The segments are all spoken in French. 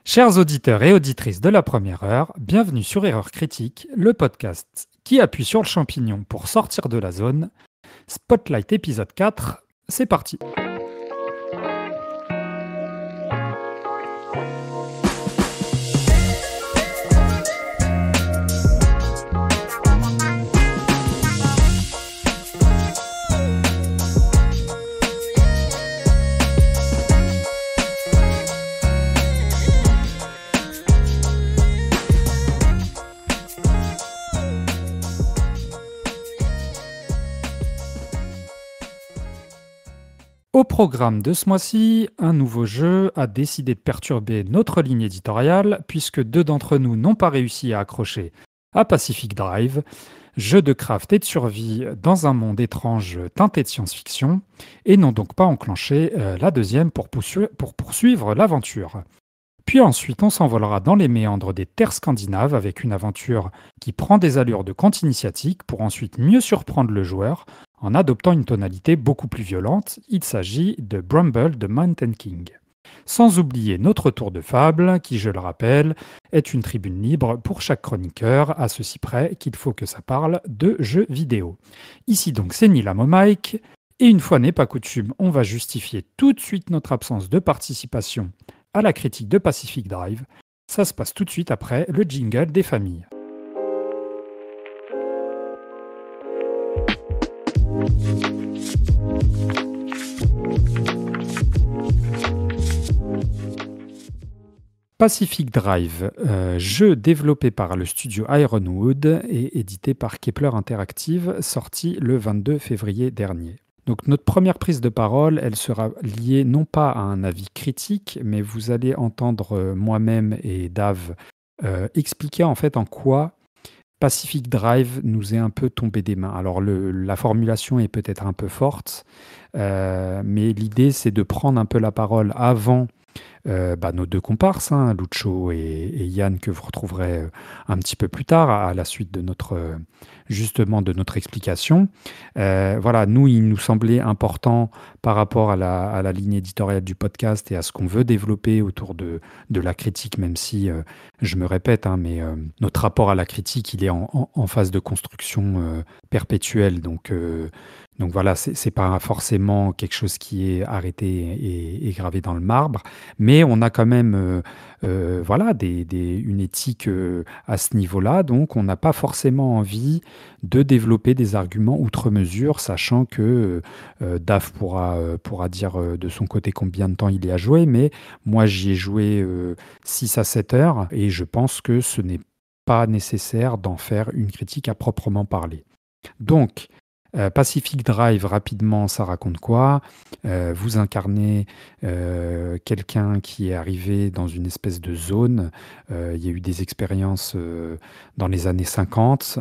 Chers auditeurs et auditrices de la première heure, bienvenue sur Erreur Critique, le podcast qui appuie sur le champignon pour sortir de la zone. Spotlight épisode 4, c'est parti. Au programme de ce mois-ci, un nouveau jeu a décidé de perturber notre ligne éditoriale puisque deux d'entre nous n'ont pas réussi à accrocher à Pacific Drive, jeu de craft et de survie dans un monde étrange teinté de science-fiction, et n'ont donc pas enclenché la deuxième pour poursuivre l'aventure. Puis ensuite, on s'envolera dans les méandres des terres scandinaves avec une aventure qui prend des allures de conte initiatique pour ensuite mieux surprendre le joueur en adoptant une tonalité beaucoup plus violente. Il s'agit de Bramble de Mountain King. Sans oublier notre tour de fable, qui, je le rappelle, est une tribune libre pour chaque chroniqueur, à ceci près qu'il faut que ça parle de jeux vidéo. Ici donc, c'est Nilam au mic, et une fois n'est pas coutume, on va justifier tout de suite notre absence de participation à la critique de Pacific Drive. Ça se passe tout de suite après le jingle des familles. Pacific Drive, jeu développé par le studio Ironwood et édité par Kepler Interactive, sorti le 22 février dernier. Donc notre première prise de parole, elle sera liée non pas à un avis critique, mais vous allez entendre moi-même et Dave expliquer en fait en quoi Pacific Drive nous est un peu tombé des mains. Alors la formulation est peut-être un peu forte, mais l'idée c'est de prendre un peu la parole avant nos deux comparses, Lucho et Yann, que vous retrouverez un petit peu plus tard à la suite de justement de notre explication. Voilà, nous, il nous semblait important par rapport à la ligne éditoriale du podcast et à ce qu'on veut développer autour de la critique, même si, je me répète, mais notre rapport à la critique, il est en phase de construction perpétuelle. Donc voilà, c'est pas forcément quelque chose qui est arrêté et gravé dans le marbre, mais on a quand même voilà, une éthique à ce niveau-là, donc on n'a pas forcément envie de développer des arguments outre mesure, sachant que Dave pourra dire de son côté combien de temps il y a joué, mais moi j'y ai joué 6 à 7 heures, et je pense que ce n'est pas nécessaire d'en faire une critique à proprement parler. Donc, Pacific Drive, rapidement, ça raconte quoi? Vous incarnez quelqu'un qui est arrivé dans une espèce de zone. Il y a eu des expériences dans les années 50,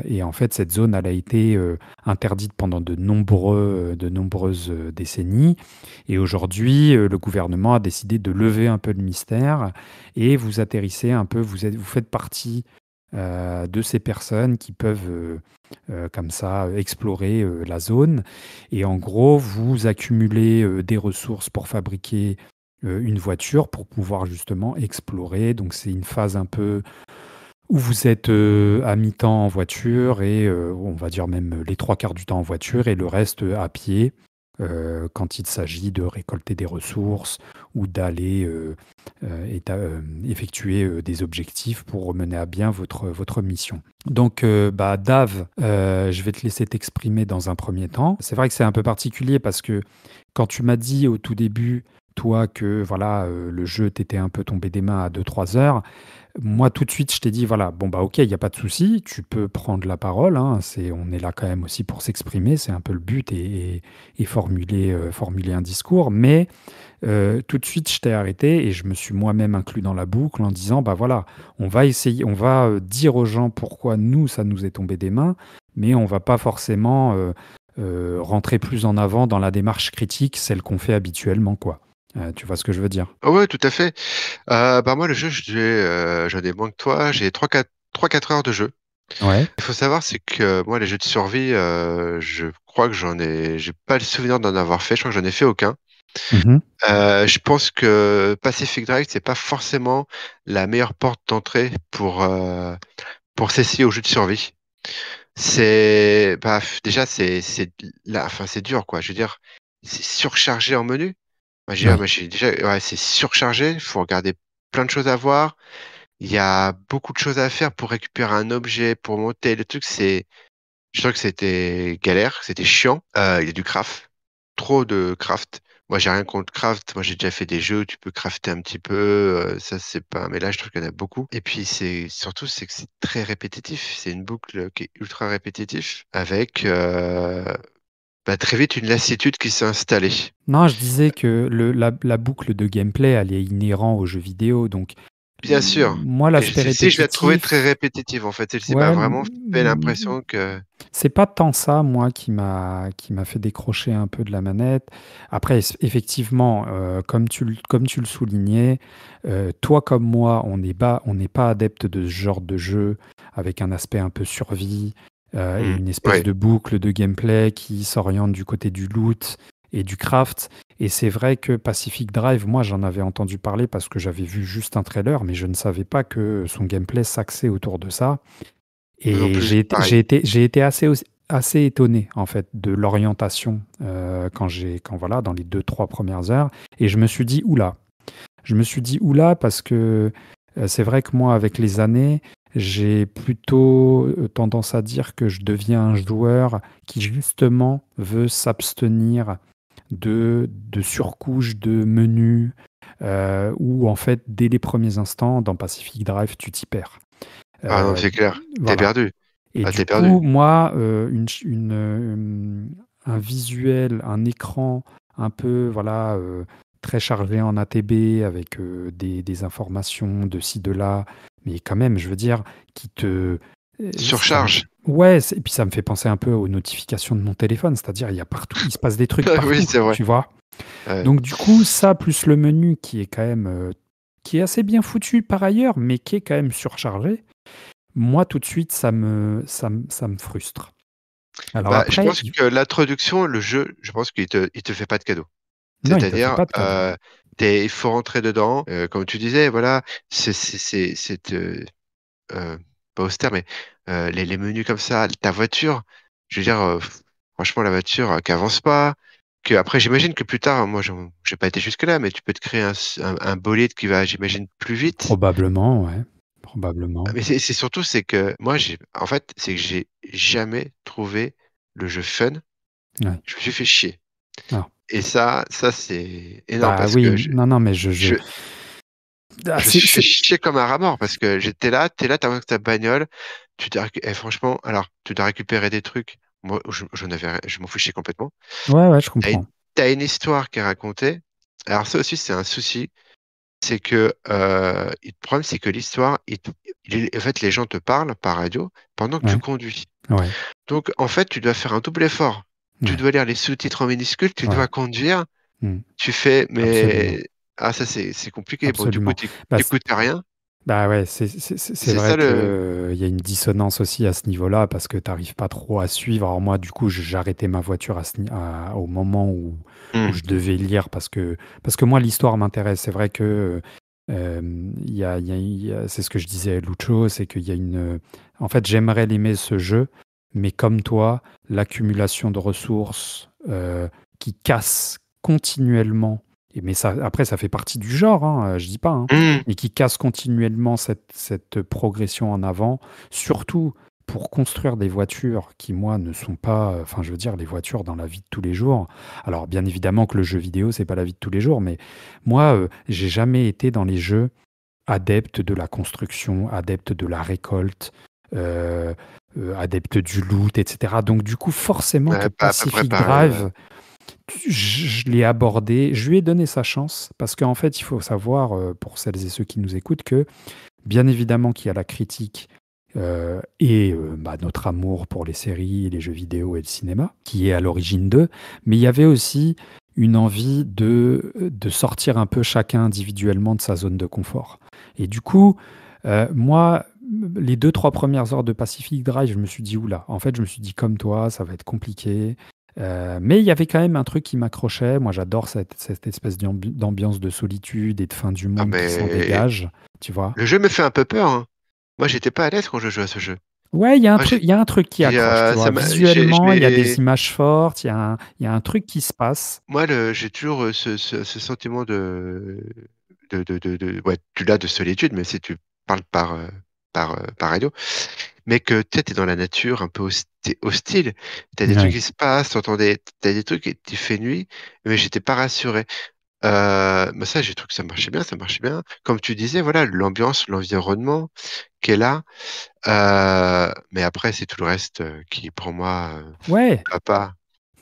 et en fait, cette zone, elle a été interdite pendant de nombreuses décennies. Et aujourd'hui, le gouvernement a décidé de lever un peu le mystère, et vous atterrissez un peu, vous faites partie de ces personnes qui peuvent comme ça explorer la zone. Et en gros, vous accumulez des ressources pour fabriquer une voiture pour pouvoir justement explorer. Donc c'est une phase un peu où vous êtes à mi-temps en voiture et on va dire même les 3/4 du temps en voiture et le reste à pied. Quand il s'agit de récolter des ressources ou d'aller effectuer des objectifs pour mener à bien votre mission. Donc, Dave, je vais te laisser t'exprimer dans un premier temps. C'est vrai que c'est un peu particulier parce que quand tu m'as dit au tout début, toi, que voilà, le jeu t'était un peu tombé des mains à 2-3 heures, moi, tout de suite, je t'ai dit, voilà, bon, ok, il n'y a pas de souci, tu peux prendre la parole, on est là quand même aussi pour s'exprimer, c'est un peu le but et formuler un discours, mais tout de suite, je t'ai arrêté et je me suis moi-même inclus dans la boucle en disant, bah voilà, on va essayer, on va dire aux gens pourquoi nous, ça nous est tombé des mains, mais on va pas forcément rentrer plus en avant dans la démarche critique, celle qu'on fait habituellement, quoi. Tu vois ce que je veux dire? Ah ouais, tout à fait. Moi, le jeu, j'en ai moins que toi. J'ai 3-4 heures de jeu. Ouais. Il faut savoir, c'est que moi, les jeux de survie, je crois que j'ai pas le souvenir d'en avoir fait. Je crois que j'en ai fait aucun. Mhm. Je pense que Pacific Drive, c'est pas forcément la meilleure porte d'entrée pour s'essayer aux jeux de survie. Déjà, enfin, c'est dur, quoi. Je veux dire, c'est surchargé en menu. Oui. Moi, j'ai déjà, ouais, c'est surchargé. Il faut regarder plein de choses à voir. Il y a beaucoup de choses à faire pour récupérer un objet, pour monter le truc. Je trouve que c'était galère, c'était chiant. Il y a du craft, trop de craft. Moi, j'ai rien contre craft. Moi, j'ai déjà fait des jeux, tu peux crafter un petit peu. Ça, c'est pas. Mais là, je trouve qu'il y en a beaucoup. Et puis, c'est que c'est très répétitif. C'est une boucle qui est ultra répétitive, avec très vite une lassitude qui s'est installée. Non, je disais que la boucle de gameplay, elle est inhérente aux jeux vidéo. Donc, Bien sûr. moi, Et l'aspect je vais la trouver très répétitif, répétitive, en fait. Celle-ci m'a ouais, vraiment fait l'impression que. c'est pas tant ça, moi, qui m'a fait décrocher un peu de la manette. Après, effectivement, comme tu le soulignais, toi comme moi, on n'est pas adepte de ce genre de jeu avec un aspect un peu survie et une espèce Ouais. de boucle de gameplay qui s'oriente du côté du loot et du craft. Et c'est vrai que Pacific Drive, moi, j'en avais entendu parler parce que j'avais vu juste un trailer, mais je ne savais pas que son gameplay s'axait autour de ça. Moi non Et plus, j'ai été, pareil. j'ai été, j'ai été assez étonné en fait de l'orientation voilà, dans les 2, 3 premières heures. Et je me suis dit oula. Je me suis dit oula parce que c'est vrai que moi, avec les années, j'ai plutôt tendance à dire que je deviens un joueur qui justement veut s'abstenir de surcouches de menus où en fait dès les premiers instants dans Pacific Drive tu t'y perds. Ah non, Euh, c'est clair. T'es voilà. perdu. Et Ah, du t'es perdu. coup, moi, un visuel, un écran un peu, voilà, très chargé en ATB avec des informations de ci, de là, mais quand même, je veux dire, qui te. Surcharge. Ouais, et puis ça me fait penser un peu aux notifications de mon téléphone, c'est-à-dire il y a partout, il se passe des trucs Oui, partout, c'est vrai. tu vois. Ouais. Donc du coup, ça plus le menu qui est quand même, qui est assez bien foutu par ailleurs, mais qui est quand même surchargé. Moi, tout de suite, ça me frustre. Alors Je après, pense que l'introduction, le jeu, je pense il te fait pas de cadeau. non, il te fait C'est-à-dire, pas de cadeau. il faut rentrer dedans. Comme tu disais, voilà, euh, pas austère, mais les menus comme ça, ta voiture, je veux dire, franchement, la voiture qui avance pas. Que après, j'imagine que plus tard, moi, j'ai pas été jusque-là, mais tu peux te créer un bolide qui va, j'imagine, plus vite. Probablement, ouais. Probablement. Mais c'est surtout, c'est que moi, en fait, c'est que j'ai jamais trouvé le jeu fun. Ouais. Je me suis fait chier. Ah. Et ça, c'est énorme Bah parce oui, que non, non, mais je, Ah, je me suis fait chier comme un rat mort parce que t'es là, t'as ta bagnole, franchement, alors, tu dois récupérer des trucs. Moi, je m'en fichais complètement. Ouais, ouais, je T'as une, comprends. t'as une histoire qui est racontée. Alors, ça aussi, c'est un souci. C'est que, le problème, c'est que l'histoire, en fait, les gens te parlent par radio pendant que tu Ouais, conduis. ouais, Donc, en fait, tu dois faire un double effort. Tu ouais, dois lire les sous-titres en minuscules, tu dois ouais. conduire. Hmm. Tu fais, Absolument. mais ah, ça, c'est compliqué. Bon, du coup, Absolument. Bah, t'écoutes rien. bah ouais, c'est C'est vrai ça que, le. il y a une dissonance aussi à ce niveau-là parce que tu n'arrives pas trop à suivre. Alors moi, du coup, j'ai arrêté ma voiture au moment où Hmm. je devais lire parce que moi, l'histoire m'intéresse. C'est vrai que c'est ce que je disais à Lucho, c'est qu'il y a en fait, j'aimerais l'aimer ce jeu, mais comme toi, l'accumulation de ressources qui casse continuellement. Mais ça, après, ça fait partie du genre, hein, je dis pas, hein, Hmm. et qui casse continuellement cette progression en avant, surtout pour construire des voitures qui, moi, ne sont pas, enfin, je veux dire, les voitures dans la vie de tous les jours. Alors, bien évidemment que le jeu vidéo, c'est pas la vie de tous les jours, mais moi, j'ai jamais été dans les jeux adepte de la construction, adepte de la récolte, euh, adepte du loot, etc. Donc, du coup, forcément que Ouais, pas à peu près Pacific pareil. Ouais. Drive, je l'ai abordé, je lui ai donné sa chance, parce qu'en fait, il faut savoir, pour celles et ceux qui nous écoutent, que bien évidemment qu'il y a la critique et notre amour pour les séries, les jeux vidéo et le cinéma, qui est à l'origine d'eux, mais il y avait aussi une envie de sortir un peu chacun individuellement de sa zone de confort. Et du coup, moi, les 2, 3 premières heures de Pacific Drive, je me suis dit, oula, en fait, je me suis dit, comme toi, ça va être compliqué. Mais il y avait quand même un truc qui m'accrochait. Moi, j'adore cette espèce d'ambiance de solitude et de fin du Ah, monde qui s'en mais dégage, tu vois. le jeu me fait un peu peur, hein. Moi, j'étais pas à l'aise quand je jouais à ce jeu. Ouais, Moi, il y a un truc qui accroche, tu vois. je Visuellement, il y a des l'ai. images fortes, il y a un truc qui se passe. Moi, j'ai toujours ce sentiment ouais, tu l'as de solitude, mais si tu parles par radio, mais que tu es dans la nature un peu hostile, tu as des trucs Ouais. qui se passent, t'as des trucs et il fait nuit, mais j'étais pas rassuré. Mais ça, j'ai trouvé que ça marchait bien, ça marchait bien. Comme tu disais, voilà, l'ambiance, l'environnement qui est là. Mais après, c'est tout le reste qui, pour moi, Ouais. va pas.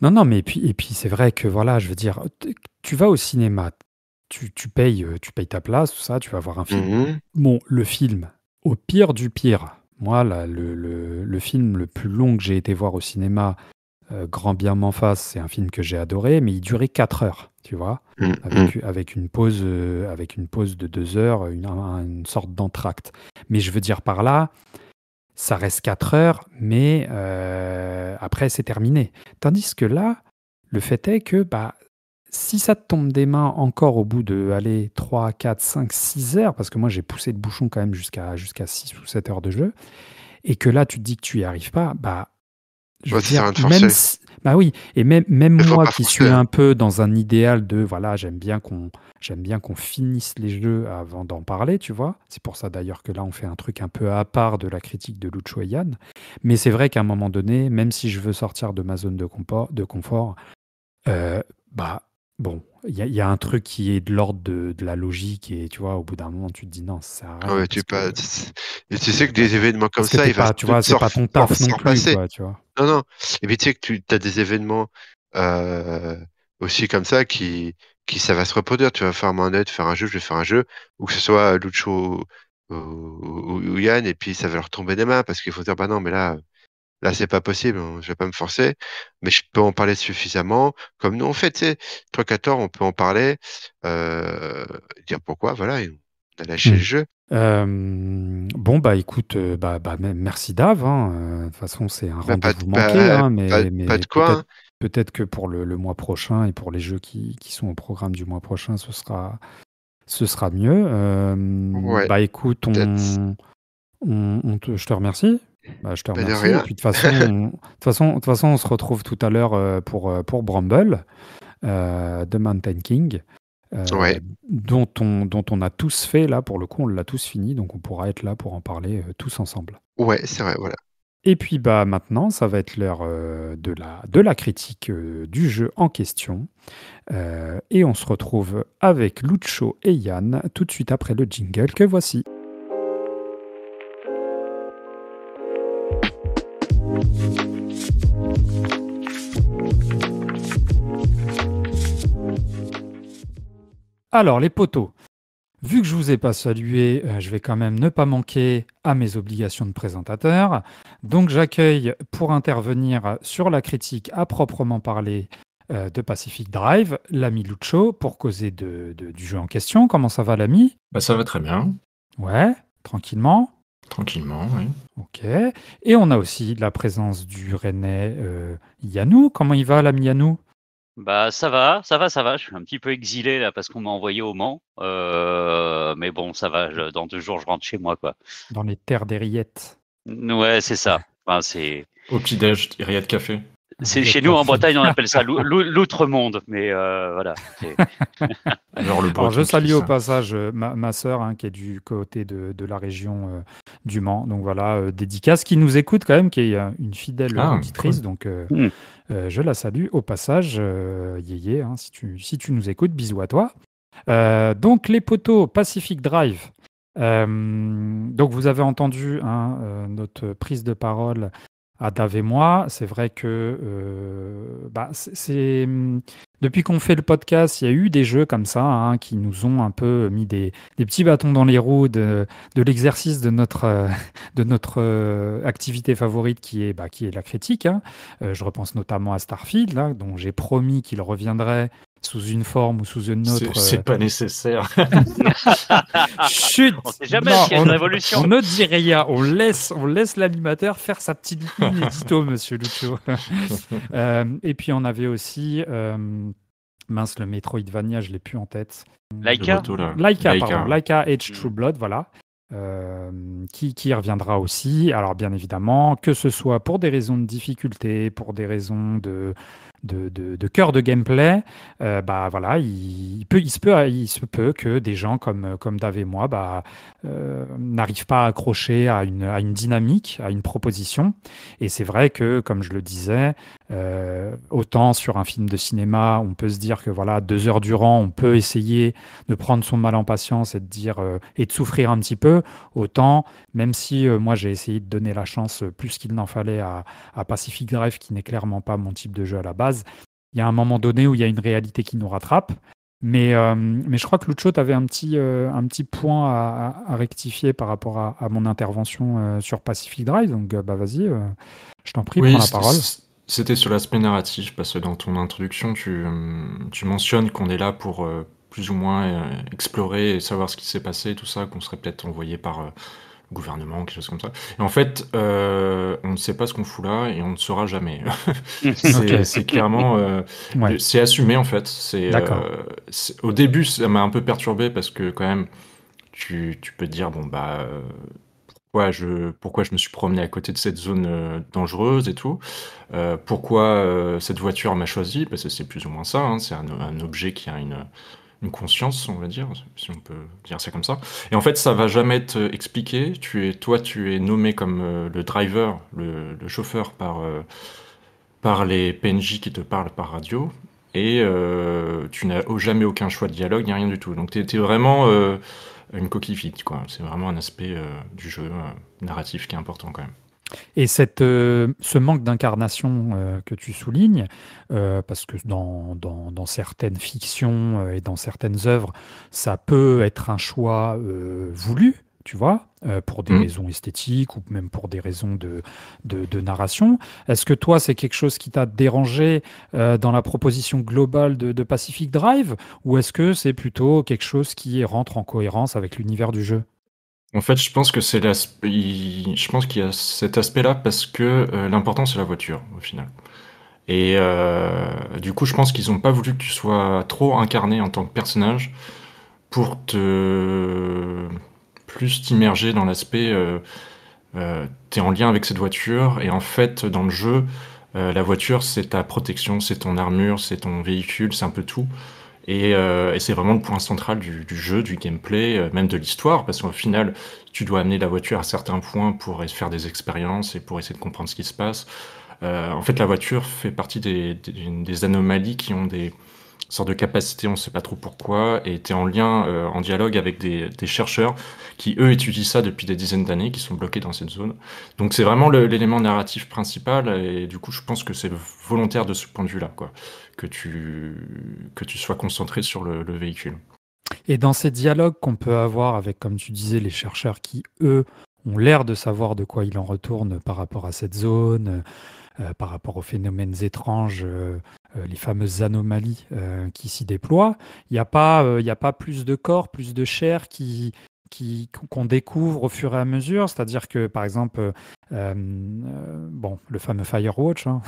Non, non, mais et puis c'est vrai que voilà, je veux dire, tu vas au cinéma, tu payes ta place, tout ça, tu vas voir un film. Mhm, Bon, le film, au pire du pire, moi, là, le film le plus long que j'ai été voir au cinéma, Grand bien m'en fasse, c'est un film que j'ai adoré, mais il durait 4 heures, tu vois, mhm, avec une pause de 2 heures, une sorte d'entracte. Mais je veux dire par là, ça reste 4 heures, mais après, c'est terminé. Tandis que là, le fait est que bah, si ça te tombe des mains encore au bout de allez, 3, 4, 5, 6 heures, parce que moi j'ai poussé le bouchon quand même jusqu'à 6 ou 7 heures de jeu, et que là tu te dis que tu y arrives pas, bah je ouais, veux ça sert à dire, rien de forcer. bah oui, et même Il faut moi pas qui forcer, suis hein. un peu dans un idéal de, voilà, j'aime bien qu'on finisse les jeux avant d'en parler, tu vois. C'est pour ça d'ailleurs que là, on fait un truc un peu à part de la critique de Lucho et Yann. Mais c'est vrai qu'à un moment donné, même si je veux sortir de ma zone de confort, euh, bah, bon, il y a un truc qui est de l'ordre de la logique et tu vois, au bout d'un moment, tu te dis non, ça sert à rien Ouais, et tu sais que, que bah, des événements comme parce que ça, t'es il va pas, tu tout vois, c'est pas ton taf non s'en plus, passer. quoi, tu vois. Non, non. Et puis tu sais que tu as des événements euh, aussi comme ça ça va se reproduire. Tu vas faire un net, faire un jeu, je vais faire un jeu, ou que ce soit Lucho ou Yann, et puis ça va leur tomber des mains parce qu'il faut dire, bah non, mais là, c'est pas possible, je vais pas me forcer, mais je peux en parler suffisamment. Comme nous, on fait, tu sais, 3-14, on peut en parler, euh, dire pourquoi, voilà, et on a lâché le Hmm. jeu. Bon, bah écoute, merci Dave, hein, de toute façon, c'est un Bah, rendez-vous manqué, hein, pas mais de quoi, hein. peut-être que pour le mois prochain et pour les jeux qui sont au programme du mois prochain, ce sera mieux. Ouais, Bah écoute, peut-être. je te remercie. Bah, je te Pas de remercie. Et rien. puis de toute façon, on se retrouve tout à l'heure pour Bramble, de Mountain King. Ouais, Dont on a tous fait, là, pour le coup, on l'a tous fini, donc on pourra être là pour en parler tous ensemble. ouais, c'est vrai, voilà. Et puis bah maintenant, ça va être l'heure de la critique du jeu en question. Et on se retrouve avec Lucho et Yann tout de suite après le jingle que voici. Alors les potos, vu que je vous ai pas salué, je vais quand même ne pas manquer à mes obligations de présentateur. Donc j'accueille pour intervenir sur la critique à proprement parler de Pacific Drive, l'ami Lucho, pour causer du jeu en question. Comment ça va l'ami? Bah, ça va très bien, Ouais, tranquillement. tranquillement, oui. Ok. Et on a aussi la présence du Rennais Yannou. Comment il va l'ami Yannou? Bah ça va, ça va, ça va. Je suis un petit peu exilé là parce qu'on m'a envoyé au Mans. Mais bon, ça va. Dans 2 jours, je rentre chez moi, quoi. Dans les terres des rillettes. Ouais, c'est ça. Enfin, c'est Au petit-déj, il y a de café. chez nous en D'accord. Bretagne, on appelle ça l'outre-monde. Mais voilà. Genre le Alors, je breton qui salue au ça. passage ma sœur hein, qui est du côté de la région du Mans. Donc voilà, dédicace qui nous écoute quand même, qui est une fidèle Ah, auditrice. cool. Donc Hmm. je la salue au passage, Yéyé, hein, si tu nous écoutes, bisous à toi. Donc les poteaux Pacific Drive. Donc vous avez entendu hein, notre prise de parole à Dave et moi. C'est vrai que depuis qu'on fait le podcast, il y a eu des jeux comme ça hein, qui nous ont un peu mis des petits bâtons dans les roues de l'exercice de notre activité favorite qui est la critique. Hein. Je repense notamment à Starfield, là, dont j'ai promis qu'il reviendrait sous une forme ou sous une autre. C'est pas nécessaire. Chut! On sait jamais Non, s'il y a une révolution. on ne dit rien, on laisse l'animateur faire sa petite ligne édito, monsieur Lucho. Et puis on avait aussi, mince, le Metroidvania, je l'ai plus en tête. Laika. Le bateau, là. Laika, pardon, Laika Age Mm. True Blood, voilà. Qui reviendra aussi. Alors bien évidemment, que ce soit pour des raisons de difficulté, pour des raisons de cœur de gameplay, bah voilà, il se peut que des gens comme Dave et moi n'arrivent pas à accrocher à une dynamique, à une proposition. Et c'est vrai que, comme je le disais, autant sur un film de cinéma, on peut se dire que voilà, 2 heures durant, on peut essayer de prendre son mal en patience et de dire et de souffrir un petit peu. Autant, même si moi j'ai essayé de donner la chance plus qu'il n'en fallait à Pacific Drive, qui n'est clairement pas mon type de jeu à la base, il y a un moment donné où il y a une réalité qui nous rattrape. Mais je crois que Lucho, tu avais un petit point à rectifier par rapport à mon intervention sur Pacific Drive. Donc bah vas-y, je t'en prie, Oui, prends la parole. c'était sur l'aspect narratif, parce que dans ton introduction, tu mentionnes qu'on est là pour plus ou moins explorer et savoir ce qui s'est passé, tout ça, qu'on serait peut-être envoyé par le gouvernement, quelque chose comme ça. Et en fait, on ne sait pas ce qu'on fout là et on ne saura jamais. C'est clairement... Ouais, c'est assumé, en fait. d'accord. Au début, ça m'a un peu perturbé parce que quand même, tu peux te dire, bon, bah... pourquoi je me suis promené à côté de cette zone dangereuse et tout. Pourquoi cette voiture m'a choisi, parce que c'est plus ou moins ça, hein, c'est un objet qui a une conscience, on va dire, si on peut dire ça comme ça. Et en fait, ça va jamais être expliqué. Tu es nommé comme le driver, le chauffeur par les PNJ qui te parlent par radio. Et tu n'as jamais aucun choix de dialogue, ni rien du tout. Donc t'es vraiment une coquille vide, quoi. C'est vraiment un aspect du jeu narratif qui est important quand même. Et ce manque d'incarnation que tu soulignes, parce que dans certaines fictions et dans certaines œuvres, ça peut être un choix voulu, tu vois, pour des raisons esthétiques ou même pour des raisons de narration. Est-ce que toi, c'est quelque chose qui t'a dérangé dans la proposition globale de Pacific Drive, ou est-ce que c'est plutôt quelque chose qui rentre en cohérence avec l'univers du jeu? En fait, je pense que je pense qu'il y a cet aspect-là parce que l'important c'est la voiture au final. Et du coup, je pense qu'ils n'ont pas voulu que tu sois trop incarné en tant que personnage pour plus t'immerger dans l'aspect t'es en lien avec cette voiture et en fait dans le jeu la voiture c'est ta protection, c'est ton armure, c'est ton véhicule, c'est un peu tout. Et c'est vraiment le point central du jeu, du gameplay, même de l'histoire, parce qu'au final, tu dois amener la voiture à certains points pour faire des expériences et pour essayer de comprendre ce qui se passe. En fait, la voiture fait partie des anomalies qui ont des sortes de capacités, on ne sait pas trop pourquoi, et tu es en lien, en dialogue avec des chercheurs qui, eux, étudient ça depuis des dizaines d'années, qui sont bloqués dans cette zone. Donc c'est vraiment l'élément narratif principal, et du coup, je pense que c'est volontaire de ce point de vue-là, quoi, que tu sois concentré sur le véhicule. Et dans ces dialogues qu'on peut avoir avec, comme tu disais, les chercheurs qui, eux, ont l'air de savoir de quoi il en retourne par rapport à cette zone, par rapport aux phénomènes étranges, les fameuses anomalies qui s'y déploient, il n'y a pas plus de corps, plus de chair qu'on découvre au fur et à mesure. C'est-à-dire que, par exemple, bon, le fameux Firewatch, hein,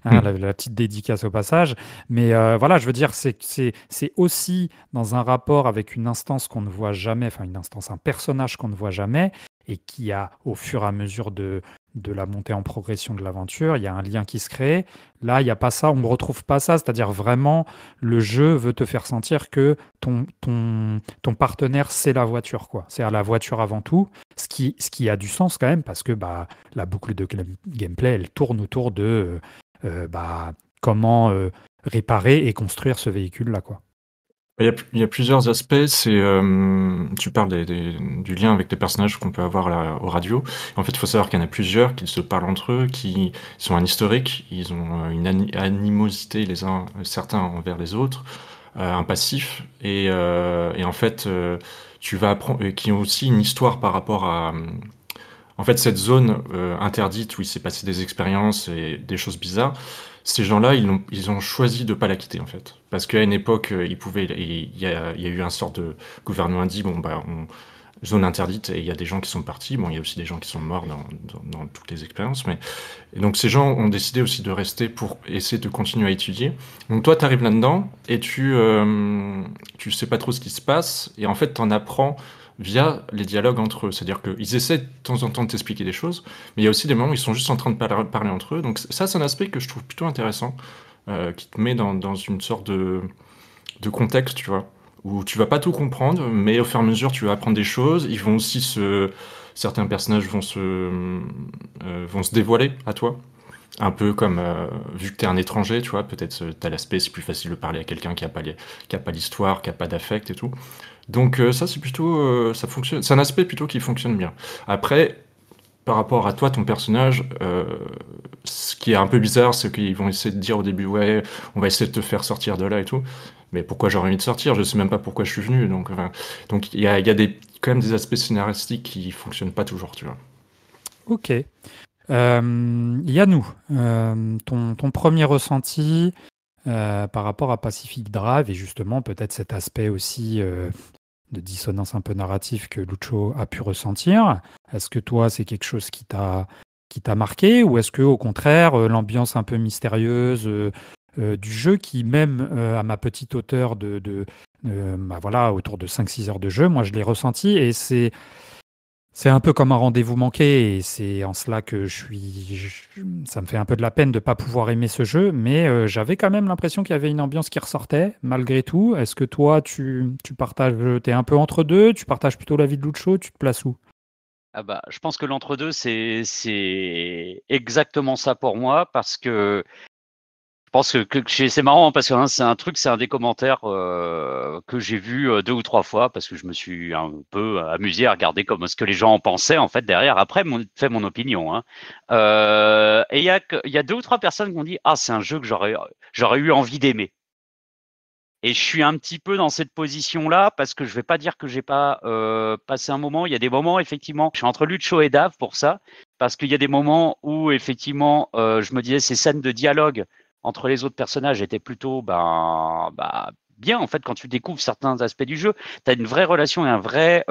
hein, la petite dédicace au passage, mais voilà, je veux dire, c'est aussi dans un rapport avec une instance qu'on ne voit jamais, enfin une instance, un personnage qu'on ne voit jamais, et qui a, au fur et à mesure de la montée en progression de l'aventure, il y a un lien qui se crée. Là, il n'y a pas ça, on ne retrouve pas ça, c'est-à-dire vraiment, le jeu veut te faire sentir que ton partenaire, c'est la voiture, quoi. C'est à la voiture avant tout, ce qui a du sens quand même, parce que bah, la boucle de gameplay, elle tourne autour de comment réparer et construire ce véhicule-là, quoi. Il y a plusieurs aspects. Tu parles du lien avec les personnages qu'on peut avoir aux radios. En fait, il faut savoir qu'il y en a plusieurs qui se parlent entre eux, qui sont un historique, ils ont une animosité certains envers les autres, un passif, et en fait, tu vas apprendre, qui ont aussi une histoire par rapport à, en fait, cette zone interdite où il s'est passé des expériences et des choses bizarres. ces gens-là, ils ont choisi de pas la quitter en fait, parce qu'à une époque, il y a eu un sort de gouvernement a dit bon bah zone interdite et il y a des gens qui sont partis. Bon, il y a aussi des gens qui sont morts dans toutes les expériences, mais et donc ces gens ont décidé aussi de rester pour essayer de continuer à étudier. Donc toi, tu arrives là-dedans et tu sais pas trop ce qui se passe et en fait, tu en apprends via les dialogues entre eux. C'est-à-dire qu'ils essaient de temps en temps de t'expliquer des choses, mais il y a aussi des moments où ils sont juste en train de parler entre eux. Donc ça, c'est un aspect que je trouve plutôt intéressant, qui te met dans une sorte de contexte, tu vois, où tu vas pas tout comprendre, mais au fur et à mesure, tu vas apprendre des choses. Ils vont aussi certains personnages vont se dévoiler à toi. Un peu comme, vu que tu es un étranger, tu vois, peut-être tu as l'aspect, c'est plus facile de parler à quelqu'un qui a pas l'histoire, qui a pas d'affect et tout. Donc ça, c'est plutôt, ça fonctionne. C'est un aspect plutôt qui fonctionne bien. Après, par rapport à toi, ton personnage, ce qui est un peu bizarre, c'est qu'ils vont essayer de dire au début, ouais, on va essayer de te faire sortir de là et tout. Mais pourquoi j'aurais envie de sortir? Je sais même pas pourquoi je suis venu. Donc, il y a quand même des aspects scénaristiques qui fonctionnent pas toujours, tu vois. Ok. Yannou, ton premier ressenti par rapport à Pacific Drive et justement peut-être cet aspect aussi de dissonance un peu narrative que Lucho a pu ressentir. Est-ce que toi, c'est quelque chose qui t'a marqué ou est-ce que au contraire, l'ambiance un peu mystérieuse du jeu qui même à ma petite hauteur bah voilà, autour de 5-6 heures de jeu, moi je l'ai ressenti et c'est un peu comme un rendez-vous manqué et c'est en cela que ça me fait un peu de la peine de ne pas pouvoir aimer ce jeu, mais j'avais quand même l'impression qu'il y avait une ambiance qui ressortait malgré tout. Est-ce que toi, tu partages, t'es un peu entre deux, tu partages plutôt l'avis de Lucho, tu te places où? Ah bah, je pense que l'entre-deux, c'est exactement ça pour moi parce que je pense que c'est marrant parce que hein, c'est un des commentaires que j'ai vu 2 ou 3 fois parce que je me suis un peu amusé à regarder comme ce que les gens en pensaient en fait derrière. Après, fait mon opinion. Hein. Et il y a 2 ou 3 personnes qui ont dit ah c'est un jeu que j'aurais eu envie d'aimer. Et je suis un petit peu dans cette position-là parce que je vais pas dire que j'ai pas passé un moment. Il y a des moments effectivement, je suis entre Lucho et Dave pour ça parce qu'il y a des moments où effectivement je me disais ces scènes de dialogue entre les autres personnages étaient plutôt bien en fait quand tu découvres certains aspects du jeu. Tu as une vraie relation et un vrai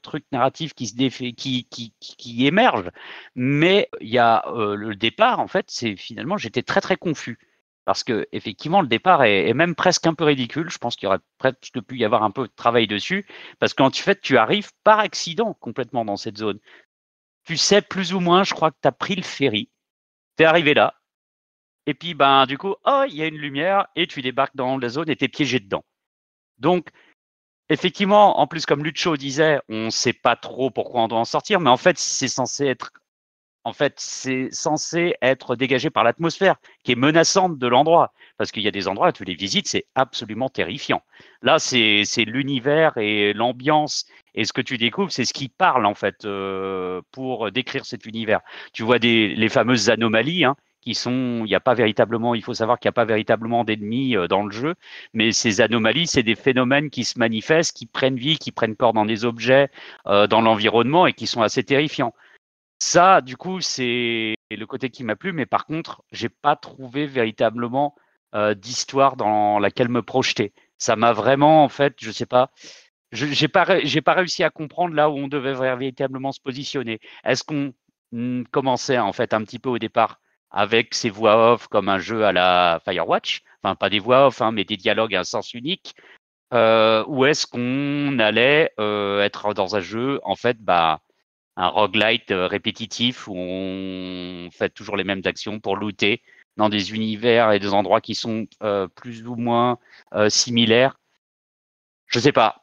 truc narratif qui se défait, qui émerge. Mais il y a le départ en fait, c'est finalement j'étais très très confus. Parce que effectivement, le départ est même presque un peu ridicule. Je pense qu'il y aurait presque pu y avoir un peu de travail dessus. Parce qu'en fait, tu arrives par accident complètement dans cette zone. Tu sais plus ou moins, je crois que tu as pris le ferry. Tu es arrivé là. Et puis, ben, du coup, oh, il y a une lumière et tu débarques dans la zone et tu es piégé dedans. Donc, effectivement, en plus, comme Lucho disait, on ne sait pas trop pourquoi on doit en sortir. Mais en fait, c'est censé être dégagé par l'atmosphère qui est menaçante de l'endroit. Parce qu'il y a des endroits, tu les visites, c'est absolument terrifiant. Là, c'est l'univers et l'ambiance. Et ce que tu découvres, c'est ce qui parle, en fait, pour décrire cet univers. Tu vois les fameuses anomalies, hein, qui sont, il n'y a pas véritablement, il faut savoir qu'il n'y a pas véritablement d'ennemis dans le jeu, mais ces anomalies, c'est des phénomènes qui se manifestent, qui prennent vie, qui prennent corps dans des objets, dans l'environnement et qui sont assez terrifiants. Ça, du coup, c'est le côté qui m'a plu, mais par contre, j'ai pas trouvé véritablement d'histoire dans laquelle me projeter. Ça m'a vraiment, en fait, je sais pas, j'ai pas réussi à comprendre là où on devait véritablement se positionner. Est-ce qu'on commençait en fait un petit peu au départ avec ces voix off comme un jeu à la Firewatch, enfin pas des voix off, hein, mais des dialogues à un sens unique, ou est-ce qu'on allait être dans un jeu en fait, un roguelite répétitif où on fait toujours les mêmes actions pour looter dans des univers et des endroits qui sont plus ou moins similaires. Je sais pas.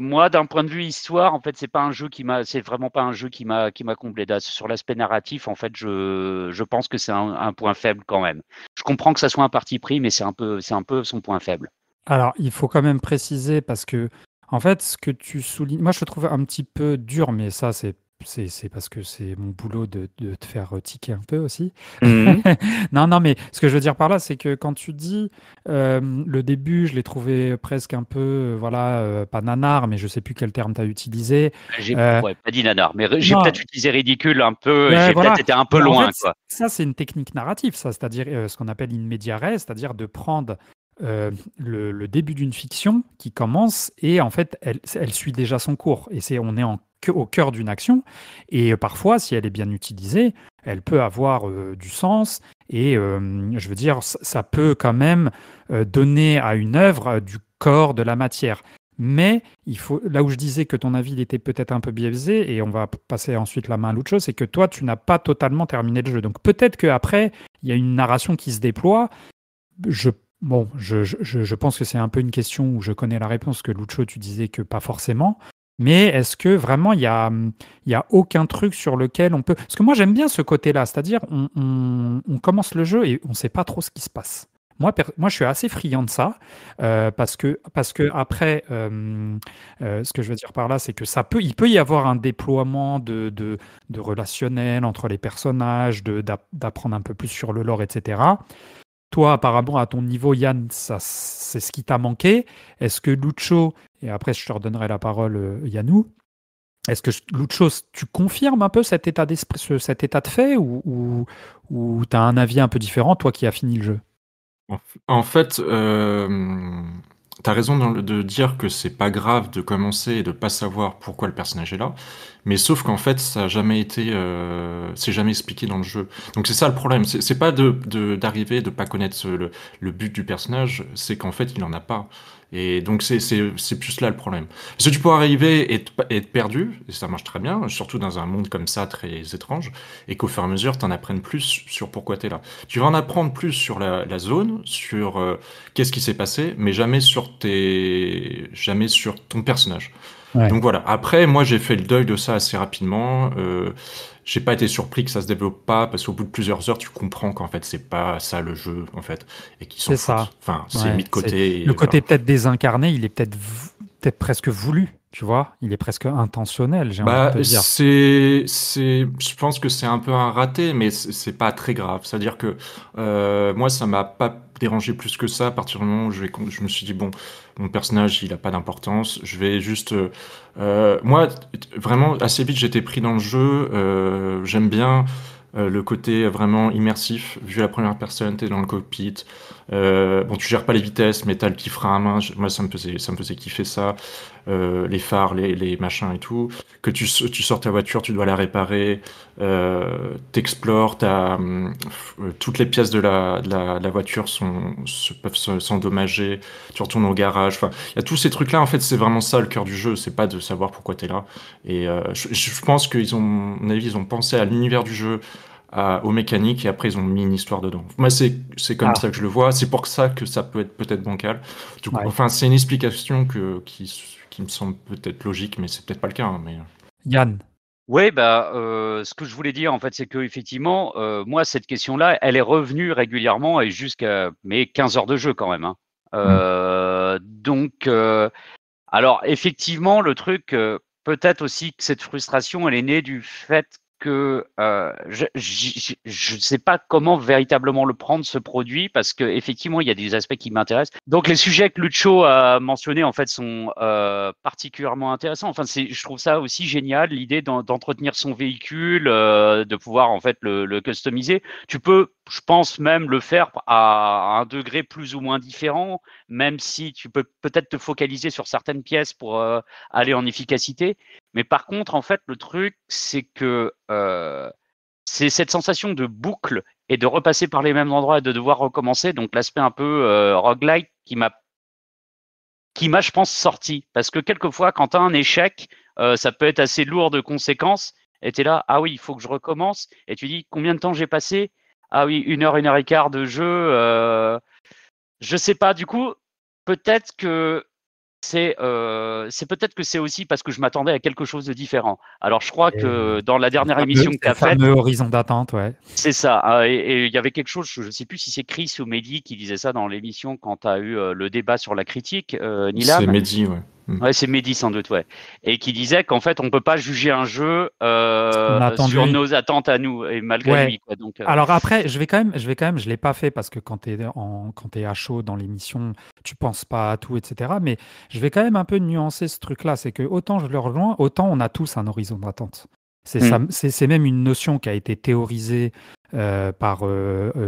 Moi, d'un point de vue histoire, en fait, c'est vraiment pas un jeu qui m'a comblé. Sur l'aspect narratif, en fait, je pense que c'est un point faible quand même. Je comprends que ça soit un parti pris, mais c'est un peu son point faible. Alors, il faut quand même préciser parce que, en fait, ce que tu soulignes, moi je le trouve un petit peu dur, mais ça, c'est c'est parce que c'est mon boulot de te faire tiquer un peu aussi. Mhm. Non, mais ce que je veux dire par là, c'est que quand tu dis le début, je l'ai trouvé presque un peu, voilà, pas nanar, mais je sais plus quel terme tu as utilisé. J'ai Euh, pas dit nanar, mais j'ai non, peut-être utilisé ridicule un peu, ouais, j'ai voilà. peut-être été un peu Mais en loin, fait, quoi. ça, c'est une technique narrative, ça, c'est-à-dire ce qu'on appelle in media res, c'est-à-dire de prendre le début d'une fiction qui commence et en fait, elle suit déjà son cours. Et on est au cœur d'une action. Et parfois, si elle est bien utilisée, elle peut avoir du sens. Et je veux dire, ça peut quand même donner à une œuvre du corps, de la matière. Mais il faut, là où je disais que ton avis il était peut-être un peu biaisé, et on va passer ensuite la main à l'autre chose, c'est que toi, tu n'as pas totalement terminé le jeu. Donc peut-être qu'après, il y a une narration qui se déploie. Je, bon, je pense que c'est un peu une question où je connais la réponse, que Lucho, tu disais que pas forcément. Mais est-ce que vraiment il y a aucun truc sur lequel on peut... Parce que moi j'aime bien ce côté-là, c'est-à-dire on commence le jeu et on ne sait pas trop ce qui se passe. Moi, je suis assez friand de ça parce que après, ce que je veux dire par là, c'est que il peut y avoir un déploiement de relationnel entre les personnages, d'apprendre un peu plus sur le lore, etc. Toi, apparemment, à ton niveau, Yann, ça, c'est ce qui t'a manqué. Est-ce que Lucho, et après je te redonnerai la parole, Yannou, est-ce que Lucho, tu confirmes un peu cet état d'esprit, cet état de fait, ou tu as un avis un peu différent, toi qui as fini le jeu? En fait, tu as raison de dire que c'est pas grave de commencer et de pas savoir pourquoi le personnage est là, mais sauf qu'en fait, ça a jamais été, c'est jamais expliqué dans le jeu. Donc c'est ça le problème. C'est pas d'arriver, de pas connaître le but du personnage, c'est qu'en fait, il en a pas. Et donc c'est plus là le problème. Parce que tu peux arriver et être perdu, et ça marche très bien, surtout dans un monde comme ça, très étrange, et qu'au fur et à mesure, t'en apprennes plus sur pourquoi t'es là. Tu vas en apprendre plus sur la zone, sur qu'est-ce qui s'est passé, mais jamais sur ton personnage. Ouais. Donc voilà. Après, moi, j'ai fait le deuil de ça assez rapidement. J'ai pas été surpris que ça se développe pas, parce qu'au bout de plusieurs heures, tu comprends qu'en fait, c'est pas ça le jeu, en fait, et qu'ils s'en C'est ça. foutent. Enfin, c'est Ouais. mis de côté. Le Et voilà. côté peut-être désincarné, il est peut-être presque voulu, tu vois. Il est presque intentionnel, j'ai envie de Bah, te dire. je pense que c'est un peu un raté, mais c'est pas très grave. C'est-à-dire que moi, ça m'a pas dérangé plus que ça à partir du moment où je me suis dit, bon, mon personnage, il a pas d'importance. Je vais juste, moi, vraiment, assez vite, j'étais pris dans le jeu. J'aime bien le côté vraiment immersif, vu à la première personne, t'es dans le cockpit. Bon, tu gères pas les vitesses, mais t'as le petit frein à main. Moi, ça me faisait kiffer ça. Les phares, les machins et tout. Que tu sors ta voiture, tu dois la réparer, t'explores, toutes les pièces de la voiture peuvent s'endommager, tu retournes au garage. Enfin, il y a tous ces trucs-là, en fait, c'est vraiment ça le cœur du jeu, c'est pas de savoir pourquoi t'es là. Et je pense qu'ils ont, à mon avis, ils ont pensé à l'univers du jeu, aux mécaniques, et après ils ont mis une histoire dedans. Moi, c'est comme Ah, ça que je le vois, c'est pour ça que ça peut être peut-être bancal. Du coup, ouais. enfin, c'est une explication qui me semble peut-être logique, mais c'est peut-être pas le cas. Hein, mais... Yann. Oui, bah, ce que je voulais dire, en fait, c'est qu'effectivement, moi, cette question-là, elle est revenue régulièrement et jusqu'à mes 15 heures de jeu quand même. Hein. Donc, alors, effectivement, le truc, peut-être aussi que cette frustration, elle est née du fait que je ne sais pas comment véritablement le prendre, ce produit, parce que effectivement, il y a des aspects qui m'intéressent. Donc, les sujets que Lucho a mentionnés, en fait, sont particulièrement intéressants. Enfin, je trouve ça aussi génial, l'idée d'entretenir son véhicule, de pouvoir, en fait, le customiser. Tu peux, je pense, même le faire à un degré plus ou moins différent, même si tu peux peut-être te focaliser sur certaines pièces pour aller en efficacité. Mais par contre, en fait, le truc, c'est que c'est cette sensation de boucle et de repasser par les mêmes endroits et de devoir recommencer. Donc l'aspect un peu roguelike qui m'a, je pense, sorti. Parce que quelquefois, quand tu as un échec, ça peut être assez lourd de conséquences. Et tu es là, ah oui, il faut que je recommence. Et tu dis, combien de temps j'ai passé? Ah oui, 1 heure et quart de jeu. Je sais pas. Du coup, peut-être que c'est peut-être que c'est aussi parce que je m'attendais à quelque chose de différent. Alors, je crois Et que dans la dernière émission que tu c'est le as faite, fameux horizon d'attente, ouais. c'est ça. Hein, et il y avait quelque chose, je ne sais plus si c'est Chris ou Mehdi qui disait ça dans l'émission quand tu as eu le débat sur la critique, C'est Nilam. Mehdi, ouais. Ouais, c'est Mehdi sans doute, ouais. Et qui disait qu'en fait, on peut pas juger un jeu On attend de sur lui. nos attentes à nous et malgré Ouais. lui, quoi. Donc, Alors après, je l'ai pas fait parce que quand t'es à chaud dans l'émission, tu penses pas à tout, etc. Mais je vais quand même un peu nuancer ce truc-là. C'est que autant je le rejoins, autant on a tous un horizon d'attente. C'est même une notion qui a été théorisée par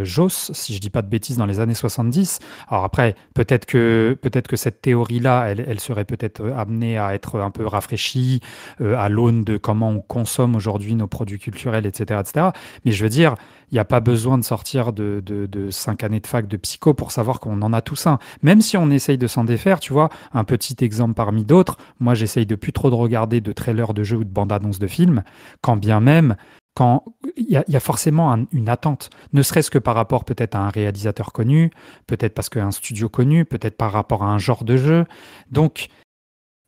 Joss, si je dis pas de bêtises, dans les années 70. Alors après, peut-être que cette théorie-là, elle serait peut-être amenée à être un peu rafraîchie à l'aune de comment on consomme aujourd'hui nos produits culturels, etc., etc. Mais je veux dire, il n'y a pas besoin de sortir de 5 années de fac de psycho pour savoir qu'on en a tous un. Même si on essaye de s'en défaire, tu vois, un petit exemple parmi d'autres, moi j'essaye de plus trop de regarder de trailers de jeux ou de bandes-annonces de films, quand bien même, quand il y a forcément une attente, ne serait-ce que par rapport peut-être à un réalisateur connu, peut-être parce qu'un studio connu, peut-être par rapport à un genre de jeu. Donc,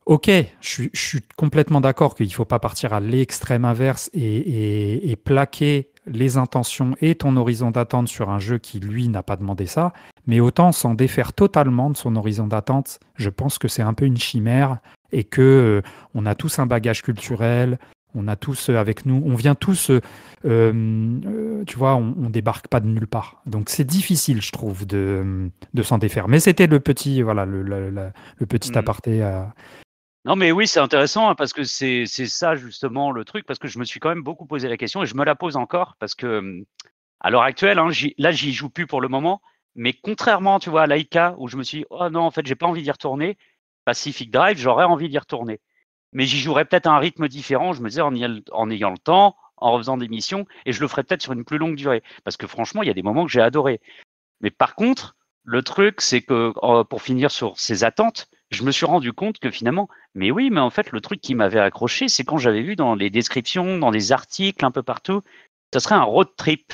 ok, je suis complètement d'accord qu'il ne faut pas partir à l'extrême inverse et plaquer les intentions et ton horizon d'attente sur un jeu qui, lui, n'a pas demandé ça, mais autant s'en défaire totalement de son horizon d'attente. Je pense que c'est un peu une chimère et que on a tous un bagage culturel, on a tous avec nous, on vient tous, tu vois, on débarque pas de nulle part. Donc c'est difficile, je trouve, de s'en défaire. Mais c'était le petit, voilà, le petit aparté à... Non, mais oui, c'est intéressant parce que c'est ça justement le truc, parce que je me suis quand même beaucoup posé la question et je me la pose encore parce que à l'heure actuelle, j'y joue plus pour le moment, mais contrairement, tu vois, à Laika où je me suis dit, oh non, en fait, j'ai pas envie d'y retourner, Pacific Drive, j'aurais envie d'y retourner. Mais j'y jouerais peut-être à un rythme différent, je me disais, en ayant le temps, en refaisant des missions, et je le ferais peut-être sur une plus longue durée. Parce que franchement, il y a des moments que j'ai adoré. Mais par contre, le truc, c'est que pour finir sur ces attentes, je me suis rendu compte que finalement, mais oui, mais en fait, le truc qui m'avait accroché, c'est quand j'avais vu dans les descriptions, dans des articles un peu partout, ça serait un road trip.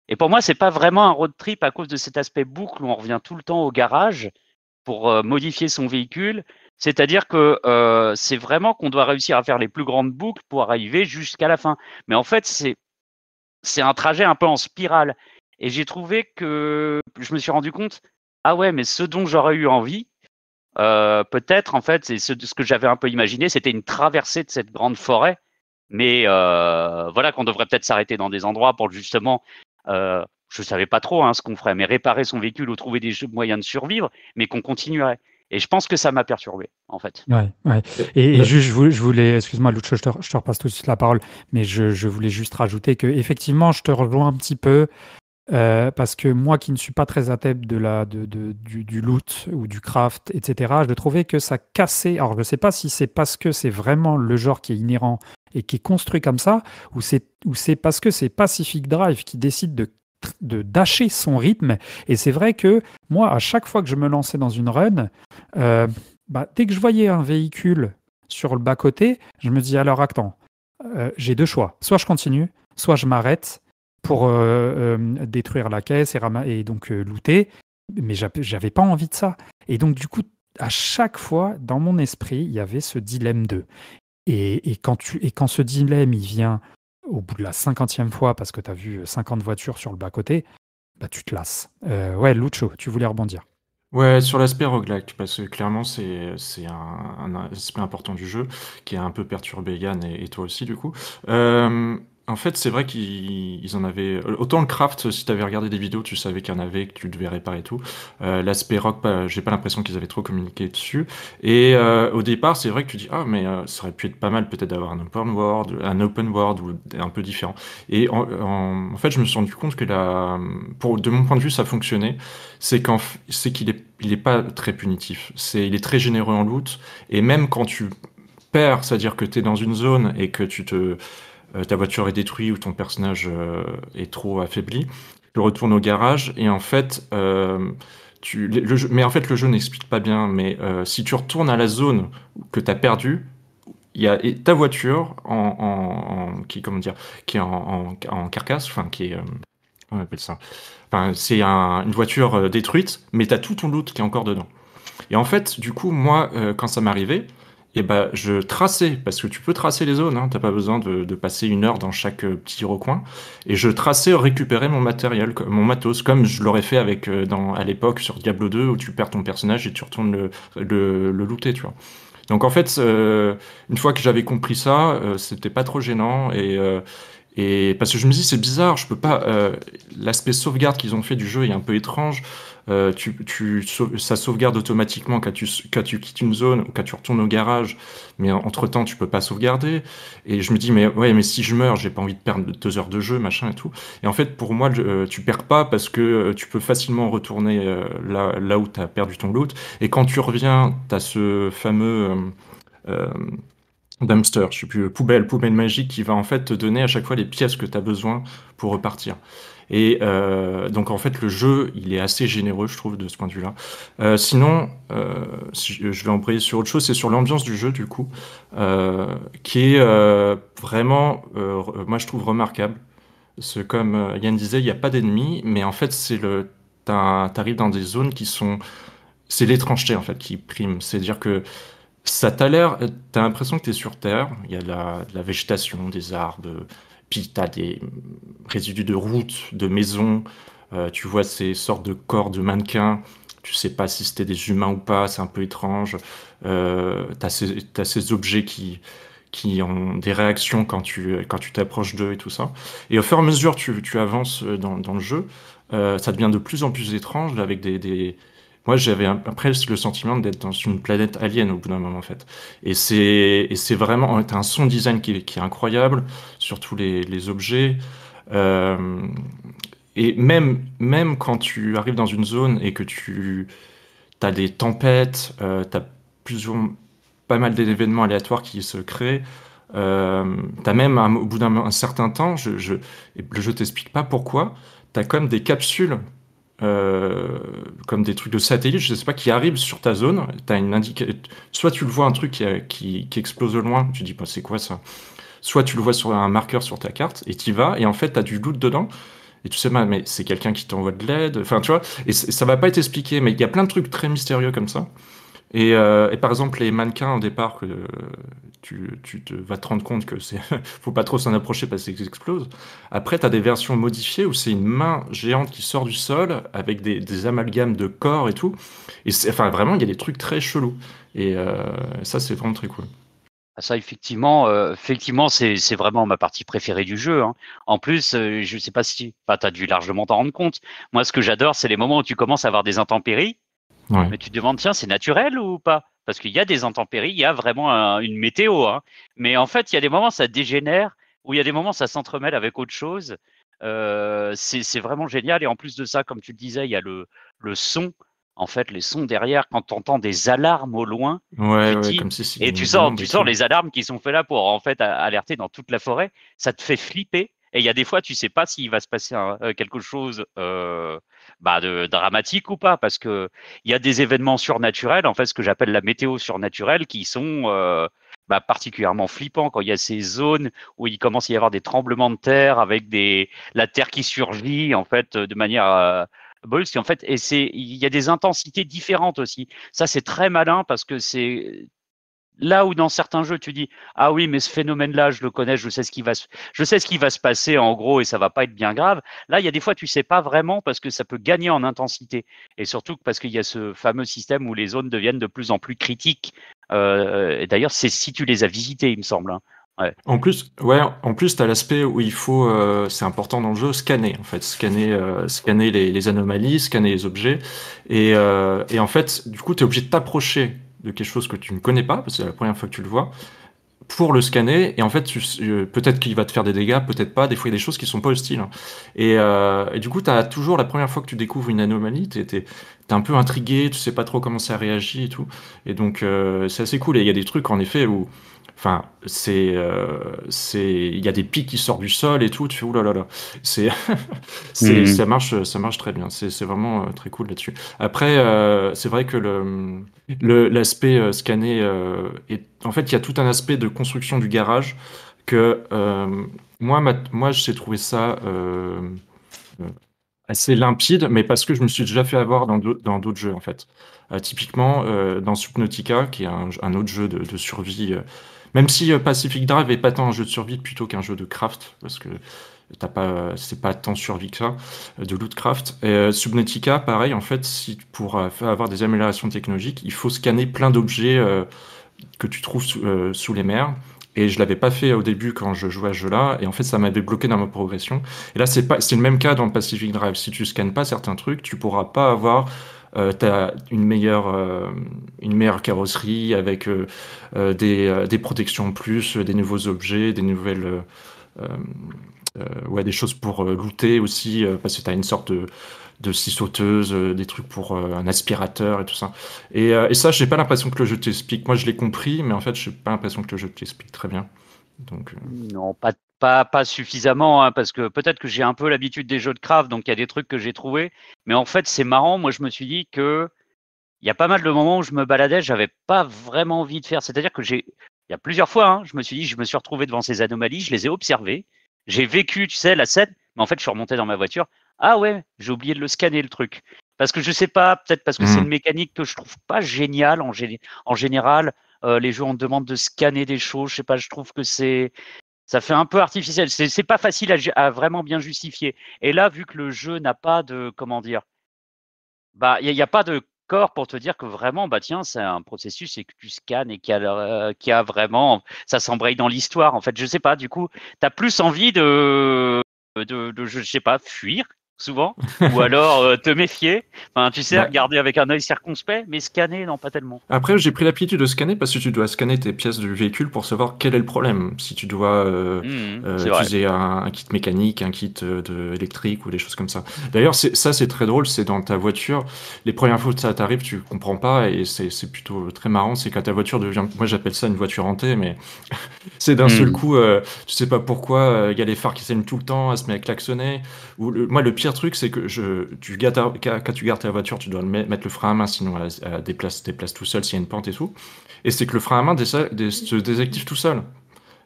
Et pour moi, c'est pas vraiment un road trip à cause de cet aspect boucle où on revient tout le temps au garage pour modifier son véhicule. C'est-à-dire que c'est vraiment qu'on doit réussir à faire les plus grandes boucles pour arriver jusqu'à la fin. Mais en fait, c'est un trajet un peu en spirale. Et j'ai trouvé que je me suis rendu compte, ah ouais, mais ce dont j'aurais eu envie, peut-être, en fait, c'est ce que j'avais un peu imaginé, c'était une traversée de cette grande forêt. Mais voilà qu'on devrait peut-être s'arrêter dans des endroits pour justement, je savais pas trop ce qu'on ferait, mais réparer son véhicule ou trouver des moyens de survivre, mais qu'on continuerait. Et je pense que ça m'a perturbé, en fait. Ouais. Et juste, je voulais, excuse-moi, Lucho, je te repasse tout de suite la parole, mais je voulais juste rajouter que effectivement, je te rejoins un petit peu. Parce que moi qui ne suis pas très adepte du loot ou du craft, etc., je trouvais que ça cassait. Alors je ne sais pas si c'est parce que c'est vraiment le genre qui est inhérent et qui est construit comme ça, ou c'est parce que c'est Pacific Drive qui décide de dasher son rythme. Et c'est vrai que moi, à chaque fois que je me lançais dans une run, dès que je voyais un véhicule sur le bas-côté, je me dis alors attends, j'ai deux choix. Soit je continue, soit je m'arrête pour détruire la caisse et donc looter, mais j'avais pas envie de ça. Et donc du coup, à chaque fois, dans mon esprit, il y avait ce dilemme 2. Et quand ce dilemme, il vient au bout de la 50e fois, parce que tu as vu 50 voitures sur le bas-côté, bah, tu te lasses. Ouais, Lucho, tu voulais rebondir. Ouais, sur l'aspect roguelike, parce que clairement, c'est un aspect important du jeu qui a un peu perturbé Yann et toi aussi, du coup. En fait, c'est vrai qu'ils en avaient. Autant le craft, si tu avais regardé des vidéos, tu savais qu'il y en avait, que tu devais réparer et tout. L'aspect rock, j'ai pas l'impression qu'ils avaient trop communiqué dessus. Et au départ, c'est vrai que tu dis, ah, mais ça aurait pu être pas mal peut-être d'avoir un open world ou un peu différent. Et en fait, je me suis rendu compte que de mon point de vue, ça fonctionnait. C'est qu'il est pas très punitif. Il est très généreux en loot. Et même quand tu perds, c'est-à-dire que tu es dans une zone et que ta voiture est détruite ou ton personnage est trop affaibli, tu retournes au garage et en fait, mais en fait le jeu n'explique pas bien. Mais si tu retournes à la zone que tu as perdue, il y a ta voiture qui est en carcasse, enfin qui est on appelle ça. Enfin, c'est une voiture détruite, mais tu as tout ton loot qui est encore dedans. Et en fait, du coup, moi, quand ça m'arrivait, je traçais, parce que tu peux tracer les zones, t'as pas besoin de passer 1 heure dans chaque petit recoin, et je traçais, récupérer mon matériel, mon matos, comme je l'aurais fait à l'époque sur Diablo 2, où tu perds ton personnage et tu retournes le looter, tu vois. Donc en fait, une fois que j'avais compris ça, c'était pas trop gênant et parce que je me dis c'est bizarre, je peux pas. L'aspect sauvegarde qu'ils ont fait du jeu est un peu étrange. Ça sauvegarde automatiquement quand tu quittes une zone ou quand tu retournes au garage, mais entre-temps tu peux pas sauvegarder. Et je me dis mais si je meurs, j'ai pas envie de perdre 2 heures de jeu, machin et tout. Et en fait pour moi tu perds pas parce que tu peux facilement retourner là où tu as perdu ton loot. Et quand tu reviens, tu as ce fameux euh, dumpster, je sais plus, poubelle magique qui va en fait te donner à chaque fois les pièces que tu as besoin pour repartir. Et donc en fait le jeu il est assez généreux je trouve de ce point de vue-là. Sinon, si je vais embrayer sur autre chose, c'est sur l'ambiance du jeu du coup, qui est vraiment, moi je trouve remarquable. Parce que comme Yann disait, il n'y a pas d'ennemis, mais en fait t'arrives dans des zones c'est l'étrangeté en fait qui prime. C'est-à-dire que t'as l'impression que t'es sur Terre, il y a de la végétation, des arbres, puis t'as des résidus de routes, de maisons, tu vois ces sortes de corps de mannequins, tu sais pas si c'était des humains ou pas, c'est un peu étrange. T'as ces objets qui ont des réactions quand tu t'approches d'eux et tout ça. Et au fur et à mesure tu avances dans le jeu, ça devient de plus en plus étrange avec moi, j'avais presque le sentiment d'être dans une planète alien au bout d'un moment, en fait. Et c'est vraiment, t'as un son design qui est incroyable sur tous les objets. Euh, et même quand tu arrives dans une zone et que t'as des tempêtes, t'as pas mal d'événements aléatoires qui se créent. T'as même, au bout d'un certain temps, et le jeu t'explique pas pourquoi, t'as comme des capsules comme des trucs de satellite, je sais pas, qui arrivent sur ta zone. Soit tu le vois un truc qui explose au loin, tu dis bah, c'est quoi ça? Soit tu le vois sur un marqueur sur ta carte et t'y vas et en fait t'as du loot dedans et tu sais pas mais c'est quelqu'un qui t'envoie de l'aide. Enfin tu vois et ça va pas être expliqué mais il y a plein de trucs très mystérieux comme ça. Et par exemple, les mannequins, au départ, que vas te rendre compte que faut pas trop s'en approcher parce qu'ils explosent. Après, tu as des versions modifiées où c'est une main géante qui sort du sol avec des amalgames de corps et tout. Et enfin, vraiment, il y a des trucs très chelous. Et ça, c'est vraiment très cool. Ah, ça, effectivement, c'est vraiment ma partie préférée du jeu, hein. En plus, je sais pas si, enfin, tu as dû largement t'en rendre compte. Moi, ce que j'adore, c'est les moments où tu commences à avoir des intempéries. Ouais. Mais tu te demandes, tiens, c'est naturel ou pas? Parce qu'il y a des intempéries, il y a vraiment une météo, hein. Mais en fait, il y a des moments, ça dégénère, ou il y a des moments, ça s'entremêle avec autre chose. C'est vraiment génial. Et en plus de ça, comme tu le disais, il y a le son. En fait, les sons derrière, quand tu entends des alarmes au loin, Ouais, tu te ouais, dis, comme si et une bombe tu et sens tout. les alarmes qui sont faites là pour en fait alerter dans toute la forêt. Ça te fait flipper. Et il y a des fois, tu sais pas s'il va se passer quelque chose de dramatique ou pas, parce que il y a des événements surnaturels, en fait, ce que j'appelle la météo surnaturelle, qui sont particulièrement flippants quand il y a ces zones où il commence à y avoir des tremblements de terre avec la terre qui surgit en fait de manière brusque en fait, et il y a des intensités différentes aussi. Ça c'est très malin parce que c'est là où dans certains jeux tu dis ah oui mais ce phénomène-là je le connais, je sais ce qui va se passer en gros et ça va pas être bien grave. Là il y a des fois tu sais pas vraiment parce que ça peut gagner en intensité et surtout parce qu'il y a ce fameux système où les zones deviennent de plus en plus critiques. Et d'ailleurs c'est si tu les as visitées il me semble, hein. Ouais. En plus, t'as l'aspect où il faut, c'est important dans le jeu, scanner en fait, scanner les anomalies, scanner les objets, et en fait, du coup, t'es obligé de t'approcher de quelque chose que tu ne connais pas, parce que c'est la première fois que tu le vois, pour le scanner, et en fait, peut-être qu'il va te faire des dégâts, peut-être pas, des fois il y a des choses qui sont pas hostiles, hein. Et du coup, t'as toujours, la première fois que tu découvres une anomalie, t'es un peu intrigué, tu sais pas trop comment ça réagit et tout, et donc c'est assez cool, et il y a des trucs en effet où, enfin, il y a des pics qui sortent du sol et tout, tu fais oulala, c'est, Mhm. ça marche très bien, c'est vraiment très cool là-dessus. Après, c'est vrai que l'aspect scanner, en fait, il y a tout un aspect de construction du garage que moi, j'ai trouvé ça euh, assez limpide, mais parce que je me suis déjà fait avoir dans d'autres jeux, en fait. Typiquement, dans Subnautica, qui est un autre jeu de survie, même si Pacific Drive est pas tant un jeu de survie plutôt qu'un jeu de craft, parce que c'est pas tant survie que ça, de lootcraft. Subnautica, pareil, en fait, si pour avoir des améliorations technologiques, il faut scanner plein d'objets que tu trouves sous les mers. Et je l'avais pas fait au début quand je jouais à ce jeu-là, et en fait ça m'avait bloqué dans ma progression. Et là c'est le même cas dans le Pacific Drive. Si tu scannes pas certains trucs, tu pourras pas avoir une meilleure carrosserie avec des protections en plus, des nouveaux objets, des nouvelles des choses pour looter aussi, parce que tu as une sorte de scie sauteuse, des trucs pour un aspirateur et tout ça. Et ça, j'ai pas l'impression que le jeu t'explique. Moi, je l'ai compris, mais en fait, j'ai pas l'impression que le jeu t'explique très bien. Donc, Non, pas suffisamment, hein, parce que peut-être que j'ai un peu l'habitude des jeux de craft, donc il y a des trucs que j'ai trouvés. Mais en fait, c'est marrant. Moi, je me suis dit que il y a pas mal de moments où je me baladais, j'avais pas vraiment envie de faire. C'est-à-dire que il y a plusieurs fois, hein, je me suis dit, je me suis retrouvé devant ces anomalies, je les ai observées, j'ai vécu, tu sais, la scène, mais en fait, je suis remonté dans ma voiture. Ah ouais, j'ai oublié de le scanner le truc. Parce que je sais pas, peut-être parce que c'est une mécanique que je trouve pas géniale en général. Les jeux on te demande de scanner des choses, je sais pas, je trouve que ça fait un peu artificiel. C'est pas facile à vraiment bien justifier. Et là, vu que le jeu n'a pas de, comment dire, bah, il y a pas de corps pour te dire que vraiment, bah tiens, c'est un processus et que tu scannes et qu'il y a vraiment, ça s'embraye dans l'histoire. En fait, je sais pas. Du coup, tu as plus envie je sais pas, fuir souvent, ou alors te méfier. Enfin, tu sais, Bah, regarder avec un œil circonspect, mais scanner, non, pas tellement. Après, j'ai pris l'habitude de scanner parce que tu dois scanner tes pièces du véhicule pour savoir quel est le problème. Si tu dois C'est vrai. utiliser un kit mécanique, un kit électrique ou des choses comme ça. D'ailleurs, c'est très drôle, c'est dans ta voiture. Les premières fois que ça t'arrive, tu comprends pas et c'est plutôt très marrant. C'est quand ta voiture devient, moi j'appelle ça une voiture hantée, mais c'est d'un seul coup, tu sais pas pourquoi, il y a les phares qui s'allument tout le temps, elle se met à klaxonner. Moi, le pire truc, c'est que quand tu gardes ta voiture, tu dois mettre le frein à main, sinon elle déplace tout seul s'il y a une pente et tout. Et c'est que le frein à main se désactive tout seul.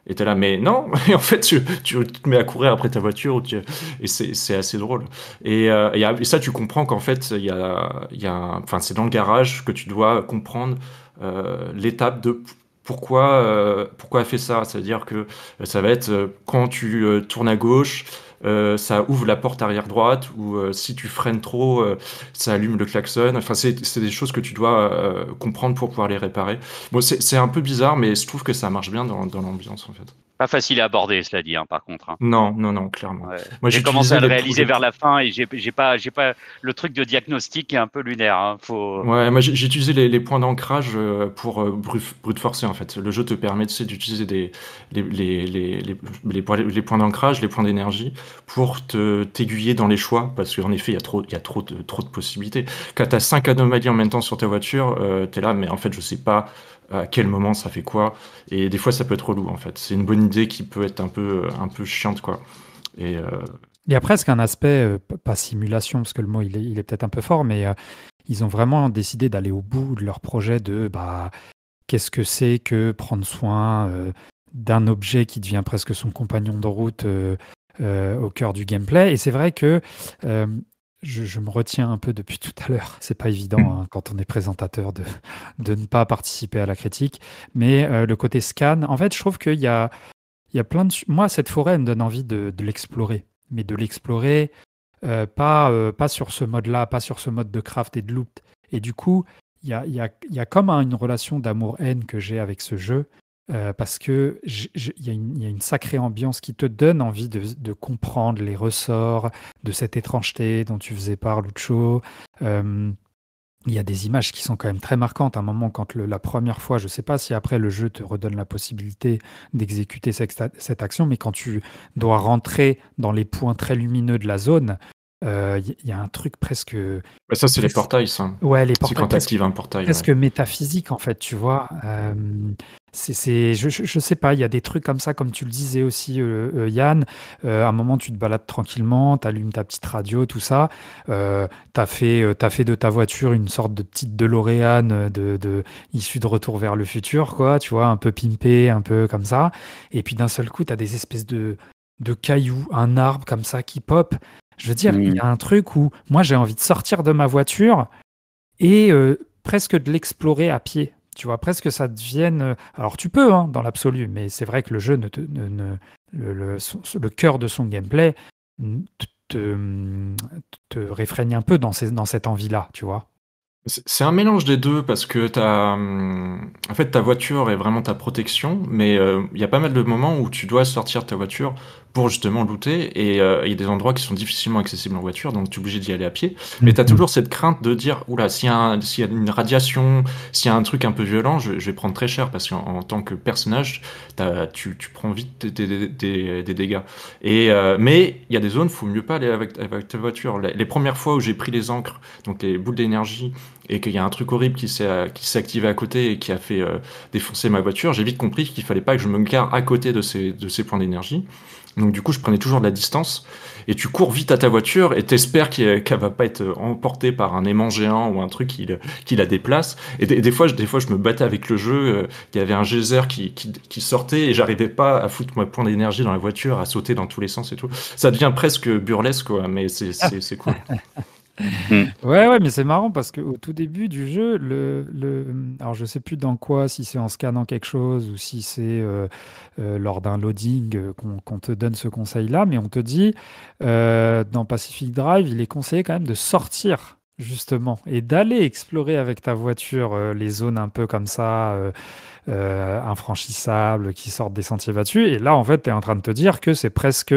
Et t'es là, mais non, et en fait, tu te mets à courir après ta voiture, et c'est assez drôle. Et ça, tu comprends qu'en fait, enfin, c'est dans le garage que tu dois comprendre l'étape de pourquoi elle fait ça. C'est-à-dire que ça va être quand tu tournes à gauche, ça ouvre la porte arrière droite, ou si tu freines trop, ça allume le klaxon. Enfin, c'est des choses que tu dois comprendre pour pouvoir les réparer. Bon, c'est un peu bizarre, mais je trouve que ça marche bien dans l'ambiance, en fait. Pas facile à aborder, cela dit, hein, par contre. Hein. Non, clairement. Ouais. Moi, J'ai commencé à le réaliser projets... vers la fin et j'ai pas le truc de diagnostic est un peu lunaire. Hein. Ouais, moi j'ai utilisé les points d'ancrage pour brute forcer en fait. Le jeu te permet, tu sais, d'utiliser les points d'ancrage, les points d'énergie pour t'aiguiller dans les choix, parce qu'en effet il y a trop de possibilités. Quand t'as 5 anomalies en même temps sur ta voiture, t'es là, mais en fait je sais pas à quel moment ça fait quoi, et des fois ça peut être relou en fait. C'est une bonne idée qui peut être un peu chiante quoi. Et Il y a presque un aspect, pas simulation, parce que le mot il est peut-être un peu fort, mais ils ont vraiment décidé d'aller au bout de leur projet de qu'est-ce que c'est que prendre soin d'un objet qui devient presque son compagnon de route au cœur du gameplay. Et c'est vrai que je me retiens un peu depuis tout à l'heure. C'est pas évident hein, quand on est présentateur de ne pas participer à la critique. Mais le côté scan, en fait, je trouve qu'il y a plein de... Moi, cette forêt elle me donne envie de l'explorer. Mais de l'explorer pas sur ce mode-là, pas sur ce mode de craft et de loot. Et du coup, il y a comme une relation d'amour-haine que j'ai avec ce jeu, parce que il y a une sacrée ambiance qui te donne envie de comprendre les ressorts de cette étrangeté dont tu faisais part, Lucho. Il y a des images qui sont quand même très marquantes. À un moment, quand la première fois, je ne sais pas si après le jeu te redonne la possibilité d'exécuter cette action, mais quand tu dois rentrer dans les points très lumineux de la zone, il y a un truc presque... ça c'est les portails, ça. Ouais, les C'est portails quand tu actives un portail. presque métaphysique, en fait, tu vois. Je sais pas, il y a des trucs comme ça, comme tu le disais aussi, Yann. À un moment, tu te balades tranquillement, tu allumes ta petite radio, tout ça. T'as fait de ta voiture une sorte de petite DeLorean issue de Retour vers le futur, quoi, tu vois, un peu pimpé, un peu comme ça. Et puis d'un seul coup, tu as des espèces de cailloux, un arbre comme ça qui pop. Je veux dire, il y a un truc où moi, j'ai envie de sortir de ma voiture et presque de l'explorer à pied. Tu vois, presque ça devienne... Alors tu peux, hein, dans l'absolu, mais c'est vrai que le jeu, le cœur de son gameplay te réfrène un peu dans cette envie-là, tu vois. C'est un mélange des deux parce que en fait, ta voiture est vraiment ta protection, mais il y a pas mal de moments où tu dois sortir de ta voiture pour justement looter et il y a des endroits qui sont difficilement accessibles en voiture, donc tu es obligé d'y aller à pied. Mais tu as toujours cette crainte de dire, oula, s'il y a une radiation, s'il y a un truc un peu violent, je vais prendre très cher parce qu'en tant que personnage, tu prends vite des dégâts. Mais il y a des zones, faut mieux pas aller avec ta voiture. Les premières fois où j'ai pris les encres, donc les boules d'énergie, et qu'il y a un truc horrible qui s'est activé à côté et qui a fait défoncer ma voiture, j'ai vite compris qu'il fallait pas que je me gare à côté de ces points d'énergie. Donc du coup, je prenais toujours de la distance et tu cours vite à ta voiture et t'espères qu'elle va pas être emportée par un aimant géant ou un truc qui la déplace. Et des fois, je me battais avec le jeu. Il y avait un geyser qui sortait et j'arrivais pas à foutre mon point d'énergie dans la voiture, à sauter dans tous les sens et tout. Ça devient presque burlesque, quoi, mais c'est cool. Ouais, mais c'est marrant parce qu'au tout début du jeu, alors je sais plus dans quoi, si c'est en scannant quelque chose ou si c'est lors d'un loading qu'on te donne ce conseil-là, mais on te dit dans Pacific Drive, il est conseillé quand même de sortir justement et d'aller explorer avec ta voiture les zones un peu comme ça. Infranchissables, qui sortent des sentiers battus. Et là, en fait, tu es en train de te dire que c'est presque,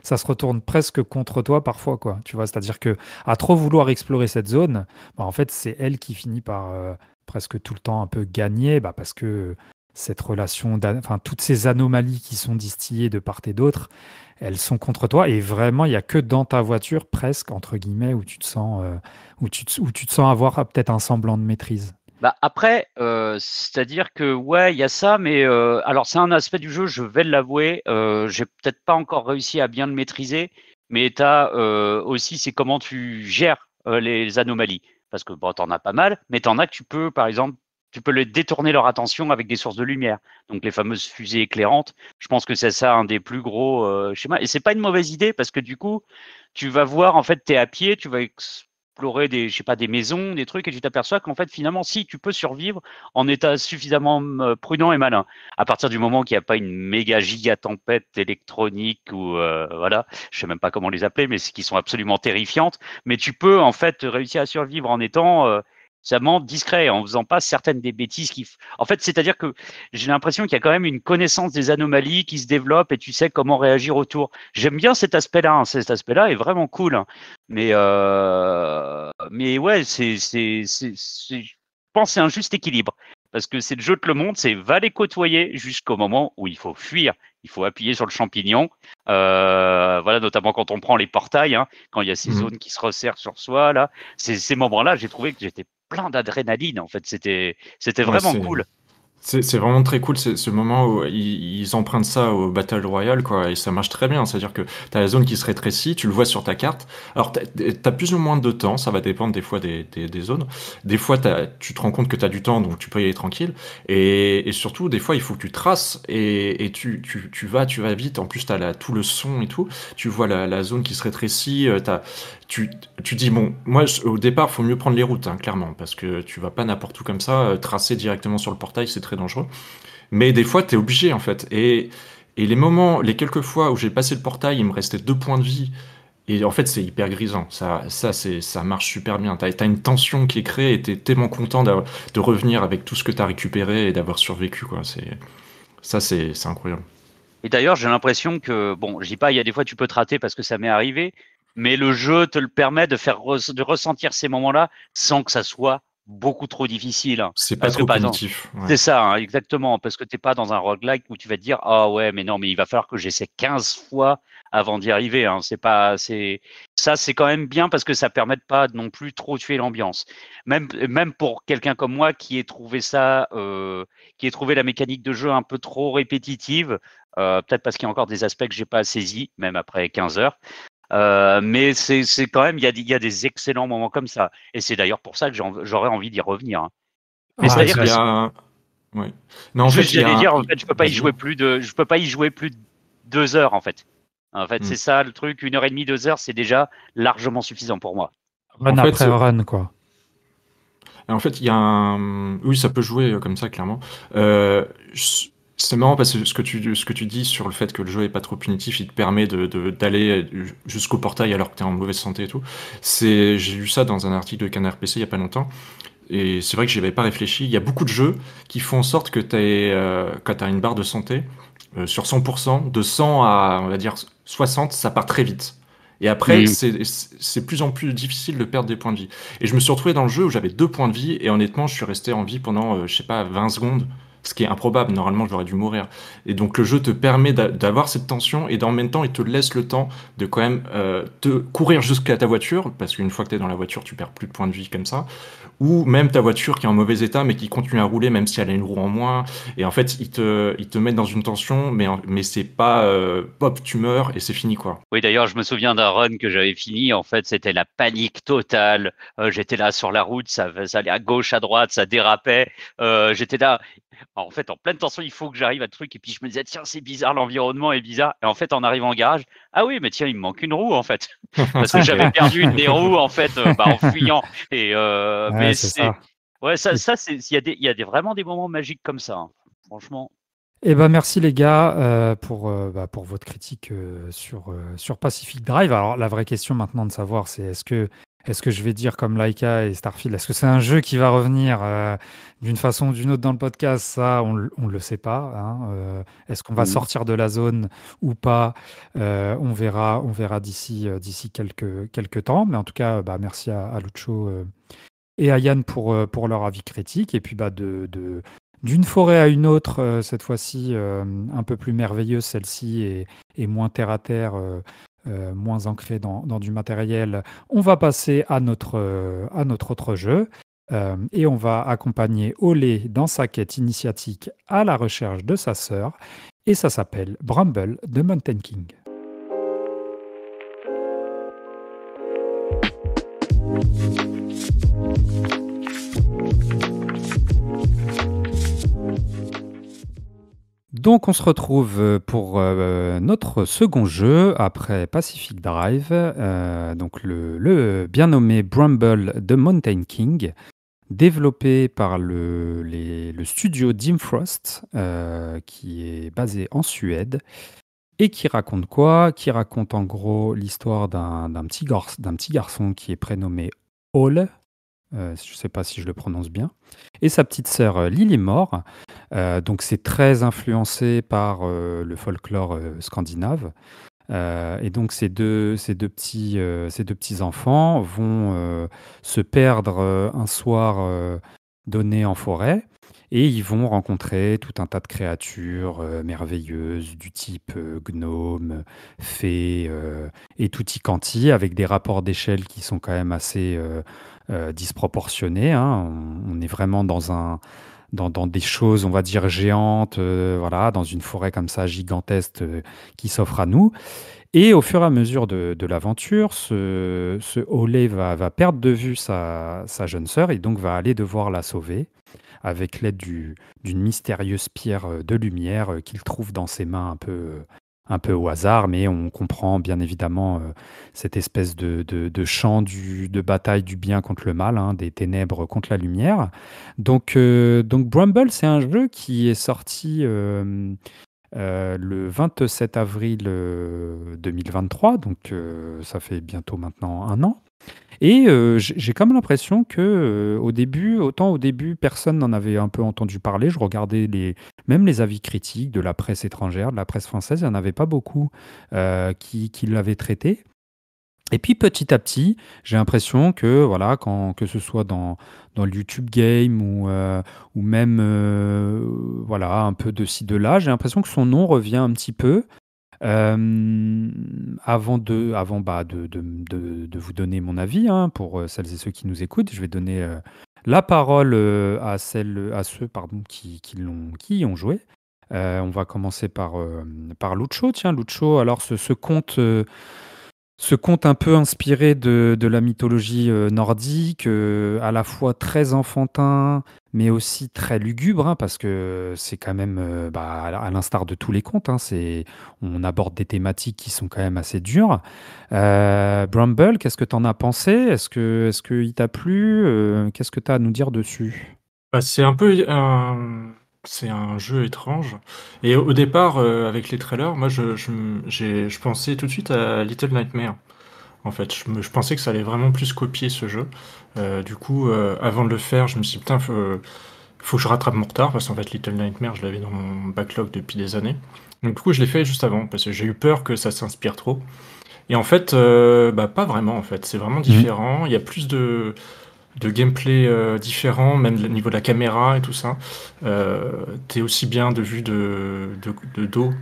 ça se retourne presque contre toi parfois, quoi. Tu vois, c'est-à-dire que à trop vouloir explorer cette zone, bah, en fait, c'est elle qui finit par presque tout le temps un peu gagner, bah, parce que cette relation, enfin, toutes ces anomalies qui sont distillées de part et d'autre, elles sont contre toi. Et vraiment, il n'y a que dans ta voiture, presque, entre guillemets, où tu te sens, où tu te sens avoir peut-être un semblant de maîtrise. Bah après, c'est-à-dire que ouais, il y a ça, mais alors c'est un aspect du jeu, je vais l'avouer, j'ai peut-être pas encore réussi à bien le maîtriser, mais tu as aussi c'est comment tu gères les anomalies. Parce que bon, tu en as pas mal, mais tu en as que tu peux, par exemple, tu peux les détourner leur attention avec des sources de lumière. Donc les fameuses fusées éclairantes, je pense que c'est ça un des plus gros schémas. Et c'est pas une mauvaise idée parce que du coup, tu vas voir, en fait, tu es à pied, tu vas explorer des, je sais pas, des maisons, des trucs, et tu t'aperçois qu'en fait, finalement, si tu peux survivre en état suffisamment prudent et malin, à partir du moment qu'il n'y a pas une méga giga tempête électronique ou voilà, je sais même pas comment les appeler, mais qui sont absolument terrifiantes, mais tu peux en fait réussir à survivre en étant suffisamment discret, en faisant pas certaines des bêtises qui, en fait, c'est-à-dire que j'ai l'impression qu'il y a quand même une connaissance des anomalies qui se développe et tu sais comment réagir autour. J'aime bien cet aspect-là, hein. Cet aspect-là est vraiment cool, hein. Mais ouais, je pense que c'est un juste équilibre. Parce que c'est le jeu te le montre, c'est va les côtoyer jusqu'au moment où il faut fuir. Il faut appuyer sur le champignon. Voilà, notamment quand on prend les portails, hein, quand il y a ces zones qui se resserrent sur soi, là. Ces moments-là, j'ai trouvé que j'étais plein d'adrénaline, en fait. C'était Ouais, vraiment cool. c'est vraiment très cool, ce moment où ils empruntent ça au Battle Royale, quoi, et ça marche très bien. C'est-à-dire que t'as la zone qui se rétrécit, tu le vois sur ta carte. Alors, t'as plus ou moins de temps, ça va dépendre des fois des zones. Des fois, tu te rends compte que t'as du temps, donc tu peux y aller tranquille. Et surtout, des fois, il faut que tu traces et tu vas vite. En plus, tout le son et tout. Tu vois la zone qui se rétrécit, tu dis, bon, moi, au départ, faut mieux prendre les routes, hein, clairement, parce que tu vas pas n'importe où comme ça, tracer directement sur le portail, c'est très dangereux. Mais des fois, t'es obligé, en fait. Et les quelques fois où j'ai passé le portail, il me restait 2 points de vie. Et en fait, c'est hyper grisant. Ça marche super bien. T'as une tension qui est créée et t'es tellement content de revenir avec tout ce que t'as récupéré et d'avoir survécu, quoi. C'est incroyable. Et d'ailleurs, j'ai l'impression que, bon, je dis pas, il y a des fois tu peux te rater parce que ça m'est arrivé, mais le jeu te le permet de de ressentir ces moments-là sans que ça soit beaucoup trop difficile, hein. C'est pas Parce que trop par exemple, punitif. Ouais. c'est ça, hein, exactement, parce que t'es pas dans un roguelike où tu vas te dire, ah ouais, mais non, mais il va falloir que j'essaie 15 fois avant d'y arriver, hein. Ça, c'est quand même bien parce que ça permet de pas non plus trop tuer l'ambiance. Même pour quelqu'un comme moi qui ait trouvé ça, qui ait trouvé la mécanique de jeu un peu trop répétitive, peut-être parce qu'il y a encore des aspects que j'ai pas saisis, même après 15 heures. Mais c'est quand même, il y a des excellents moments comme ça. Et c'est d'ailleurs pour ça que j'aurais envie d'y revenir, hein. Mais En fait, c'est-à-dire il que y a. Ouais. Non, en juste, fait, il y j'allais a. dire, en fait, Vas-y. je peux pas y jouer plus de 2 heures, en fait. En fait, Hmm. c'est ça le truc, 1 heure et demie, 2 heures, c'est déjà largement suffisant pour moi. Run En fait, après run, quoi. il y a un. Oui, ça peut jouer comme ça, clairement. Euh, je- c'est marrant parce que ce que tu dis sur le fait que le jeu est pas trop punitif, il te permet d'aller jusqu'au portail alors que tu es en mauvaise santé et tout. J'ai lu ça dans un article de Canard PC il y a pas longtemps. et c'est vrai que j'y avais pas réfléchi. Il y a beaucoup de jeux qui font en sorte que quand tu as une barre de santé, sur 100%, de 100 à, on va dire, 60, ça part très vite. Et après, Mm. c'est de plus en plus difficile de perdre des points de vie. Et je me suis retrouvé dans le jeu où j'avais 2 points de vie, et honnêtement, je suis resté en vie pendant, je sais pas, 20 secondes, ce qui est improbable. Normalement, j'aurais dû mourir. Et donc, le jeu te permet d'avoir cette tension, et en même temps, il te laisse le temps de quand même te courir jusqu'à ta voiture, parce qu'une fois que tu es dans la voiture, tu perds plus de points de vie comme ça. Ou même ta voiture qui est en mauvais état, mais qui continue à rouler, même si elle a une roue en moins. Et en fait, ils te mettent dans une tension, mais c'est pas hop, tu meurs et c'est fini, quoi. Oui, d'ailleurs, je me souviens d'un run que j'avais fini. En fait, c'était la panique totale. J'étais là sur la route, ça allait à gauche, à droite, ça dérapait. J'étais là. En fait, en pleine tension, il faut que j'arrive à truc. Et puis, je me disais, tiens, c'est bizarre, l'environnement est bizarre. Et en fait, en arrivant au garage, ah oui, mais tiens, il me manque une roue, en fait. Parce que j'avais perdu une des roues, en fait, en fuyant. Et, Ouais, mais c'est c'est. ça. Ouais, ça il y a vraiment des moments magiques comme ça, hein. Franchement. Eh ben, merci les gars pour votre critique sur Pacific Drive. Alors la vraie question maintenant de savoir, c'est est-ce que je vais dire comme Laika et Starfield, est-ce que c'est un jeu qui va revenir d'une façon ou d'une autre dans le podcast? Ça, on le sait pas, hein. Est-ce qu'on va Mhm. sortir de la zone ou pas? On verra d'ici quelques temps. Mais en tout cas, merci à Lucho et à Yann pour leur avis critique. Et puis d'une forêt à une autre, cette fois-ci un peu plus merveilleuse, celle-ci est moins terre à terre, moins ancrée dans du matériel. On va passer à notre autre jeu. Et on va accompagner Olé dans sa quête initiatique à la recherche de sa sœur. Et ça s'appelle Bramble de Mountain King. Donc on se retrouve pour notre second jeu après Pacific Drive, donc le bien nommé Bramble de Mountain King, développé par le studio Dim Frost, qui est basé en Suède, et qui raconte quoi? Qui raconte en gros l'histoire d'un petit garçon qui est prénommé Ole. Je ne sais pas si je le prononce bien, et sa petite sœur Lillimor. Donc c'est très influencé par le folklore scandinave. Et donc ces deux petits enfants vont se perdre un soir donné en forêt, et ils vont rencontrer tout un tas de créatures merveilleuses du type gnome, fée et tutti quanti, avec des rapports d'échelle qui sont quand même assez disproportionnés, hein. On est vraiment dans des choses, on va dire, géantes, voilà, dans une forêt comme ça gigantesque qui s'offre à nous. Et au fur et à mesure de l'aventure, ce Olé va perdre de vue sa jeune sœur, et donc va aller devoir la sauver avec l'aide d'une mystérieuse pierre de lumière qu'il trouve dans ses mains un peu au hasard. Mais on comprend bien évidemment cette espèce de chant de bataille du bien contre le mal, hein, des ténèbres contre la lumière. Donc Bramble, c'est un jeu qui est sorti le 27 avril 2023, donc ça fait bientôt maintenant un an. Et j'ai comme l'impression que autant au début, personne n'en avait un peu entendu parler. Je regardais même les avis critiques de la presse étrangère, de la presse française, il n'y en avait pas beaucoup qui l'avaient traité. Et puis petit à petit, j'ai l'impression que voilà, que ce soit dans le YouTube Game ou même voilà, un peu de ci de là, j'ai l'impression que son nom revient un petit peu. Avant de vous donner mon avis, hein, pour celles et ceux qui nous écoutent, je vais donner la parole à ceux pardon, qui y ont joué. On va commencer par Lucho. Tiens, Lucho, alors ce conte un peu inspiré de la mythologie nordique, à la fois très enfantin, mais aussi très lugubre, hein, parce que c'est quand même, à l'instar de tous les contes, hein, on aborde des thématiques qui sont quand même assez dures. Bramble, qu'est-ce que tu en as pensé? Est-ce qu'il t'a plu? Qu'est-ce que tu as à nous dire dessus? Bah, c'est un jeu étrange. Et au départ, avec les trailers, moi, je pensais tout de suite à Little Nightmare. en fait. Je pensais que ça allait vraiment plus copier ce jeu. Du coup, avant de le faire, je me suis dit, putain, faut que je rattrape mon retard, parce qu'en fait, Little Nightmares, je l'avais dans mon backlog depuis des années. Donc, du coup, je l'ai fait juste avant, parce que j'ai eu peur que ça s'inspire trop. Et en fait, pas vraiment, en fait. C'est vraiment différent. Il y a plus de gameplay différent, même au niveau de la caméra et tout ça. T'es aussi bien de vue de dos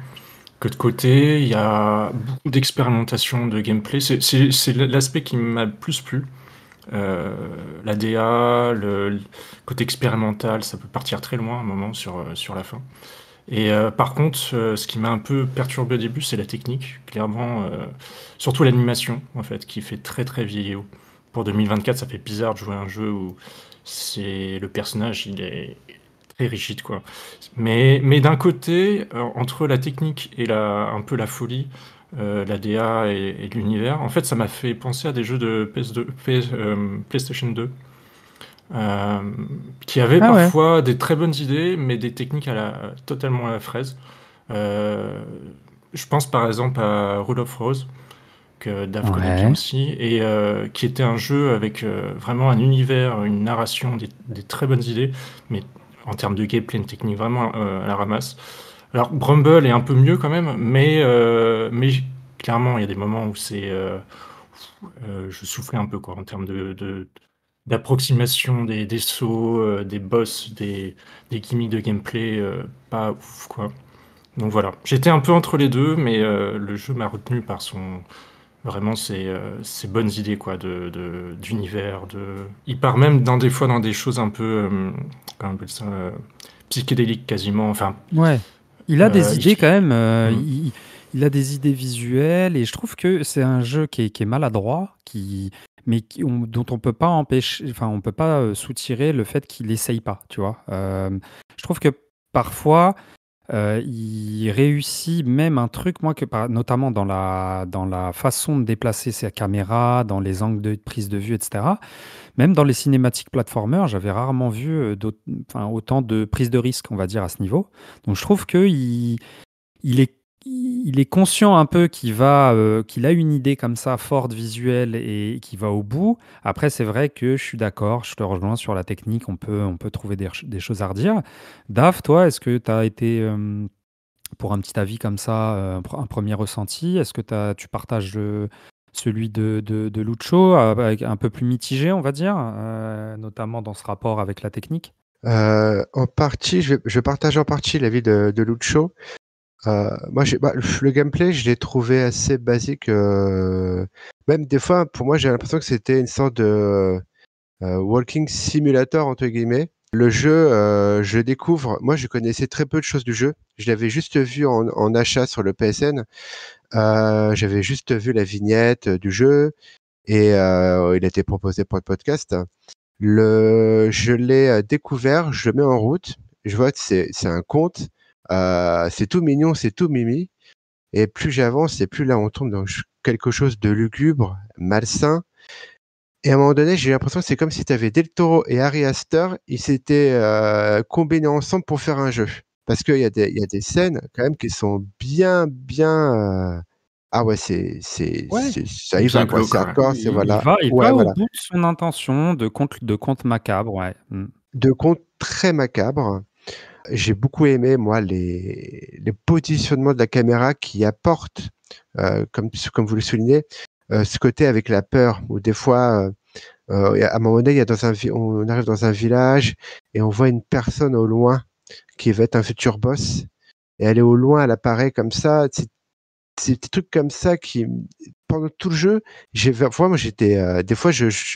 que de côté. Il y a beaucoup d'expérimentation de gameplay. C'est l'aspect qui m'a le plus plu. La DA, le côté expérimental, ça peut partir très loin à un moment sur la fin. Et par contre, ce qui m'a un peu perturbé au début, c'est la technique, clairement, surtout l'animation, en fait, qui fait très très vieillot. Pour 2024, ça fait bizarre de jouer à un jeu où le personnage, il est très rigide, quoi. Mais d'un côté, entre la technique et un peu la folie, la DA et l'univers, en fait, ça m'a fait penser à des jeux de PlayStation 2. Qui avaient Ah ouais. parfois des très bonnes idées, mais des techniques totalement à la fraise. Je pense par exemple à Rule of Rose, que Dave connaît bien Ouais. aussi, et qui était un jeu avec vraiment un univers, une narration, des très bonnes idées, mais en termes de gameplay, une technique vraiment à la ramasse. Alors Brumble est un peu mieux quand même, mais clairement il y a des moments où je soufflais un peu quoi, en termes d'approximation des sauts, des boss, des gimmicks de gameplay, pas ouf quoi. Donc voilà, j'étais un peu entre les deux, mais le jeu m'a retenu par vraiment ses bonnes idées quoi, d'univers. Il part même des fois dans des choses un peu, comment on appelle ça, psychédéliques quasiment. Enfin, Ouais. Il a des idées quand même. Hmm. Il a des idées visuelles et je trouve que c'est un jeu qui est maladroit, mais dont on peut pas empêcher, enfin on peut pas soutirer le fait qu'il essaye pas, tu vois. Je trouve que parfois il réussit même un truc, moi, notamment dans la façon de déplacer sa caméra, dans les angles de prise de vue, etc. Même dans les cinématiques platformers, j'avais rarement vu autant de prise de risque, on va dire, à ce niveau. Donc je trouve qu'il est conscient un peu qu'il a une idée comme ça, forte, visuelle, et qui va au bout. Après, c'est vrai que je suis d'accord, je te rejoins sur la technique, on peut trouver des choses à redire. Dave, toi, est-ce que tu as été, pour un petit avis comme ça, un premier ressenti, est-ce que tu partages celui de Lucho, avec un peu plus mitigé, on va dire, notamment dans ce rapport avec la technique? En partie, je partage en partie l'avis de Lucho. Moi, le gameplay, je l'ai trouvé assez basique. Même des fois, pour moi, j'ai l'impression que c'était une sorte de walking simulator, entre guillemets. Le jeu, je découvre. Moi, je connaissais très peu de choses du jeu. Je l'avais juste vu en achat sur le PSN. J'avais juste vu la vignette du jeu et il a été proposé pour le podcast. Je l'ai découvert, je le mets en route. Je vois que c'est un conte. C'est tout mignon, c'est tout mimi. Et plus j'avance, et plus là on tombe dans quelque chose de lugubre, malsain. Et à un moment donné, j'ai l'impression que c'est comme si tu avais Del Toro et Ari Aster, ils s'étaient combinés ensemble pour faire un jeu. Parce qu'il y a des scènes quand même qui sont bien, bien. Ah ouais, Ouais. ça y va, bien quoi. C'est glauque, ouais. hardcore, c'est Il voilà. va, il Ouais, va au voilà. bout de son intention de conte macabre, ouais. Mm. De contes très macabres. J'ai beaucoup aimé, moi, les positionnements de la caméra qui apportent, comme vous le soulignez, ce côté avec la peur, où des fois, à un moment donné, on arrive dans un village et on voit une personne au loin qui va être un futur boss. Et elle est au loin, elle apparaît comme ça. C'est des trucs comme ça pendant tout le jeu, moi j'étais, des fois,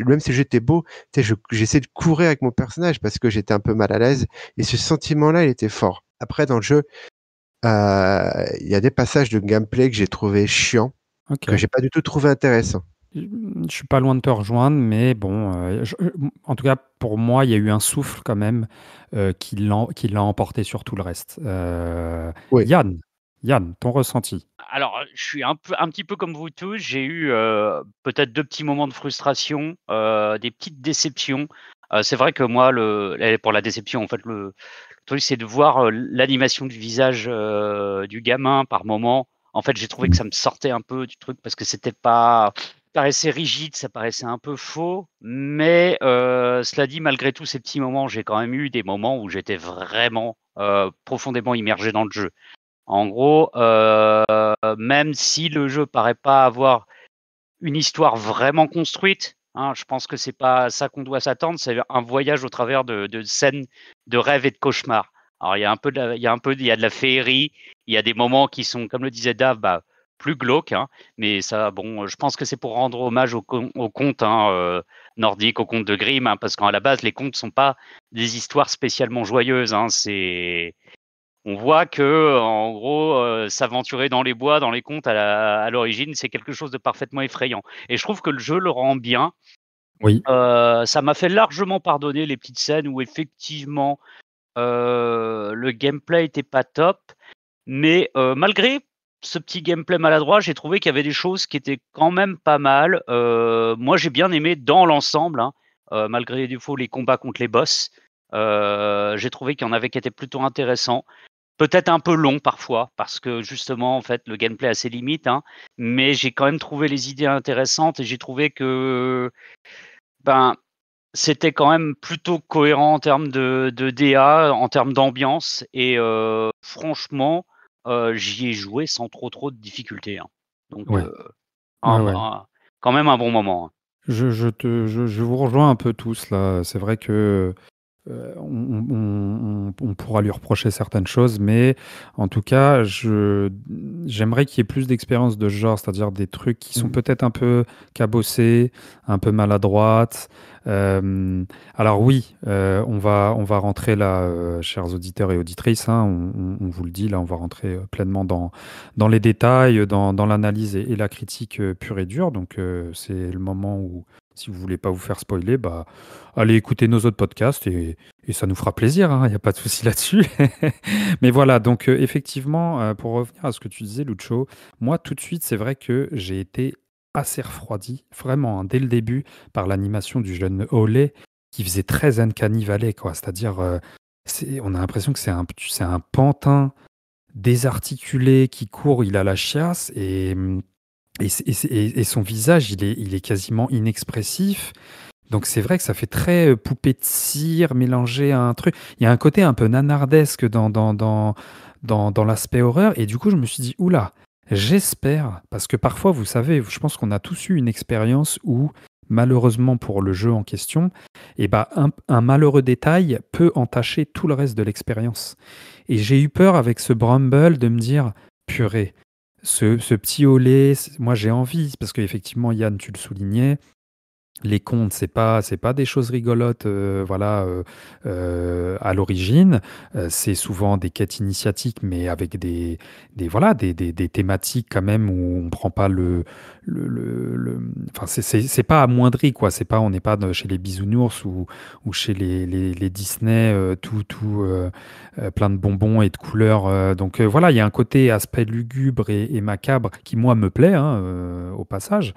même si j'étais beau, tu sais, j'essayais de courir avec mon personnage parce que j'étais un peu mal à l'aise. Et ce sentiment-là, il était fort. Après, dans le jeu, il y a des passages de gameplay que j'ai trouvé chiants, Ok. que j'ai pas du tout trouvé intéressants. Je suis pas loin de te rejoindre, mais bon, en tout cas, pour moi, il y a eu un souffle quand même qui l'a emporté sur tout le reste. Oui. Yann, ton ressenti? Alors, je suis un petit peu comme vous tous. J'ai eu peut-être 2 petits moments de frustration, des petites déceptions. C'est vrai que moi, pour la déception, en fait, le truc, c'est de voir l'animation du visage du gamin par moment. En fait, j'ai trouvé que ça me sortait un peu du truc parce que paraissait rigide, ça paraissait un peu faux, mais cela dit, malgré tous ces petits moments, j'ai quand même eu des moments où j'étais vraiment profondément immergé dans le jeu. En gros, même si le jeu paraît pas avoir une histoire vraiment construite, hein, je pense que c'est pas ça qu'on doit s'attendre, c'est un voyage au travers de scènes de rêves et de cauchemars. Alors il y a un peu il y a de la féerie, il y a des moments qui sont, comme le disait Dave, plus glauques, hein, mais ça, bon, je pense que c'est pour rendre hommage aux contes nordiques, aux contes de Grimm, hein, parce qu'à la base, les contes sont pas des histoires spécialement joyeuses. Hein, on voit que, en gros, s'aventurer dans les bois, dans les contes à l'origine, c'est quelque chose de parfaitement effrayant. Et je trouve que le jeu le rend bien. Oui. Ça m'a fait largement pardonner les petites scènes où effectivement le gameplay était pas top, mais malgré ce petit gameplay maladroit, j'ai trouvé qu'il y avait des choses qui étaient quand même pas mal. Moi, j'ai bien aimé dans l'ensemble, hein, malgré les défauts, les combats contre les boss. J'ai trouvé qu'il y en avait qui étaient plutôt intéressants. Peut-être un peu long parfois, parce que justement, en fait, le gameplay a ses limites, hein, mais j'ai quand même trouvé les idées intéressantes et j'ai trouvé que c'était quand même plutôt cohérent en termes de DA, en termes d'ambiance, et franchement, j'y ai joué sans trop de difficultés. Hein. Donc, Ouais. quand même un bon moment. Hein. Je vous rejoins un peu tous là. C'est vrai que on pourra lui reprocher certaines choses, mais en tout cas, j'aimerais qu'il y ait plus d'expérience de ce genre, c'est-à-dire des trucs qui sont peut-être un peu cabossés, un peu maladroites. Alors oui, on va rentrer là, chers auditeurs et auditrices, hein, on vous le dit, là, on va rentrer pleinement dans les détails, dans l'analyse et la critique pure et dure. Donc c'est le moment où, si vous voulez pas vous faire spoiler, allez écouter nos autres podcasts et ça nous fera plaisir, hein, il n'y a pas de souci là-dessus. Mais voilà, donc effectivement, pour revenir à ce que tu disais, Lucho, moi tout de suite, c'est vrai que j'ai été assez refroidi, vraiment, hein, dès le début, par l'animation du jeune Olé, qui faisait très Uncanny Valley, quoi. C'est-à-dire, on a l'impression que c'est un pantin désarticulé qui court, il a la chiasse et son visage, il est quasiment inexpressif. Donc c'est vrai que ça fait très poupée de cire mélangé à un truc. Il y a un côté un peu nanardesque dans l'aspect horreur. Et du coup, je me suis dit, oula, j'espère, parce que parfois, vous savez, je pense qu'on a tous eu une expérience où, malheureusement pour le jeu en question, un malheureux détail peut entacher tout le reste de l'expérience. Et j'ai eu peur avec ce Bramble de me dire, purée, ce petit olé, moi j'ai envie, parce qu'effectivement, Yann, tu le soulignais, les contes, c'est pas des choses rigolotes, à l'origine. C'est souvent des quêtes initiatiques, mais avec des thématiques quand même où on prend pas enfin, c'est pas amoindri, quoi. On n'est pas chez les Bisounours ou chez les Disney, plein de bonbons et de couleurs. Donc voilà, il y a un côté aspect lugubre et macabre qui, moi, me plaît, hein, au passage.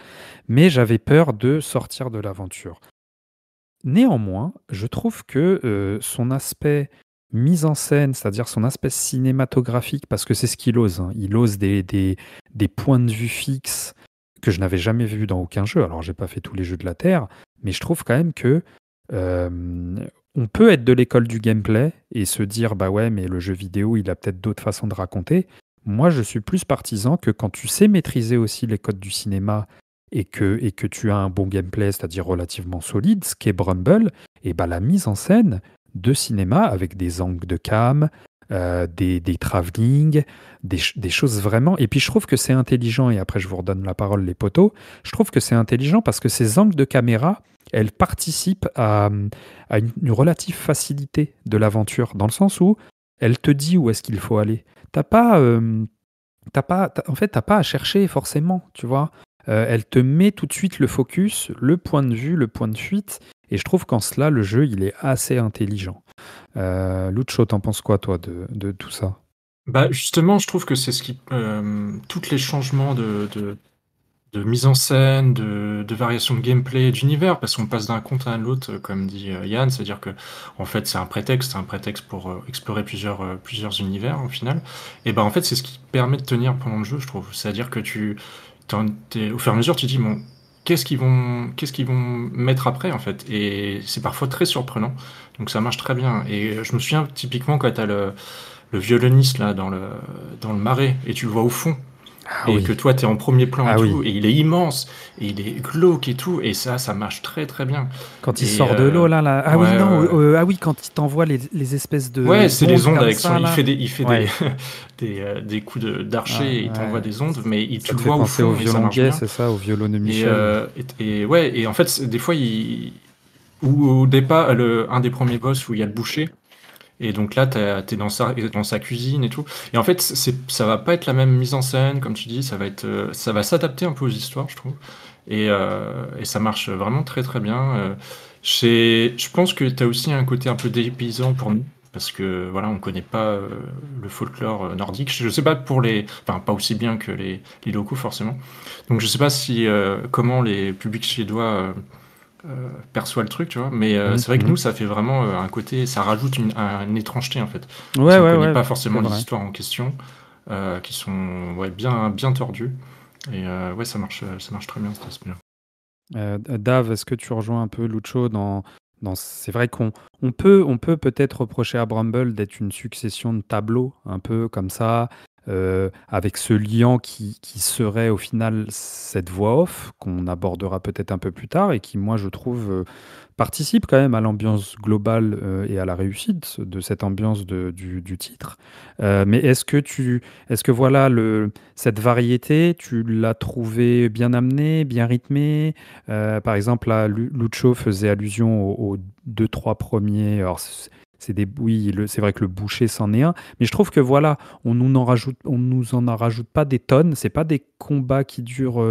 Mais j'avais peur de sortir de l'aventure. Néanmoins, je trouve que son aspect mise en scène, c'est-à-dire son aspect cinématographique, parce que c'est ce qu'il ose, hein. Il ose des points de vue fixes que je n'avais jamais vus dans aucun jeu. Alors, j'ai pas fait tous les jeux de la Terre, mais je trouve quand même que on peut être de l'école du gameplay et se dire, bah ouais, mais le jeu vidéo, il a peut-être d'autres façons de raconter. Moi, je suis plus partisan que quand tu sais maîtriser aussi les codes du cinéma et que tu as un bon gameplay, c'est-à-dire relativement solide, ce qu'est Bramble, et la mise en scène de cinéma avec des angles de cam, des travelling, des choses vraiment. Et puis je trouve que c'est intelligent, et après je vous redonne la parole les potos, je trouve que c'est intelligent parce que ces angles de caméra, elles participent à une relative facilité de l'aventure, dans le sens où elle te dit où est-ce qu'il faut aller. En fait, t'as pas à chercher forcément, tu vois. Elle te met tout de suite le focus, le point de vue, le point de fuite, et je trouve qu'en cela, le jeu, il est assez intelligent. Lucho, t'en penses quoi, toi, de tout ça? Justement, je trouve que c'est ce qui... tous les changements de mise en scène, de variation de gameplay, d'univers, parce qu'on passe d'un conte à l'autre, comme dit Yann, c'est-à-dire que en fait c'est un prétexte pour explorer plusieurs univers au final. Et en fait c'est ce qui permet de tenir pendant le jeu, je trouve. C'est-à-dire que au fur et à mesure tu dis bon, qu'est-ce qu'ils vont mettre après, en fait. Et c'est parfois très surprenant. Donc ça marche très bien. Et je me souviens typiquement quand tu as le violoniste là dans le marais et tu le vois au fond. Ah Et oui. que toi, tu es en premier plan Ah et oui. tout, et il est immense, et il est glauque et tout, et ça marche très très bien. Quand il Et sort de l'eau, là. Ah oui, ouais, non. ouais. Ah oui, quand il t'envoie les espèces Ouais, c'est les d'ondes ondes comme avec son. ça, Il là. fait des Ouais. des coups d'archer Ouais, et il t'envoie ouais. des ondes, mais Ça tu te le fait vois au penser au fond et ça violon marche gay, bien. c'est ça, au violon de Et, Michel. ouais, et en fait, des fois, ou au départ, un des premiers boss où il y a le boucher, et donc là, t'es dans sa cuisine et tout. Et en fait, ça va pas être la même mise en scène, comme tu dis, ça va s'adapter un peu aux histoires, je trouve. Et ça marche vraiment très très bien. Je pense que tu as aussi un côté un peu dépaysant pour nous, parce que voilà, on connaît pas le folklore nordique. Je sais pas enfin pas aussi bien que les locaux forcément. Donc je sais pas comment les publics suédois perçoit le truc, tu vois. Mais c'est vrai que nous, ça fait vraiment un côté, ça rajoute une étrangeté en fait. Parce Ouais, qu'on ouais, connaît ouais, pas c'est forcément les vrai. histoires en question, qui sont bien, bien tordues. Et ouais, ça marche très bien cet aspect-là. Dave, est-ce que tu rejoins un peu Lucho c'est vrai qu'on peut peut-être reprocher à Bramble d'être une succession de tableaux, un peu comme ça, avec ce lien qui serait au final cette voix off, qu'on abordera peut-être un peu plus tard, et qui, moi, je trouve, participe quand même à l'ambiance globale et à la réussite de cette ambiance du titre. Mais est-ce que voilà, cette variété, tu l'as trouvée bien amenée, bien rythmée? Par exemple, là, Lucho faisait allusion aux deux, trois premiers. Alors, oui, c'est vrai que le boucher c'en est un, mais je trouve que voilà, on nous en rajoute pas des tonnes. C'est pas des combats qui durent,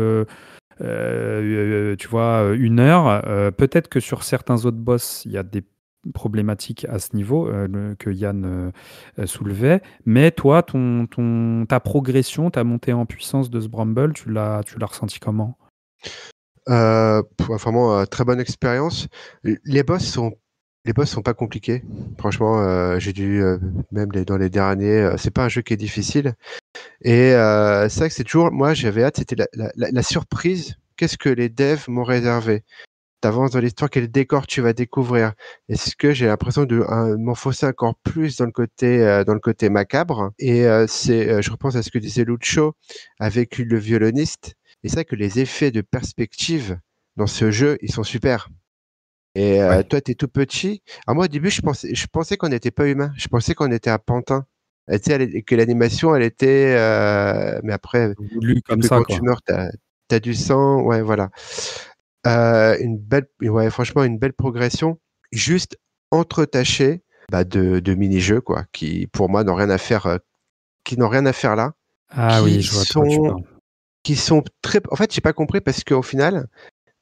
tu vois, 1 heure. Peut-être que sur certains autres boss, il y a des problématiques à ce niveau que Yann soulevait. Mais toi, ta progression, ta montée en puissance de ce Bramble, tu l'as ressenti comment? Vraiment, très bonne expérience. Les boss sont pas compliqués. Franchement, j'ai dû, même dans les derniers, c'est pas un jeu qui est difficile. Et c'est vrai que c'est toujours, moi, j'avais hâte, c'était la surprise. Qu'est-ce que les devs m'ont réservé? T'avances dans l'histoire, quel décor tu vas découvrir? Est-ce que j'ai l'impression de m'enfoncer encore plus dans le côté macabre? Et je repense à ce que disait Lucho avec le violoniste. Et c'est vrai que les effets de perspective dans ce jeu, ils sont super. Et Ouais. toi, tu es tout petit. Alors moi, au début, je pensais qu'on n'était pas humain. Je pensais qu'on était un pantin. Et tu sais, que l'animation, elle était. Mais après, Voulu vu comme que ça, quand tu quoi. meurs, t'as du sang. Ouais, voilà. Ouais, franchement, une belle progression. Juste entretachée de mini-jeux, quoi, qui, pour moi, n'ont rien à faire, qui n'ont rien à faire là, Ah oui, qui je vois de quoi tu sont, parles. qui sont très. En fait, j'ai pas compris parce qu'au final,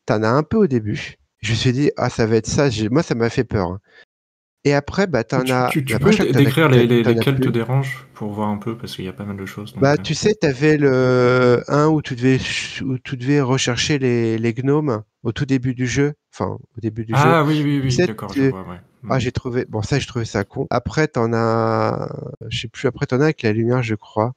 t'en as un peu au début. Je me suis dit, ah, ça va être ça. Moi, ça m'a fait peur, hein. Et après, t'en as. Tu Après, peux je crois que décrire t'en as lesquels te plus. dérangent pour voir un peu, parce qu'il y a pas mal de choses. Donc, Tu sais, t'avais le un où tu devais rechercher les gnomes au tout début du jeu. Enfin, au début du jeu. Ah oui, oui, Tu oui, sais, d'accord, je vois, ouais. ah, j'ai trouvé ça con. Après, t'en as, je sais plus, après, t'en as avec la lumière, je crois.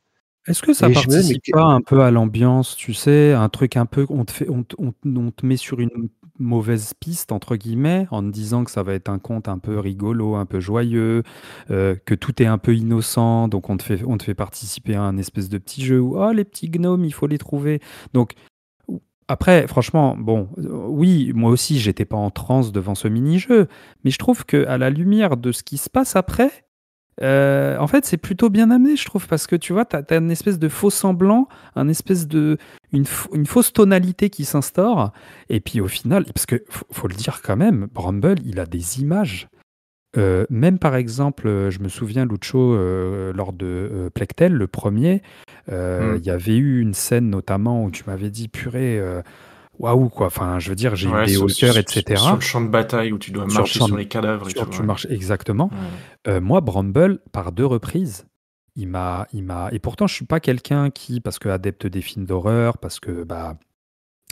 Est-ce que ça Et je me dis, participe pas un peu à l'ambiance, tu sais, un truc un peu, on te met sur une mauvaise piste, entre guillemets, en te disant que ça va être un conte un peu rigolo, un peu joyeux, que tout est un peu innocent, donc on te fait participer à un espèce de petit jeu où, oh, les petits gnomes, il faut les trouver. Donc, après, franchement, bon, oui, moi aussi, j'étais pas en transe devant ce mini-jeu, mais je trouve que à la lumière de ce qui se passe après, en fait, c'est plutôt bien amené, je trouve, parce que tu vois, t'as une espèce de faux semblant, une fausse tonalité qui s'instaure, et puis au final, parce que faut le dire quand même, Bramble, il a des images. Même par exemple, je me souviens, Lucho, lors de Plectel, le premier, il y avait eu une scène notamment où tu m'avais dit, purée, waouh, quoi. Enfin, je veux dire, j'ai eu Ouais, des haut le cœur, sur etc. le champ de bataille où tu dois Sur le marcher champ, sur les cadavres et tout, tu ouais. marches exactement. Ouais. Moi, Bramble, par 2 reprises, et pourtant, je suis pas quelqu'un qui, parce que adepte des films d'horreur, parce que bah,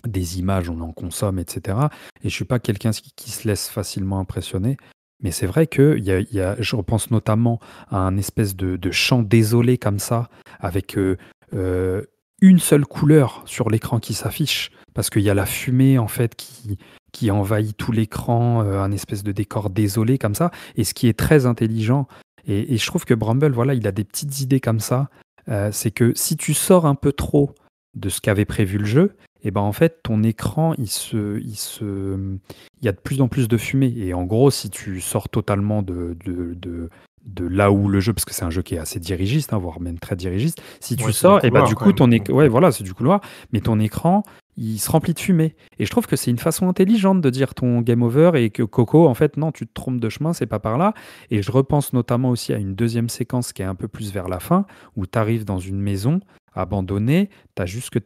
des images, on en consomme, etc. Et je suis pas quelqu'un qui se laisse facilement impressionner. Mais c'est vrai que je repense notamment à un espèce de chant désolé comme ça, avec une seule couleur sur l'écran qui s'affiche, parce qu'il y a la fumée en fait qui envahit tout l'écran, un espèce de décor désolé comme ça, et ce qui est très intelligent. Et je trouve que Bramble, voilà, il a des petites idées comme ça. C'est que si tu sors un peu trop de ce qu'avait prévu le jeu, et ben en fait ton écran il y a de plus en plus de fumée. Et en gros, si tu sors totalement de là où le jeu, parce que c'est un jeu qui est assez dirigiste, hein, voire même très dirigiste, si tu Ouais, c'est sors, des et bah couloirs, du quand coup même. ouais, voilà, c'est du couloir, mais ton écran il se remplit de fumée. Et je trouve que c'est une façon intelligente de dire ton game over et que Coco, en fait, non, tu te trompes de chemin, c'est pas par là. Et je repense notamment aussi à une deuxième séquence qui est un peu plus vers la fin, où tu arrives dans une maison abandonnée, t'as juste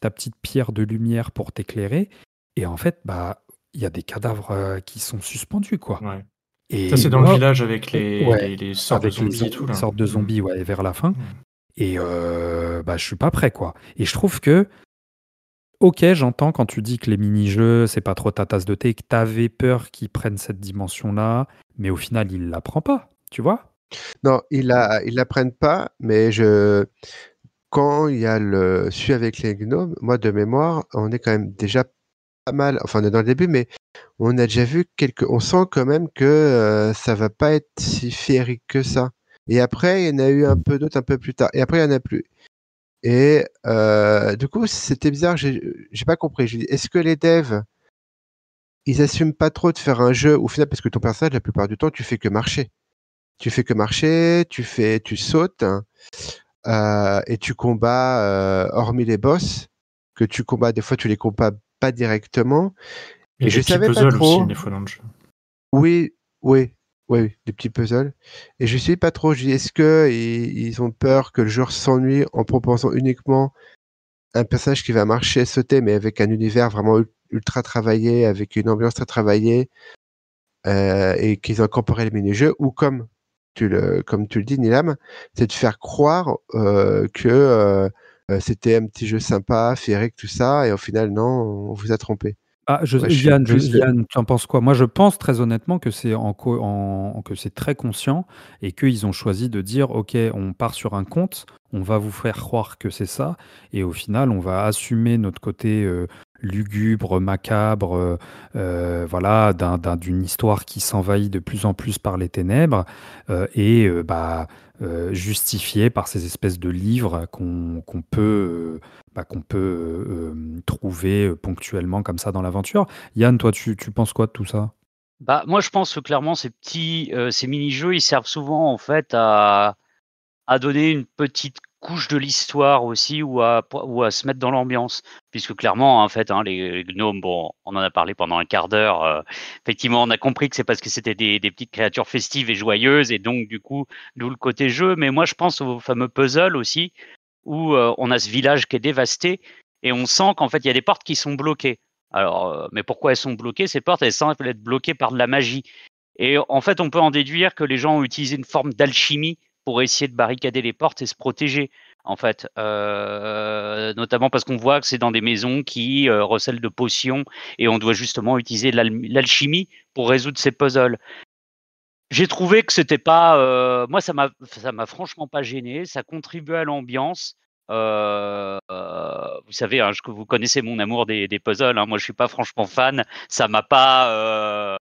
ta petite pierre de lumière pour t'éclairer, et en fait, bah, il y a des cadavres qui sont suspendus, quoi. Ouais. Ça, Et c'est dans le moi, village avec ouais, les sortes de avec zombies et tout, les là. sortes de Mm. zombies, ouais, vers la fin. Mm. Et bah, je suis pas prêt, quoi. Et je trouve que, ok, j'entends quand tu dis que les mini-jeux, c'est pas trop ta tasse de thé, que t'avais peur qu'ils prennent cette dimension-là, mais au final, il la prend pas, tu vois? Non, ils la prennent pas, mais quand il y a celui avec les gnomes, moi de mémoire, on est quand même déjà pas mal. Enfin, on est dans le début, mais on a déjà vu on sent quand même que ça va pas être si féerique que ça. Et après, il y en a eu un peu d'autres un peu plus tard. Et après, il y en a plus. Et du coup, c'était bizarre. J'ai pas compris. J'ai dit, est-ce que les devs, ils assument pas trop de faire un jeu au final, parce que ton personnage, la plupart du temps, tu fais que marcher. Tu fais que marcher, tu sautes, hein, et tu combats, hormis les boss, que tu combats, des fois, tu les combats pas directement. Il y Et a je des petits savais pas puzzles aussi, trop. des fois, dans le jeu. Oui, oui, oui, des petits puzzles. Et je sais pas trop. Je dis, est-ce que ils ont peur que le joueur s'ennuie en proposant uniquement un personnage qui va marcher, sauter, mais avec un univers vraiment ultra travaillé, avec une ambiance très travaillée, et qu'ils ont incorporé les mini-jeux, ou comme tu le dis, Nilam, c'est de faire croire que c'était un petit jeu sympa, féerique, tout ça, et au final, non, on vous a trompé. Ah, Ouais, je suis plus de... Yann, tu en penses quoi? Moi, je pense très honnêtement que que c'est très conscient et qu'ils ont choisi de dire, OK, on part sur un conte, on va vous faire croire que c'est ça, et au final, on va assumer notre côté lugubre, macabre, voilà, d'une histoire qui s'envahit de plus en plus par les ténèbres, justifiée par ces espèces de livres qu'on peut trouver ponctuellement comme ça dans l'aventure. Yann, toi, tu penses quoi de tout ça? Bah, moi, je pense que clairement, ces mini-jeux, ils servent souvent en fait à donner une petite couche de l'histoire aussi ou à se mettre dans l'ambiance. Puisque clairement, en fait, hein, les gnomes, bon, on en a parlé pendant un quart d'heure. Effectivement, on a compris que c'est parce que c'était des petites créatures festives et joyeuses, et donc du coup, d'où le côté jeu. Mais moi, je pense au fameux puzzle aussi, où on a ce village qui est dévasté, et on sent qu'en fait, il y a des portes qui sont bloquées. Alors, mais pourquoi elles sont bloquées, ces portes? Elles semblent être bloquées par de la magie. Et en fait, on peut en déduire que les gens ont utilisé une forme d'alchimie pour essayer de barricader les portes et se protéger, en fait. Notamment parce qu'on voit que c'est dans des maisons qui recèlent de potions, et on doit justement utiliser l'alchimie pour résoudre ces puzzles. J'ai trouvé que c'était pas, moi ça m'a franchement pas gêné, ça contribuait à l'ambiance. Vous savez, hein, que vous connaissez mon amour des puzzles, hein. Moi je suis pas franchement fan, ça m'a pas,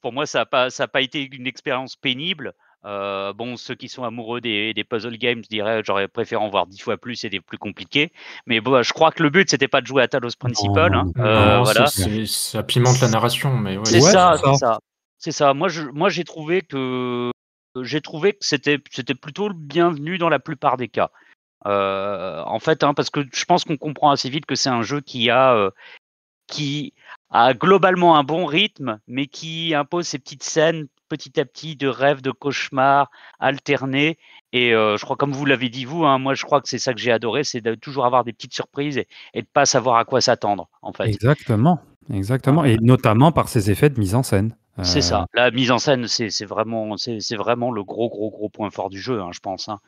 pour moi, ça a pas été une expérience pénible. Bon, ceux qui sont amoureux des puzzle games diraient j'aurais préféré en voir 10 fois plus et des plus compliqués. Mais bon, je crois que le but c'était pas de jouer à Talos Non, Principle, non, hein. non. Non, Non, c'est Voilà. clair. ça pimente la narration, mais ouais, C'est Ouais, c'est ça, c'est pas. c'est ça. ça, c'est ça. Moi, j'ai trouvé que c'était plutôt le bienvenu dans la plupart des cas. En fait, hein, parce que je pense qu'on comprend assez vite que c'est un jeu qui a globalement un bon rythme, mais qui impose ces petites scènes petit à petit de rêves, de cauchemars alternés. Et je crois, comme vous l'avez dit vous, hein, moi je crois que c'est ça que j'ai adoré, c'est de toujours avoir des petites surprises et de pas savoir à quoi s'attendre, en fait. Exactement, exactement, Euh, et notamment par ces effets de mise en scène. c'est ça. La mise en scène, c'est vraiment le gros, gros, gros point fort du jeu, hein, je pense, hein.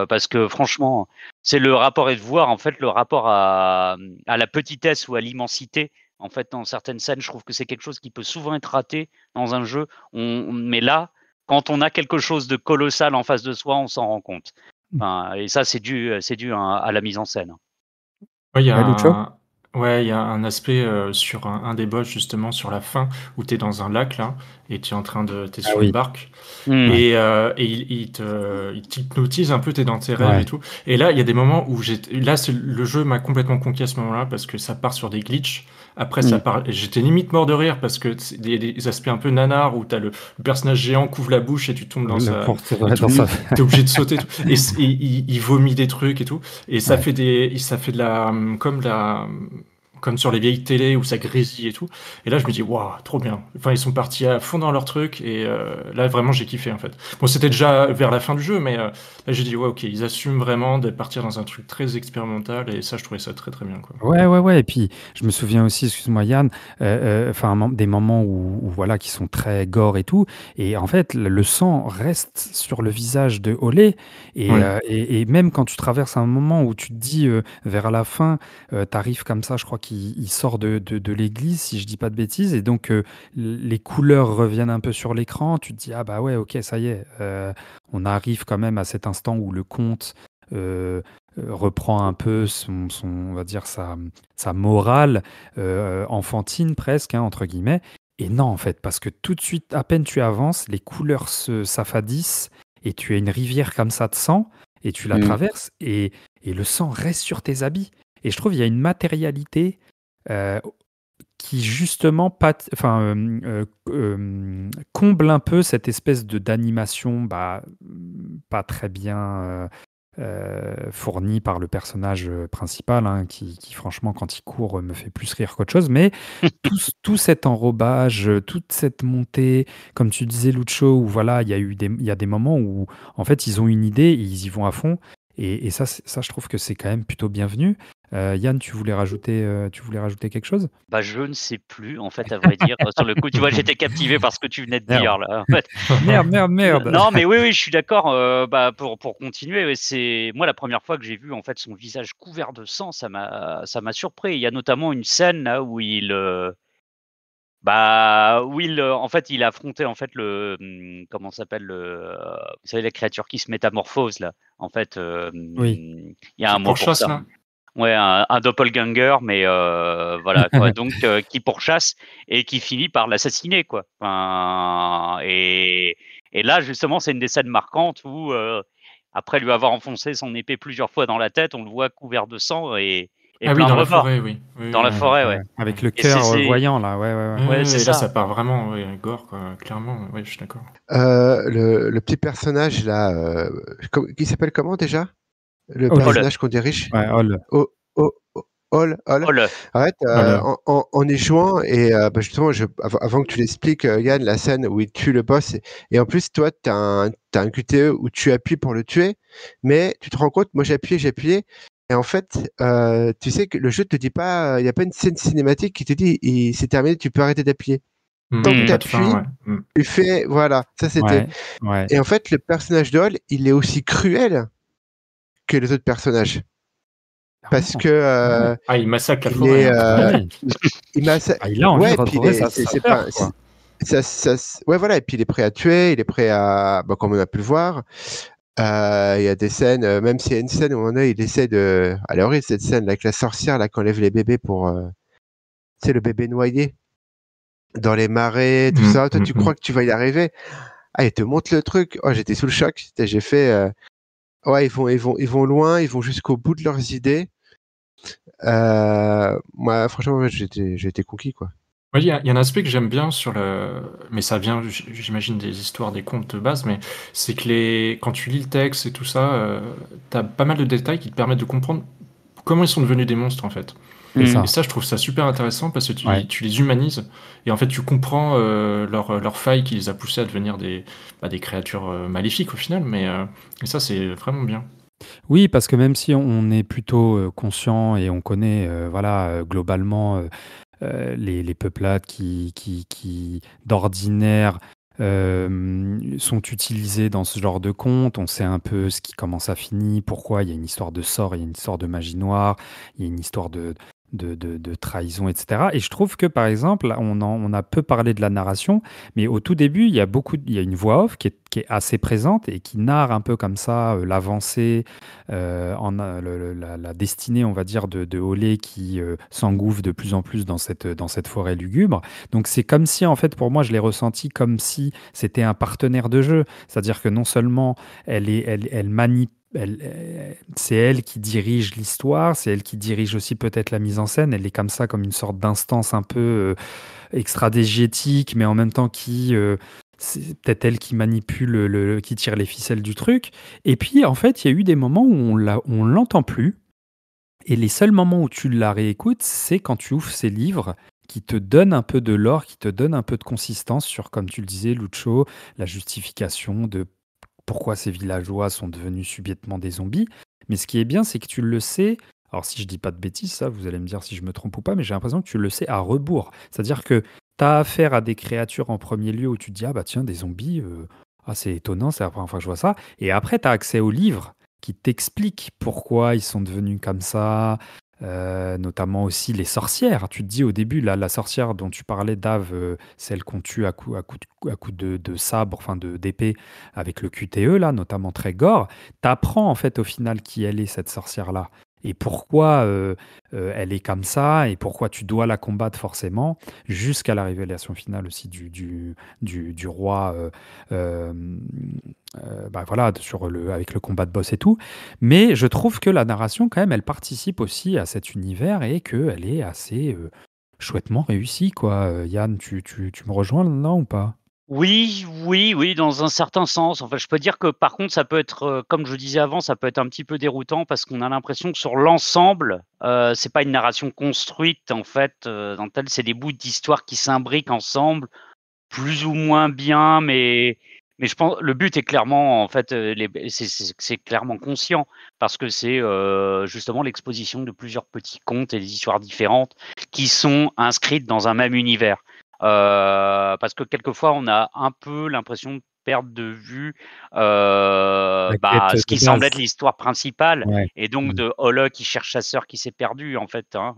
Parce que franchement, c'est le rapport, et de voir en fait le rapport à la petitesse ou à l'immensité. En fait, dans certaines scènes, je trouve que c'est quelque chose qui peut souvent être raté dans un jeu. Mais là, quand on a quelque chose de colossal en face de soi, on s'en rend compte. Enfin, et ça, c'est dû à la mise en scène. Ouais, Ouais, Lucho? il y a un aspect sur un des boss, justement, sur la fin, où tu es dans un lac, là, et tu es Ah sur une oui. barque, Hmm. et il t'hypnotise un peu, tu es dans tes rêves et Ouais. tout. Et là, il y a des moments où le jeu m'a complètement conquis à ce moment-là, parce que ça part sur des glitches. Après, ça Hmm. part. J'étais limite mort de rire parce que il y a des aspects un peu nanars où t'as le personnage géant qui ouvre la bouche et tu tombes dans sa. Et Dans sa... t'es obligé de sauter. Et, tout. Et il vomit des trucs et tout. Et ça Ouais. fait ça fait de la, comme sur les vieilles télés où ça grésille et tout. Et là, je me dis, waouh, trop bien. Enfin, ils sont partis à fond dans leur truc et là, vraiment, j'ai kiffé en fait. Bon, c'était déjà vers la fin du jeu, mais là, j'ai dit, ouais, ok, ils assument vraiment de partir dans un truc très expérimental et ça, je trouvais ça très très bien, quoi. Ouais. Et puis, je me souviens aussi, excuse-moi Yann, des moments où voilà, qui sont très gore et tout. Et en fait, le sang reste sur le visage de Olé. Oui. Et même quand tu traverses un moment où tu te dis, vers la fin, t'arrives comme ça, je crois qu'il sort de l'église, si je dis pas de bêtises. Et donc, les couleurs reviennent un peu sur l'écran. Tu te dis, ah bah ouais, ok, ça y est. On arrive quand même à cet instant où le conte reprend un peu on va dire sa morale enfantine presque, hein, entre guillemets. Et non, en fait, parce que tout de suite, à peine tu avances, les couleurs s'affadissent et tu as une rivière comme ça de sang et tu la Hmm. traverses et le sang reste sur tes habits. Et je trouve il y a une matérialité euh, qui justement comble un peu cette espèce d'animation pas très bien fournie par le personnage principal, hein, qui, franchement quand il court me fait plus rire qu'autre chose, mais tout cet enrobage, toute cette montée, comme tu disais Lucho, où voilà, il y a des moments où en fait ils ont une idée et ils y vont à fond, et ça, je trouve que c'est quand même plutôt bienvenu. Yann, tu voulais rajouter quelque chose? Bah, je ne sais plus, en fait, à vrai dire. Sur le coup, tu vois, j'étais captivé par ce que tu venais de dire, Merde. là. En fait. Merde. Non, mais oui, je suis d'accord. Bah, pour continuer, ouais, c'est moi la première fois que j'ai vu en fait son visage couvert de sang, ça m'a surpris. Il y a notamment une scène là où en fait, il a affronté en fait comment ça s'appelle vous savez, la créature qui se métamorphose là. En fait, Oui. il y a un Qui mot pour pourchasse, ça. là? Ouais, un doppelganger, mais voilà quoi, donc qui pourchasse et qui finit par l'assassiner, quoi. Enfin, et là, justement, c'est une des scènes marquantes où, après lui avoir enfoncé son épée plusieurs fois dans la tête, on le voit couvert de sang et Ah oui, plein de dans la remords. forêt, oui. Oui, Dans oui, la oui. forêt, ouais. Ouais. Avec le Et c'est cœur voyant là, ouais, c'est Et là, ça. ça part vraiment, ouais, gore, quoi, clairement. Oui, je suis d'accord. Le petit personnage là, qui s'appelle comment déjà? Le Hall. Hall, personnage qu'on dirige? Ouais, Hall. O- O- Hall. Hall. En fait, Voilà. en y jouant, et bah, justement, avant que tu l'expliques, Yann, la scène où il tue le boss, et en plus, toi, t'as un QTE où tu appuies pour le tuer, mais tu te rends compte, moi j'ai appuyé, et en fait, tu sais que le jeu te dit pas, il n'y a pas une scène cinématique qui te dit, c'est terminé, tu peux arrêter d'appuyer. Tant Il que n'y a Hmm. pas de fin, tu ouais. tu fais, voilà, ça c'était. Ouais. Et en fait, le personnage de Hall, il est aussi cruel que les autres personnages. Parce Carrément. que Ouais. Ah, il massacre la il forêt, est, hein, carrément. Ouais. Il a envie de ouais, puis retrouver sa c'est sœur, pas, quoi. ouais, voilà, et puis il est prêt à tuer, il est prêt à, bah, comme on a pu le voir. Il y a des scènes, même s'il y a une scène où on a, il essaie de, elle est horrible cette scène là, avec la sorcière là, qui enlève les bébés pour, tu sais, le bébé noyé dans les marais, tout ça. Toi, tu crois que tu vas y arriver? Ah, il te montre le truc. Oh, j'étais sous le choc. J'ai fait, ouais, ils vont loin, ils vont jusqu'au bout de leurs idées. Moi, franchement, ouais, j'ai été conquis, quoi. Oui, il y a un aspect que j'aime bien mais ça vient, j'imagine, des histoires, des contes de base, mais c'est que quand tu lis le texte et tout ça, t'as pas mal de détails qui te permettent de comprendre comment ils sont devenus des monstres, en fait. C'est Hmm. Et ça. ça, je trouve ça super intéressant parce que Ouais. tu les humanises et en fait, tu comprends leur faille qui les a poussés à devenir des créatures maléfiques au final, et ça, c'est vraiment bien. Oui, parce que même si on est plutôt conscient et on connaît voilà, globalement les peuplades qui d'ordinaire sont utilisés dans ce genre de conte, on sait un peu comment ça finit, pourquoi il y a une histoire de sort, il y a une histoire de magie noire, il y a une histoire de trahison, etc. Et je trouve que, par exemple, on a peu parlé de la narration, mais au tout début, il y a une voix off qui est assez présente et qui narre un peu comme ça l'avancée, la destinée, on va dire, de Olé qui s'engouffre de plus en plus dans cette forêt lugubre. Donc c'est comme si, en fait, pour moi, je l'ai ressenti comme si c'était un partenaire de jeu. C'est-à-dire que non seulement elle manie c'est elle qui dirige l'histoire, c'est elle qui dirige aussi peut-être la mise en scène. Elle est comme ça, comme une sorte d'instance un peu extra-dégétique, mais en même temps c'est peut-être elle qui manipule, qui tire les ficelles du truc. Et puis, en fait, il y a eu des moments où on l'entend plus. Et les seuls moments où tu la réécoutes, c'est quand tu ouvres ces livres qui te donnent un peu de lore, qui te donnent un peu de consistance sur, comme tu le disais, Lucho, la justification de pourquoi ces villageois sont devenus subitement des zombies. Mais ce qui est bien, c'est que tu le sais. Alors, si je dis pas de bêtises, ça, vous allez me dire si je me trompe ou pas, mais j'ai l'impression que tu le sais à rebours. C'est-à-dire que tu as affaire à des créatures en premier lieu où tu te dis, ah bah tiens, des zombies, c'est étonnant, c'est la première fois que je vois ça. Et après, tu as accès aux livres qui t'expliquent pourquoi ils sont devenus comme ça, notamment aussi les sorcières. Tu te dis au début, la sorcière dont tu parlais, Dave, celle qu'on tue à coups de sabre, enfin d'épée, avec le QTE, là, notamment très gore, t'apprends en fait au final qui elle est, cette sorcière-là. Et pourquoi elle est comme ça, et pourquoi tu dois la combattre forcément, jusqu'à la révélation finale aussi du roi, voilà, avec le combat de boss et tout. Mais je trouve que la narration, quand même, elle participe aussi à cet univers et qu'elle est assez chouettement réussie, quoi. Yann, tu me rejoins là-dedans ou pas? Oui, oui, oui, dans un certain sens. En fait, je peux dire que par contre, ça peut être, comme je disais avant, ça peut être un petit peu déroutant parce qu'on a l'impression que sur l'ensemble, c'est pas une narration construite en fait, dans tel c'est des bouts d'histoire qui s'imbriquent ensemble, plus ou moins bien, mais je pense le but est clairement en fait, c'est clairement conscient parce que c'est, justement l'exposition de plusieurs petits contes et des histoires différentes qui sont inscrites dans un même univers. Parce que quelquefois, on a un peu l'impression de perdre de vue, La quête ce de qui semble base. être l'histoire principale Ouais. et donc Mm. de Ola qui cherche sa sœur qui s'est perdue en fait, hein,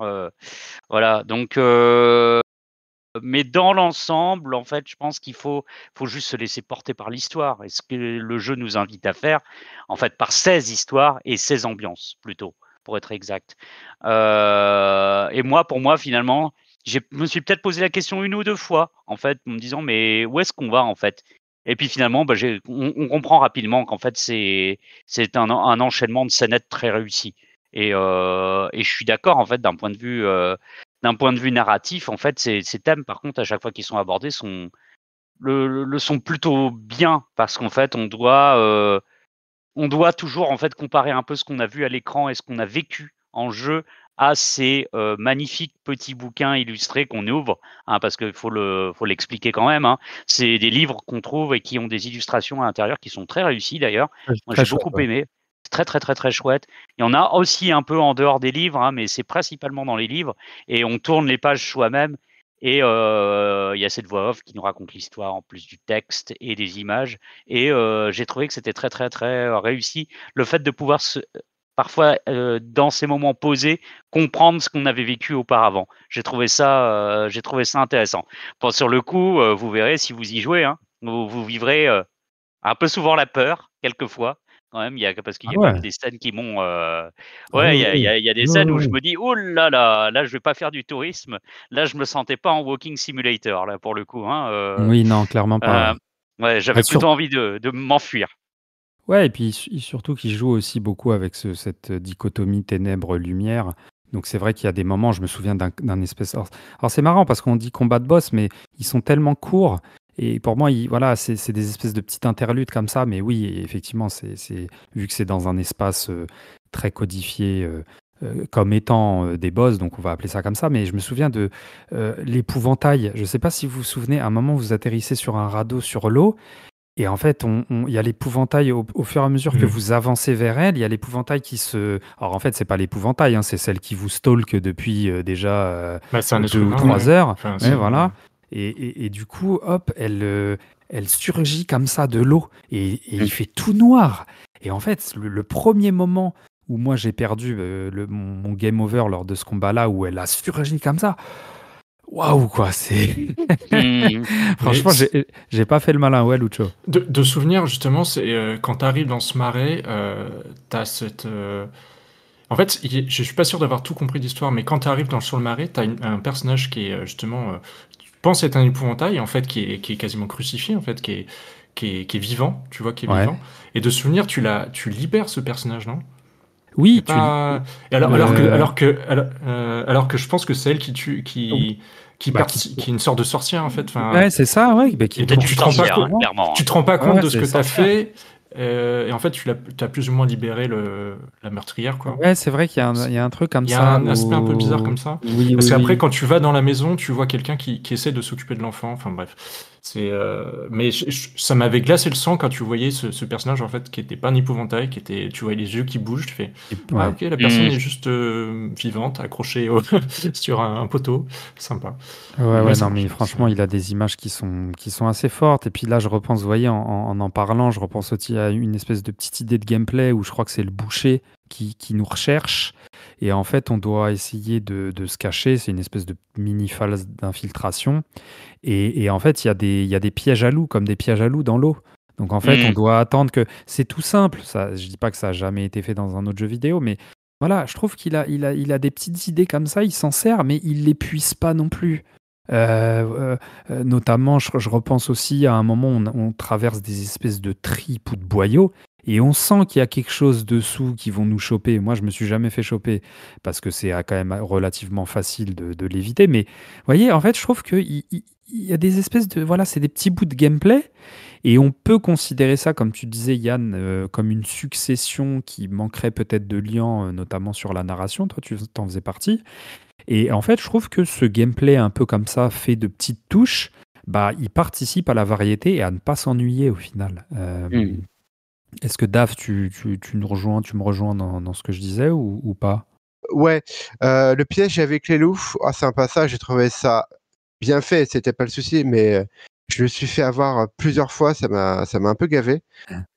voilà donc mais dans l'ensemble, en fait, je pense qu'il faut juste se laisser porter par l'histoire et ce que le jeu nous invite à faire, en fait, par ces histoires et ces ambiances plutôt, pour être exact. Et moi, pour moi, finalement, je me suis peut-être posé la question une ou deux fois, en fait, en me disant: «Mais où est-ce qu'on va, en fait?» Et puis finalement, bah, on comprend rapidement qu'en fait, c'est un enchaînement de scénettes très réussi et je suis d'accord, en fait, d'un point de vue narratif, en fait, ces thèmes, par contre, à chaque fois qu'ils sont abordés, le sont plutôt bien parce qu'en fait, on doit toujours en fait comparer un peu ce qu'on a vu à l'écran et ce qu'on a vécu en jeu à ces magnifiques petits bouquins illustrés qu'on ouvre, hein, parce qu'il faut l'expliquer quand même. Hein. C'est des livres qu'on trouve et qui ont des illustrations à l'intérieur qui sont très réussies d'ailleurs. Moi, Très j'ai chouette, beaucoup ouais. aimé. C'est très très très très chouette. Il y en a aussi un peu en dehors des livres, hein, mais c'est principalement dans les livres et on tourne les pages soi-même. Et il y a cette voix off qui nous raconte l'histoire en plus du texte et des images. Et j'ai trouvé que c'était très, très, très réussi. Le fait de pouvoir parfois, dans ces moments posés, comprendre ce qu'on avait vécu auparavant. J'ai trouvé ça intéressant. Bon, sur le coup, vous verrez si vous y jouez, hein, vous vivrez un peu souvent la peur, quelquefois. Quand même, parce qu'il Ah y a quand même ouais. des scènes qui m'ont. Ah Ouais, oui, oui. il y a des Oui, scènes oui, où je oui. me dis, oh là là, là, je vais pas faire du tourisme. Là, je me sentais pas en walking simulator, là, pour le coup. Hein, Oui, non, clairement pas, ouais. ouais, Ah, j'avais plutôt envie de m'enfuir. ouais, et puis surtout qu'il joue aussi beaucoup avec cette dichotomie ténèbres-lumière. Donc c'est vrai qu'il y a des moments, je me souviens d'un espèce. Alors c'est marrant parce qu'on dit combat de boss, mais ils sont tellement courts. Et pour moi, voilà, c'est des espèces de petites interludes comme ça. Mais oui, effectivement, vu que c'est dans un espace très codifié comme étant des boss, donc on va appeler ça comme ça. Mais je me souviens de l'épouvantail. Je ne sais pas si vous vous souvenez, à un moment, vous atterrissez sur un radeau sur l'eau. Et en fait, il y a l'épouvantail au fur et à mesure que vous avancez vers elle. Il y a l'épouvantail qui se. Alors en fait, c'est pas l'épouvantail, hein, c'est celle qui vous stalk depuis déjà Bah, c'est un être 2 ou humain, 3 ouais. heures. Enfin, Ouais, voilà. Et du coup, hop, elle surgit comme ça de l'eau et il fait tout noir. Et en fait, le premier moment où moi j'ai perdu mon game over lors de ce combat-là, où elle a surgi comme ça. Waouh, quoi, c'est. Franchement, j'ai pas fait le malin, ouais, Lucho. De souvenir, justement, c'est quand tu arrives dans ce marais, t'as cette. En fait, je suis pas sûr d'avoir tout compris d'histoire, mais quand tu arrives sur le marais, t'as un personnage qui est justement. Tu penses être un épouvantail, en fait, qui est quasiment crucifié, en fait, qui est vivant, tu vois, qui est Ouais. vivant. Et de souvenir, tu libères ce personnage, non? Oui, Et alors que je pense que c'est elle qui tue, qui est une sorte de sorcière, en fait. Enfin, ouais, c'est ça, ouais. Bah, qui et T'as donc du tu te rends pas sorcière, compte, clairement. tu te rends pas compte Ouais, de ce c'est que tu as sorcière. fait, et en fait tu as plus ou moins libéré la meurtrière, quoi. Ouais, c'est vrai qu'il y a un truc comme Il y a ça. un aspect un peu bizarre comme ça. Oui, Parce oui, qu'après, oui. quand tu vas dans la maison, tu vois quelqu'un qui essaie de s'occuper de l'enfant. Enfin bref, mais ça m'avait glacé le sang quand tu voyais ce personnage, en fait, qui était pas un épouvantail, tu voyais les yeux qui bougent, tu fais Ouais. ok, la personne est juste vivante, accrochée sur un poteau, sympa. Ouais, ça non, marche. mais franchement, il a des images qui sont assez fortes. Et puis là, je repense, vous voyez, en parlant, je repense aussi à une espèce de petite idée de gameplay où je crois que c'est le boucher qui nous recherche. Et en fait, on doit essayer de se cacher. C'est une espèce de mini phase d'infiltration. Et en fait, il y a des pièges à loups, comme des pièges à loups dans l'eau. Donc en fait, on doit attendre que. C'est tout simple. Ça, je dis pas que ça a jamais été fait dans un autre jeu vidéo, mais voilà, je trouve qu'il a des petites idées comme ça. Il s'en sert, mais il les puise pas non plus. Notamment, je repense aussi à un moment où on traverse des espèces de tripes ou de boyaux et on sent qu'il y a quelque chose dessous qui vont nous choper. Moi, je me suis jamais fait choper parce que c'est quand même relativement facile de l'éviter. Mais vous voyez, en fait, je trouve qu'il y a des espèces de. Voilà, c'est des petits bouts de gameplay et on peut considérer ça, comme tu disais, Yann, comme une succession qui manquerait peut-être de liens, notamment sur la narration. Toi, tu t'en faisais partie. Et en fait, je trouve que ce gameplay un peu comme ça, fait de petites touches, bah, il participe à la variété et à ne pas s'ennuyer au final. Est-ce que Dave, tu me rejoins dans ce que je disais ou pas? Ouais, le piège avec les loups, c'est un passage, j'ai trouvé ça bien fait, c'était pas le souci, mais je me suis fait avoir plusieurs fois, ça m'a un peu gavé,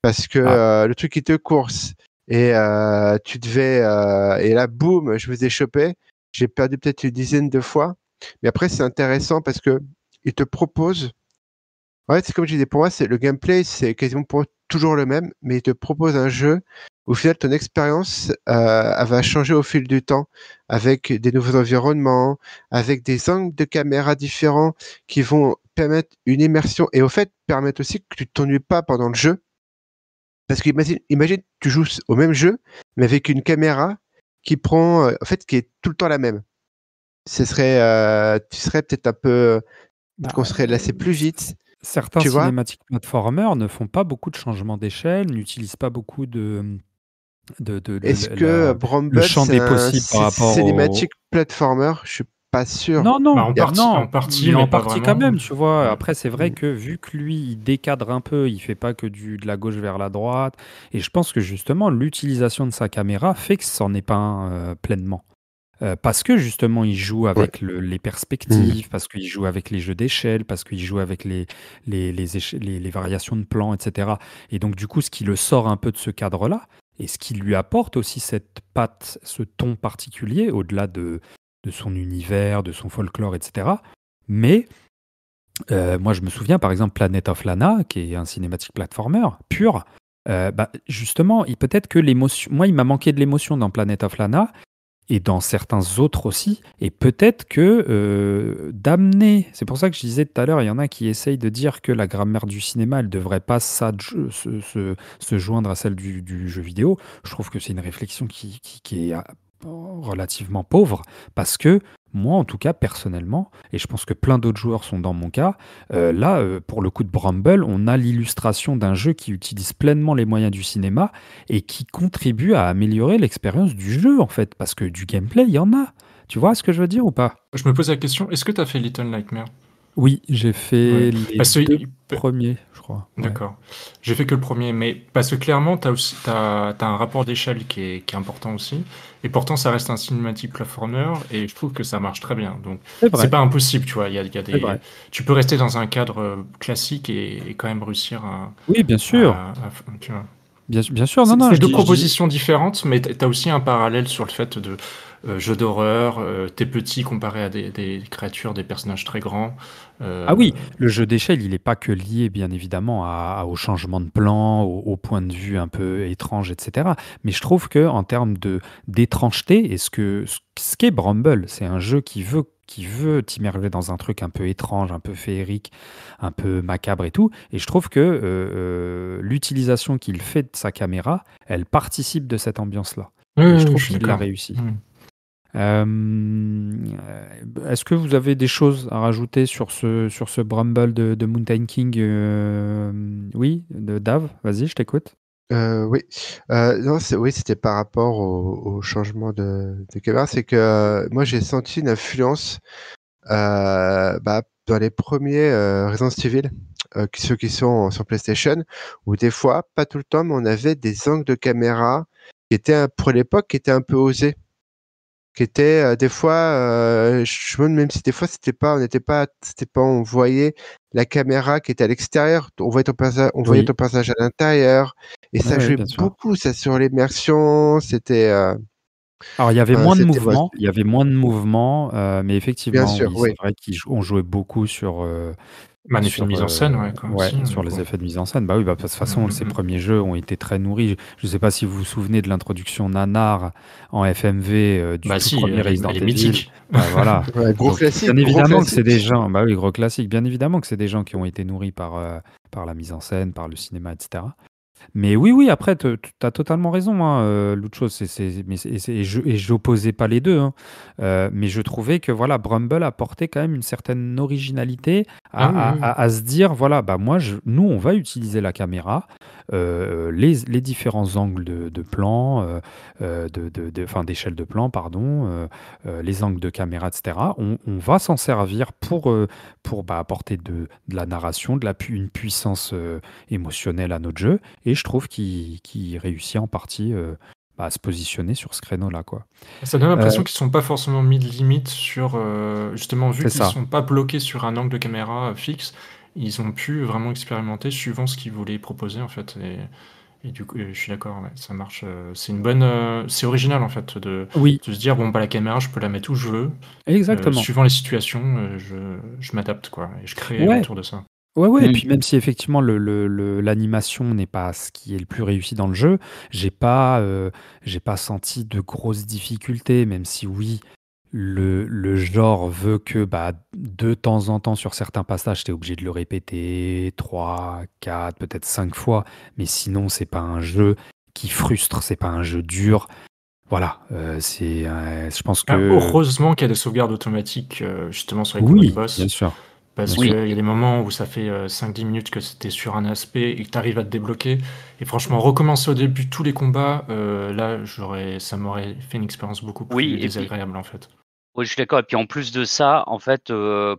parce que le truc qui te course et tu devais et là boum, je me faisais choper. J'ai perdu peut-être une dizaine de fois, mais après c'est intéressant parce que il te propose. Ouais, c'est comme je disais, pour moi, le gameplay, c'est quasiment pour moi toujours le même, mais il te propose un jeu où, au final, ton expérience elle va changer au fil du temps, avec des nouveaux environnements, avec des angles de caméra différents qui vont permettre une immersion et au fait permettre aussi que tu ne t'ennuies pas pendant le jeu. Parce que imagine, tu joues au même jeu, mais avec une caméra qui prend, en fait, qui est tout le temps la même. Tu serais peut-être un peu, qu'on serait lassé plus vite. Certains Tu vois? cinématiques platformers ne font pas beaucoup de changements d'échelle, n'utilisent pas beaucoup Est-ce que le Bramble, champ c'est des un possibles par rapport au. cinématique platformer? Je suis pas sûr. Non, Bah, non, en partie, non, en partie, mais mais en pas partie quand vraiment. même, tu vois. Ouais. Après, c'est vrai que vu que lui, il décadre un peu, il fait pas que de la gauche vers la droite. Et je pense que justement, l'utilisation de sa caméra fait que c'en est pas un pleinement. Parce que justement, il joue avec les perspectives, parce qu'il joue avec les jeux d'échelle, parce qu'il joue avec les variations de plans, etc. Et donc, du coup, ce qui le sort un peu de ce cadre-là, et ce qui lui apporte aussi cette patte, ce ton particulier, au-delà de son univers, de son folklore, etc. Mais moi, je me souviens, par exemple, Planet of Lana, qui est un cinématique platformer pur. Bah, justement, peut-être que l'émotion. Moi, il m'a manqué de l'émotion dans Planet of Lana et dans certains autres aussi. Et peut-être que d'amener. C'est pour ça que je disais tout à l'heure, il y en a qui essayent de dire que la grammaire du cinéma, elle ne devrait pas se joindre à celle du jeu vidéo. Je trouve que c'est une réflexion qui est relativement pauvre parce que moi, en tout cas, personnellement, et je pense que plein d'autres joueurs sont dans mon cas, là, pour le coup de Bramble, on a l'illustration d'un jeu qui utilise pleinement les moyens du cinéma et qui contribue à améliorer l'expérience du jeu, en fait, parce que du gameplay, il y en a. Tu vois ce que je veux dire ou pas? Je me pose la question, est-ce que tu as fait Little Nightmares? Oui, j'ai fait les Parce que deux premiers, je crois. Ouais. D'accord. J'ai fait que le premier, mais parce que clairement, t'as un rapport d'échelle qui est important aussi, et pourtant ça reste un cinématique platformer, et je trouve que ça marche très bien. Donc C'est vrai. c'est pas impossible, tu vois. Il y a C'est des, vrai. tu peux rester dans un cadre classique et quand même réussir à, Oui, bien sûr. tu vois. Bien sûr, non, non, C'est je deux dis, propositions différentes, mais tu as aussi un parallèle sur le fait de jeu d'horreur, t'es petit comparé à des créatures, des personnages très grands. Ah euh, oui, le jeu d'échelle, il n'est pas que lié, bien évidemment, au changement de plan, au point de vue un peu étrange, etc. Mais je trouve que en termes d'étrangeté, et ce qu'est Bramble, c'est un jeu qui veut t'immerger dans un truc un peu étrange, un peu féerique, un peu macabre et tout. Et je trouve que l'utilisation qu'il fait de sa caméra, elle participe de cette ambiance-là. Oui, Et je oui, trouve je suis qu'il l'a d'accord. réussi. Mm. Est-ce que vous avez des choses à rajouter sur ce Bramble de Mountain King? Oui, de Dave, vas-y, je t'écoute. Oui. Non, oui, c'était par rapport au changement de caméra. C'est que moi, j'ai senti une influence dans les premiers Resident Evil, ceux qui sont sur PlayStation, où des fois, pas tout le temps, mais on avait des angles de caméra qui étaient, pour l'époque, qui étaient un peu osés. Qui étaient des fois, je me demande même si des fois on voyait la caméra qui était à l'extérieur, on voyait Oui, ton personnage à l'intérieur, et ouais, ça ouais, jouait bien sûr. beaucoup, ça, sur l'immersion, Alors, il y avait moins de ouais, mouvements, il y avait moins de mouvements, mais bien effectivement, sûr, oui, oui, c'est vrai qu'on jouait beaucoup Un effet de mise en scène, ouais, quoi, ouais, aussi, du sur les coup. effets de mise en scène. Bah oui, bah, de toute façon, ces premiers jeux ont été très nourris. Je ne sais pas si vous vous souvenez de l'introduction nanar en FMV du Bah tout si, premier Resident elle est Evil. mythique. Bah voilà. ouais, gros Donc, classique, bien gros évidemment que c'est des classique. gens, bah oui, gros classique, bien évidemment que c'est des gens qui ont été nourris par la mise en scène, par le cinéma, etc. Mais oui, oui, après, tu as totalement raison, hein, l'autre chose, et j'opposais pas les deux, hein. Mais je trouvais que voilà, Brumble apportait quand même une certaine originalité Ah oui, oui. à se dire, voilà, bah moi, nous, on va utiliser la caméra, les différents angles de plan, enfin, d'échelle de plan, pardon, les angles de caméra, etc. On va s'en servir pour apporter de la narration, une puissance émotionnelle à notre jeu. Et je trouve qu'il réussit en partie à se positionner sur ce créneau-là, quoi. Ça donne Euh, l'impression qu'ils sont pas forcément mis de limite sur justement vu c'est qu'ils ça. sont pas bloqués sur un angle de caméra fixe, ils ont pu vraiment expérimenter suivant ce qu'ils voulaient proposer en fait. Et du coup, je suis d'accord, ouais, ça marche. C'est une bonne, c'est original en fait Oui, de se dire bon bah la caméra je peux la mettre où je veux, exactement. suivant les situations, je m'adapte quoi et je crée Ouais, autour de ça. ouais, ouais. Et Mm. puis même si effectivement l'animation n'est pas ce qui est le plus réussi dans le jeu, j'ai pas senti de grosses difficultés, même si oui, le genre veut que de temps en temps sur certains passages, tu es obligé de le répéter 3, 4, peut-être 5 fois, mais sinon c'est pas un jeu qui frustre, c'est pas un jeu dur. Voilà, je pense Ah, que heureusement qu'il y a des sauvegardes automatiques justement sur les plus gros oui, bien boss. sûr, bien Parce Oui, sûr. qu'il y a des moments où ça fait 5-10 minutes que c'était sur un aspect et que tu arrives à te débloquer. Et franchement, recommencer au début tous les combats, là, ça m'aurait fait une expérience beaucoup oui, plus et puis désagréable en fait. oui, je suis d'accord. Et puis en plus de ça, en fait,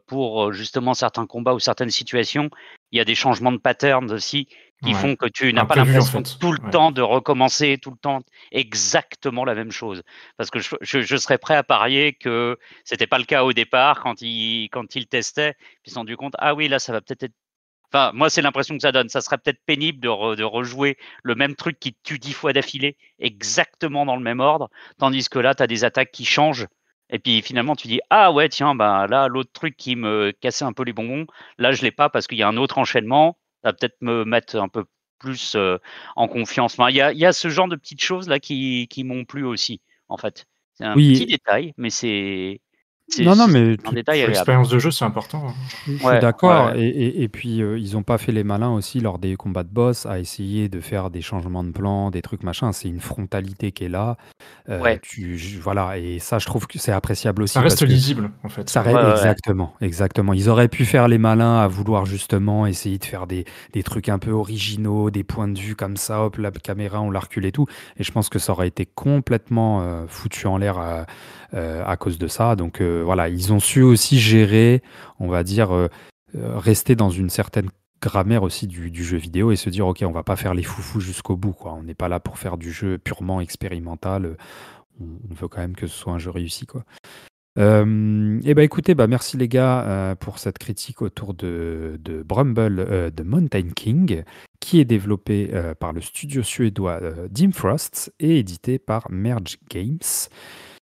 pour justement certains combats ou certaines situations, il y a des changements de patterns aussi qui Ouais. font que tu n'as pas Imprévu en l'impression fait. tout le Ouais. temps de recommencer, tout le temps exactement la même chose. Parce que je serais prêt à parier que c'était pas le cas au départ quand ils testaient, puis ils se sont rendus compte, ah oui, là, ça va peut-être être. Enfin, moi, c'est l'impression que ça donne. Ça serait peut-être pénible de rejouer le même truc qui te tue 10 fois d'affilée, exactement dans le même ordre, tandis que là, tu as des attaques qui changent. Et puis finalement, tu dis, ah ouais, tiens, bah là, l'autre truc qui me cassait un peu les bonbons, là, je l'ai pas parce qu'il y a un autre enchaînement. Ça va peut-être me mettre un peu plus en confiance. Enfin, il y a ce genre de petites choses là qui m'ont plu aussi, en fait. C'est un petit Oui, détail, mais c'est non, non, c'est mais un tout, détail Pour agréable. l'expérience de jeu, c'est important, hein. je suis Ouais, d'accord. ouais, Et puis, ils n'ont pas fait les malins aussi lors des combats de boss à essayer de faire des changements de plan, des trucs machin. C'est une frontalité qui est là. ouais, Voilà. Et ça, je trouve que c'est appréciable Ça aussi reste parce que lisible en fait. ouais, ouais, ouais. exactement, exactement. Ils auraient pu faire les malins à vouloir justement essayer de faire des trucs un peu originaux, des points de vue comme ça, hop, la caméra, on la recule et tout. Et je pense que ça aurait été complètement foutu en l'air à cause de ça. Donc voilà, ils ont su aussi gérer, on va dire, rester dans une certaine grammaire aussi du jeu vidéo et se dire, ok, on va pas faire les foufous jusqu'au bout, quoi. On n'est pas là pour faire du jeu purement expérimental. On veut quand même que ce soit un jeu réussi, quoi. Écoutez, merci les gars pour cette critique autour de Brumble de Mountain King, qui est développé par le studio suédois Dim Frost et édité par Merge Games,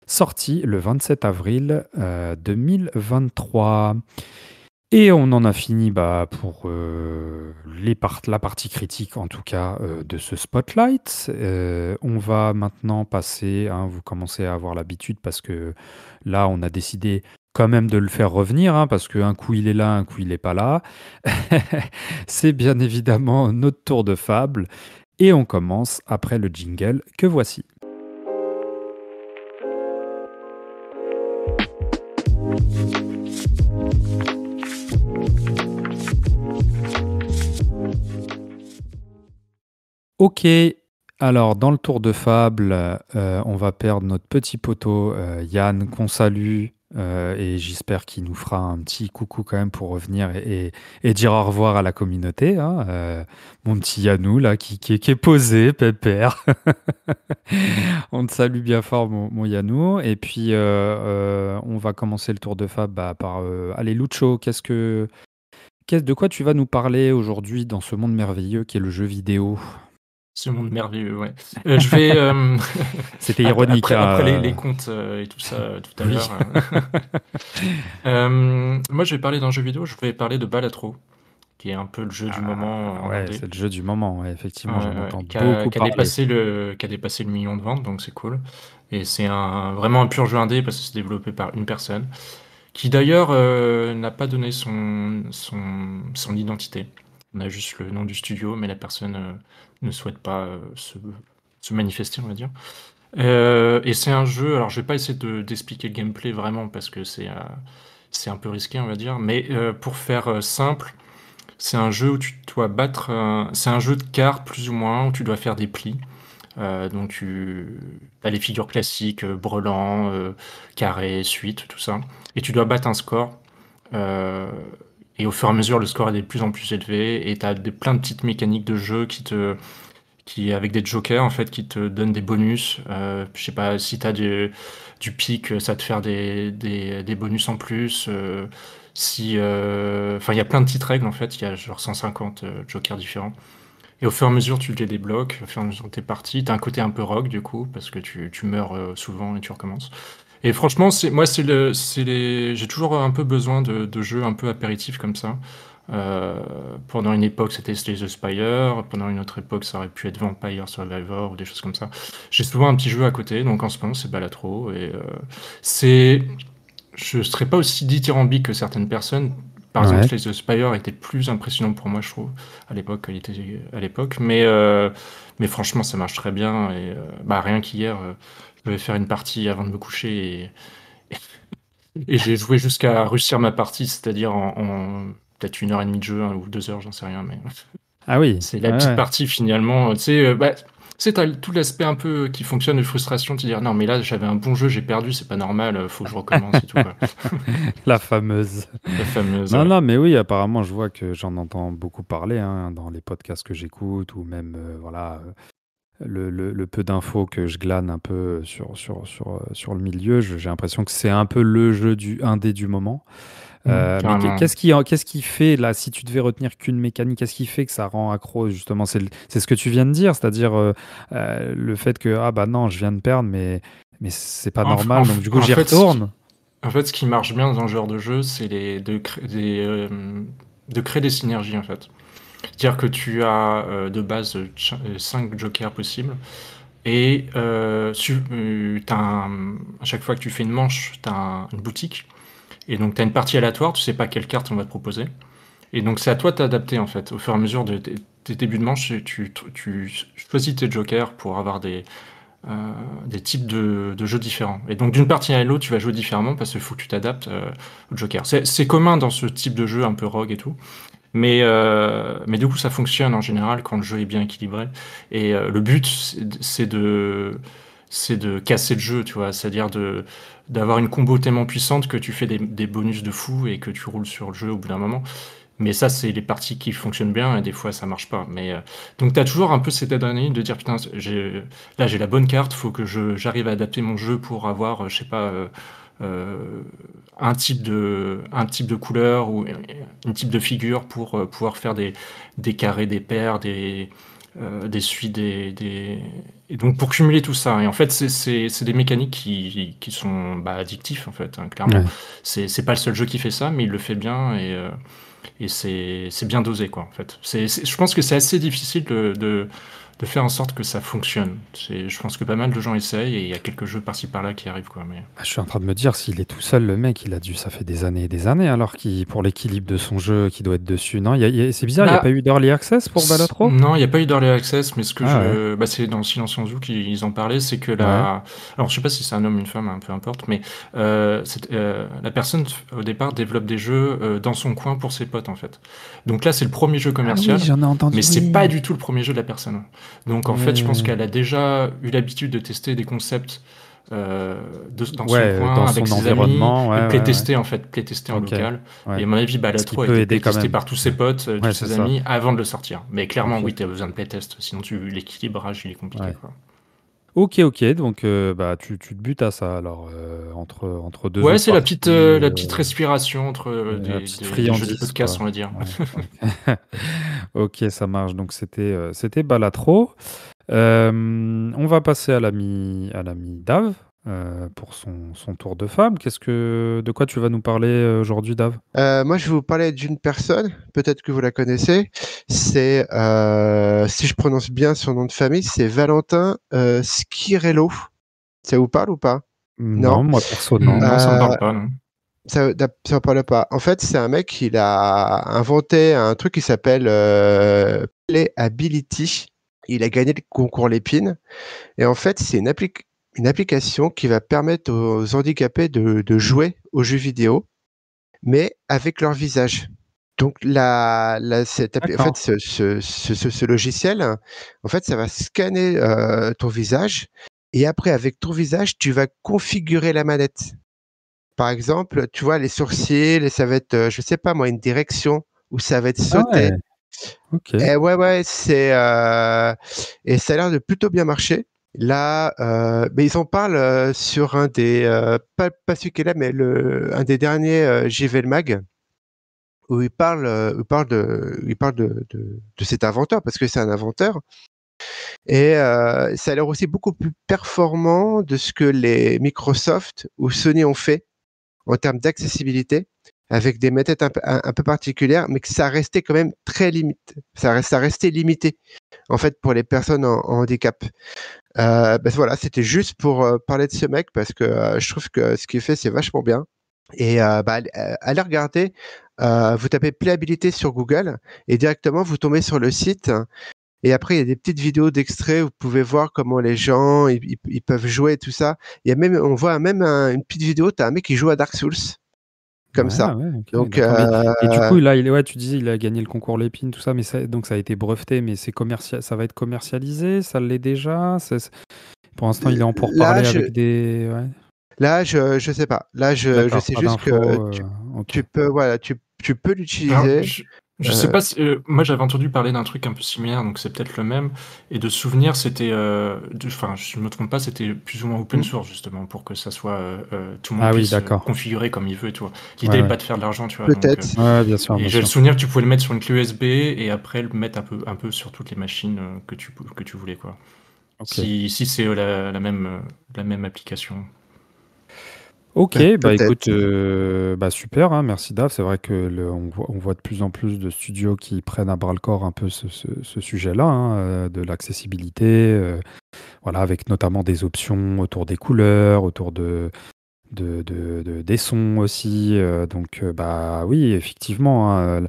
sorti le 27 avril 2023. Et on en a fini pour la partie critique, en tout cas, de ce spotlight. On va maintenant passer, vous commencez à avoir l'habitude parce que là, on a décidé quand même de le faire revenir, parce qu'un coup il est là, un coup il n'est pas là. C'est bien évidemment notre tour de fable. Et on commence après le jingle que voici. Ok, alors dans le tour de fable, on va perdre notre petit poteau Yann, qu'on salue, et j'espère qu'il nous fera un petit coucou quand même pour revenir et dire au revoir à la communauté. Mon petit Yannou là qui est posé, pépère. On te salue bien fort mon Yannou. Et puis on va commencer le tour de fable par... allez Lucho, de quoi tu vas nous parler aujourd'hui dans ce monde merveilleux qui est le jeu vidéo? Ce monde merveilleux, ouais. Je vais. C'était ironique. Après les contes et tout ça tout à Oui. l'heure. Moi, je vais parler d'un jeu vidéo. Je vais parler de Balatro, qui est un peu le jeu du moment en Ouais, indé. c'est le jeu du moment. Ouais, effectivement, j'en entends qui beaucoup a parler. dépassé le million de ventes, donc c'est cool. Et c'est vraiment un pur jeu indé parce que c'est développé par une personne qui d'ailleurs n'a pas donné son identité. On a juste le nom du studio, mais la personne ne souhaite pas se manifester, on va dire. Et c'est un jeu, alors je vais pas essayer d'expliquer le gameplay vraiment parce que c'est un peu risqué, on va dire, mais pour faire simple, c'est un jeu où tu dois battre. C'est un jeu de cartes, plus ou moins, où tu dois faire des plis. Donc tu as les figures classiques, brelan, carré, suite, tout ça. Et tu dois battre un score. Et au fur et à mesure, le score est de plus en plus élevé. Et tu as plein de petites mécaniques de jeu avec des jokers, en fait, qui te donnent des bonus. Je sais pas, si tu as du pic, ça te faire des bonus en plus. Il y a plein de petites règles, en fait. Il y a genre 150 jokers différents. Et au fur et à mesure, tu les débloques, au fur et à mesure que t'es parti. T'as un côté un peu rogue, du coup, parce que tu meurs souvent et tu recommences. Et franchement, j'ai toujours un peu besoin de jeux un peu apéritifs comme ça. Pendant une époque, c'était Slay the Spire. Pendant une autre époque, ça aurait pu être Vampire Survivor ou des choses comme ça. J'ai souvent un petit jeu à côté, donc en ce moment, c'est Balatro. Et je serais pas aussi dithyrambique que certaines personnes. Par exemple, Slay the Spire était plus impressionnant pour moi, je trouve, à l'époque. Mais franchement, ça marche très bien. Et rien qu'hier, je devais faire une partie avant de me coucher et j'ai joué jusqu'à réussir ma partie, c'est-à-dire en peut-être 1h30 de jeu, ou 2 heures, j'en sais rien. Mais Ah oui. c'est la petite partie finalement. Tu sais, t'as tout l'aspect un peu qui fonctionne de frustration, de te dire non, mais là j'avais un bon jeu, j'ai perdu, c'est pas normal, faut que je recommence et tout. Quoi. La fameuse. Non, mais oui, apparemment, je vois que j'en entends beaucoup parler dans les podcasts que j'écoute ou même le peu d'infos que je glane un peu sur le milieu. J'ai l'impression que c'est un peu le jeu indé du moment. Mais qu'est-ce qui fait, là, si tu devais retenir qu'une mécanique, qu'est-ce qui fait que ça rend accro, justement? C'est ce que tu viens de dire, c'est-à-dire le fait que, non, je viens de perdre, mais c'est pas normal, donc du coup, j'y retourne. En fait, ce qui marche bien dans ce genre de jeu, c'est de créer des synergies, en fait. C'est-à-dire que tu as de base 5 jokers possibles, et à chaque fois que tu fais une manche, tu as une boutique. Et donc, tu as une partie aléatoire, tu sais pas quelle carte on va te proposer. Et donc, c'est à toi de t'adapter, en fait. Au fur et à mesure de tes débuts de manche, tu choisis tes jokers pour avoir des types de jeux différents. Et donc, d'une partie à l'autre, tu vas jouer différemment parce qu'il faut que tu t'adaptes au joker. C'est commun dans ce type de jeu un peu rogue et tout. Mais du coup, ça fonctionne en général quand le jeu est bien équilibré. Et le but, c'est de casser le jeu, tu vois. C'est-à-dire d'avoir une combo tellement puissante que tu fais des bonus de fou et que tu roules sur le jeu au bout d'un moment. Mais ça, c'est les parties qui fonctionnent bien et des fois, ça marche pas. Donc, tu as toujours un peu cette adrénaline de dire putain, j'ai la bonne carte, faut que j'arrive à adapter mon jeu pour avoir, je sais pas, un type de couleur ou un type de figure pour pouvoir faire des carrés, des paires, des suites, et donc pour cumuler tout ça. Et en fait, c'est des mécaniques qui sont addictifs, en fait, hein, clairement. Ouais. C'est pas le seul jeu qui fait ça, mais il le fait bien, et c'est bien dosé, quoi, en fait. Je pense que c'est assez difficile de faire en sorte que ça fonctionne. Je pense que pas mal de gens essayent, et il y a quelques jeux par-ci par-là qui arrivent, quoi. Mais Je suis en train de me dire, s'il est tout seul, le mec, ça fait des années et des années, alors pour l'équilibre de son jeu, qui doit être dessus. Non, c'est bizarre, il n'y a bah, pas eu d'early access pour Balatro? non, il n'y a pas eu d'early access, mais Ah ouais. c'est dans Silence on Joue qu'ils en parlaient, c'est que Ouais. alors je sais pas si c'est un homme ou une femme, hein, peu importe, mais la personne au départ développe des jeux dans son coin pour ses potes, en fait. Donc là, c'est le premier jeu Ah oui, commercial, j'en ai entendu. mais c'est Oui. pas du tout le premier jeu de la personne. Donc en fait, je pense Ouais. qu'elle a déjà eu l'habitude de tester des concepts dans son Ouais, coin dans avec son ses amis, environnement, et ouais, ouais, ouais. playtester, en fait, playtester en Ok, local. ouais. Et à mon avis, Ce qui Balatro a peut été aider quand playtesté même. par tous ses potes, Ouais, tous c'est ses ça. amis, avant de le sortir. Mais clairement, Ok. oui, tu as besoin de playtest, sinon l'équilibrage, il est compliqué, Ouais. quoi. Ok, donc tu te butes à ça, alors, entre deux Ouais, autres c'est la parties, petite respiration entre la petite des jeux de friandise, podcast, quoi. on va dire. Ouais, ok. Ok, ça marche. Donc c'était Balatro. On va passer à l'ami Dave pour son tour de femme. De quoi tu vas nous parler aujourd'hui, Dave? Moi, je vais vous parler d'une personne, peut-être que vous la connaissez. C'est, si je prononce bien son nom de famille, c'est Valentin Schirello. Ça vous parle ou pas? Non, Non. moi perso, non. Non, ça me Euh, parle pas, non. ça vous parle pas. En fait, c'est un mec, il a inventé un truc qui s'appelle Playability. Il a gagné le concours Lépine. Et en fait, c'est une application qui va permettre aux handicapés de jouer aux jeux vidéo, mais avec leur visage. Donc en fait, D'accord. ce logiciel, en fait, ça va scanner ton visage, et après, avec ton visage, tu vas configurer la manette. Par exemple, tu vois, les sourcils, ça va être, je sais pas moi, une direction où ça va être Ah sauté. ouais, ok. Et ouais, et ça a l'air de plutôt bien marcher. Là, mais ils en parlent sur un des, pas celui qui est là, mais un des derniers JV le Mag, où il parle de cet inventeur, parce que c'est un inventeur. Et ça a l'air aussi beaucoup plus performant de ce que les Microsoft ou Sony ont fait en termes d'accessibilité, avec des méthodes un peu particulières, mais que ça restait quand même très limité. Ça restait limité, en fait, pour les personnes en handicap. Voilà, c'était juste pour parler de ce mec, parce que je trouve que ce qu'il fait, c'est vachement bien. Et allez regarder, vous tapez Playabilité sur Google, et directement, vous tombez sur le site. Et après, il y a des petites vidéos d'extraits où vous pouvez voir comment les gens ils peuvent jouer et tout ça. On voit même une petite vidéo, tu as un mec qui joue à Dark Souls, comme Ouais, ça. ouais, ok, Donc, d'accord. Et du coup, là, ouais, tu disais, il a gagné le concours Lépine, tout ça, mais donc ça a été breveté, mais ça va être commercialisé, ça l'est déjà. Pour l'instant, il est en là, pourparlers avec des. Ouais. je sais pas. Là, je D'accord, sais pas juste que d'infos. Ok. tu peux, voilà, tu peux Alors, l'utiliser. je sais Euh, pas si, moi j'avais entendu parler d'un truc un peu similaire, donc c'est peut-être le même. Et de souvenir, c'était, enfin, je me trompe pas, c'était plus ou moins open hmm, source justement pour que ça soit, tout le monde Ah oui, puisse d'accord. configurer comme il veut et tout. Ouais, L'idée est ouais. pas de faire de l'argent, tu vois. Donc, peut-être. Ouais, bien sûr, et bien j'ai le sûr. souvenir que tu pouvais le mettre sur une clé USB et après le mettre un peu sur toutes les machines que tu voulais, quoi. Ok. Si c'est la même application. Ok, bah écoute, Peut-être. super, hein, merci Dave. C'est vrai que on voit de plus en plus de studios qui prennent à bras le corps un peu ce sujet-là, hein, de l'accessibilité, voilà, avec notamment des options autour des couleurs, autour des sons aussi. Donc, bah oui, effectivement, hein,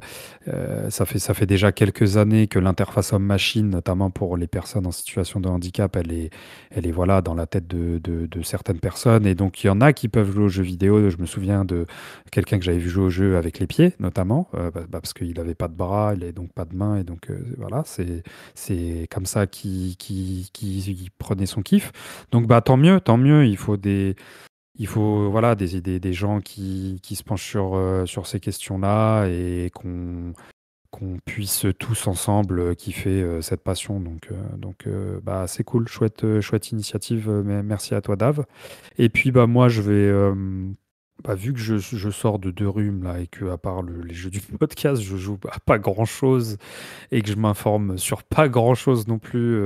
ça fait déjà quelques années que l'interface homme-machine, notamment pour les personnes en situation de handicap, elle est voilà, dans la tête de certaines personnes. Et donc, il y en a qui peuvent jouer aux jeux vidéo. Je me souviens de quelqu'un que j'avais vu jouer au jeu avec les pieds, notamment, parce qu'il n'avait pas de bras, il n'avait donc pas de mains. Et donc, voilà, c'est comme ça qu'il prenait son kiff. Donc, bah, tant mieux, tant mieux. Il faut voilà, des gens qui se penchent sur ces questions-là et qu'on puisse tous ensemble kiffer cette passion. Donc bah, c'est cool, chouette initiative. Merci à toi, Dave. Et puis bah, moi, vu que je sors de 2 rhumes là et que à part les jeux du podcast, je joue à pas grand-chose et que je m'informe sur pas grand-chose non plus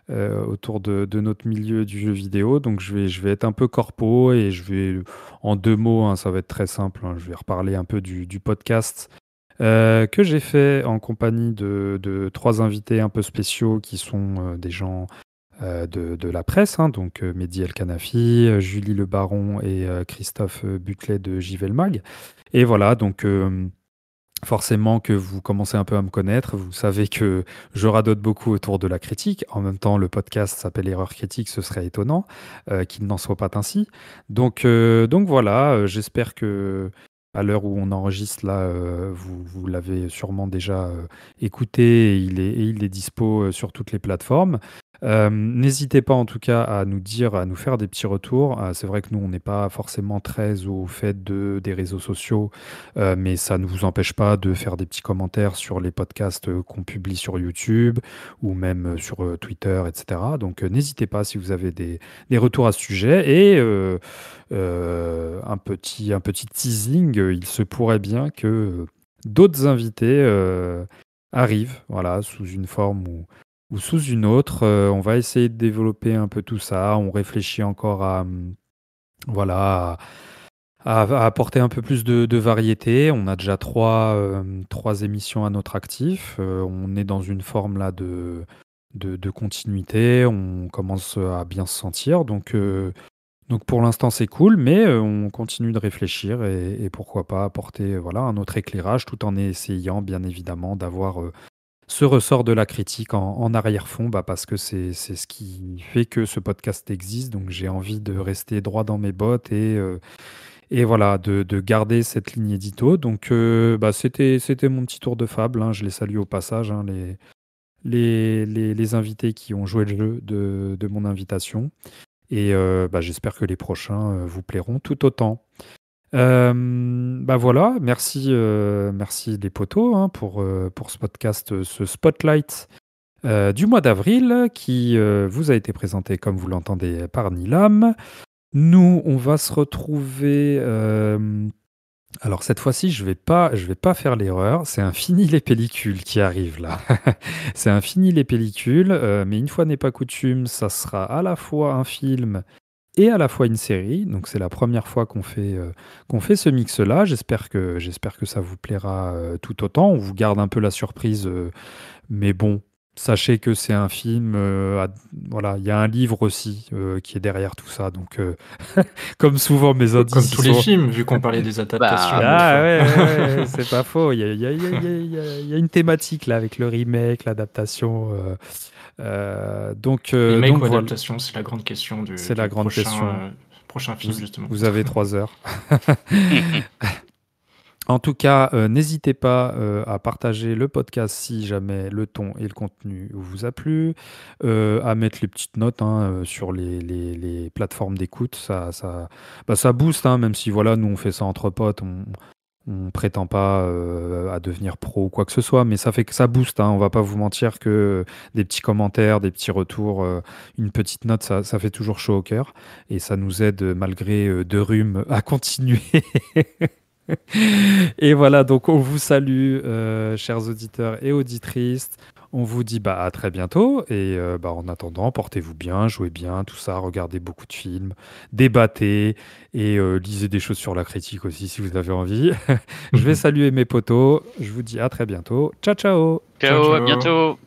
autour de notre milieu du jeu vidéo. Donc je vais être un peu corpo et je vais, en 2 mots, hein, ça va être très simple, hein, je vais reparler un peu du podcast que j'ai fait en compagnie de 3 invités un peu spéciaux qui sont des gens de la presse, hein, donc Mehdi El Kanafi, Julie Le Baron et Christophe Butlet de JV Le Mag. Et voilà, donc forcément que vous commencez un peu à me connaître, vous savez que je radote beaucoup autour de la critique. En même temps, le podcast s'appelle Erreur critique, ce serait étonnant qu'il n'en soit pas ainsi. Donc voilà, j'espère que à l'heure où on enregistre là, vous l'avez sûrement déjà écouté et il est dispo sur toutes les plateformes. N'hésitez pas en tout cas à nous dire, à nous faire des petits retours. C'est vrai que nous, on n'est pas forcément très au fait des réseaux sociaux, mais ça ne vous empêche pas de faire des petits commentaires sur les podcasts qu'on publie sur YouTube ou même sur Twitter, etc. Donc n'hésitez pas si vous avez des retours à ce sujet. Et un petit teasing, il se pourrait bien que d'autres invités arrivent, voilà, sous une forme ou sous une autre. On va essayer de développer un peu tout ça. On réfléchit encore voilà, à apporter un peu plus de variété. On a déjà 3 émissions à notre actif. On est dans une forme là de continuité. On commence à bien se sentir. Donc pour l'instant, c'est cool, mais on continue de réfléchir et pourquoi pas apporter voilà, un autre éclairage tout en essayant bien évidemment d'avoir ce ressort de la critique en arrière-fond, parce que c'est ce qui fait que ce podcast existe. Donc j'ai envie de rester droit dans mes bottes et voilà, de garder cette ligne édito. Donc c'était mon petit tour de fable, hein. Je les salue au passage, hein, les invités qui ont joué le jeu de mon invitation. Et j'espère que les prochains vous plairont tout autant. Voilà, merci les potos, hein, pour ce podcast, ce spotlight du mois d'avril qui vous a été présenté, comme vous l'entendez, par Nilam. Nous, on va se retrouver. Alors cette fois-ci, je vais pas faire l'erreur. C'est un fini les pellicules qui arrive là. C'est un fini les pellicules, mais une fois n'est pas coutume, ça sera à la fois un film et à la fois une série. Donc c'est la première fois qu'on fait ce mix-là. J'espère que ça vous plaira tout autant. On vous garde un peu la surprise, mais bon. Sachez que c'est un film, voilà, il y a un livre aussi qui est derrière tout ça. Donc, comme souvent, mes indices. Comme tous les films, vu qu'on parlait des adaptations. Ouais, c'est pas faux. Il y a une thématique là avec le remake, l'adaptation. Remake ou voilà. adaptation, c'est la grande question C'est la grande question. Prochain film, justement. Vous avez 3 heures. En tout cas, n'hésitez pas à partager le podcast si jamais le ton et le contenu vous a plu, à mettre les petites notes, hein, sur les plateformes d'écoute. Ça booste, hein, même si voilà, nous on fait ça entre potes, on prétend pas à devenir pro ou quoi que ce soit, mais ça fait que ça booste, hein. On va pas vous mentir que des petits commentaires, des petits retours, une petite note, ça fait toujours chaud au cœur et ça nous aide malgré 2 rhumes à continuer. Et voilà, donc on vous salue, chers auditeurs et auditrices. On vous dit à très bientôt. Et en attendant, portez-vous bien, jouez bien, tout ça. Regardez beaucoup de films, débattez et lisez des choses sur la critique aussi si vous avez envie. Je vais saluer mes potos. Je vous dis à très bientôt. Ciao, ciao. Ciao, à bientôt.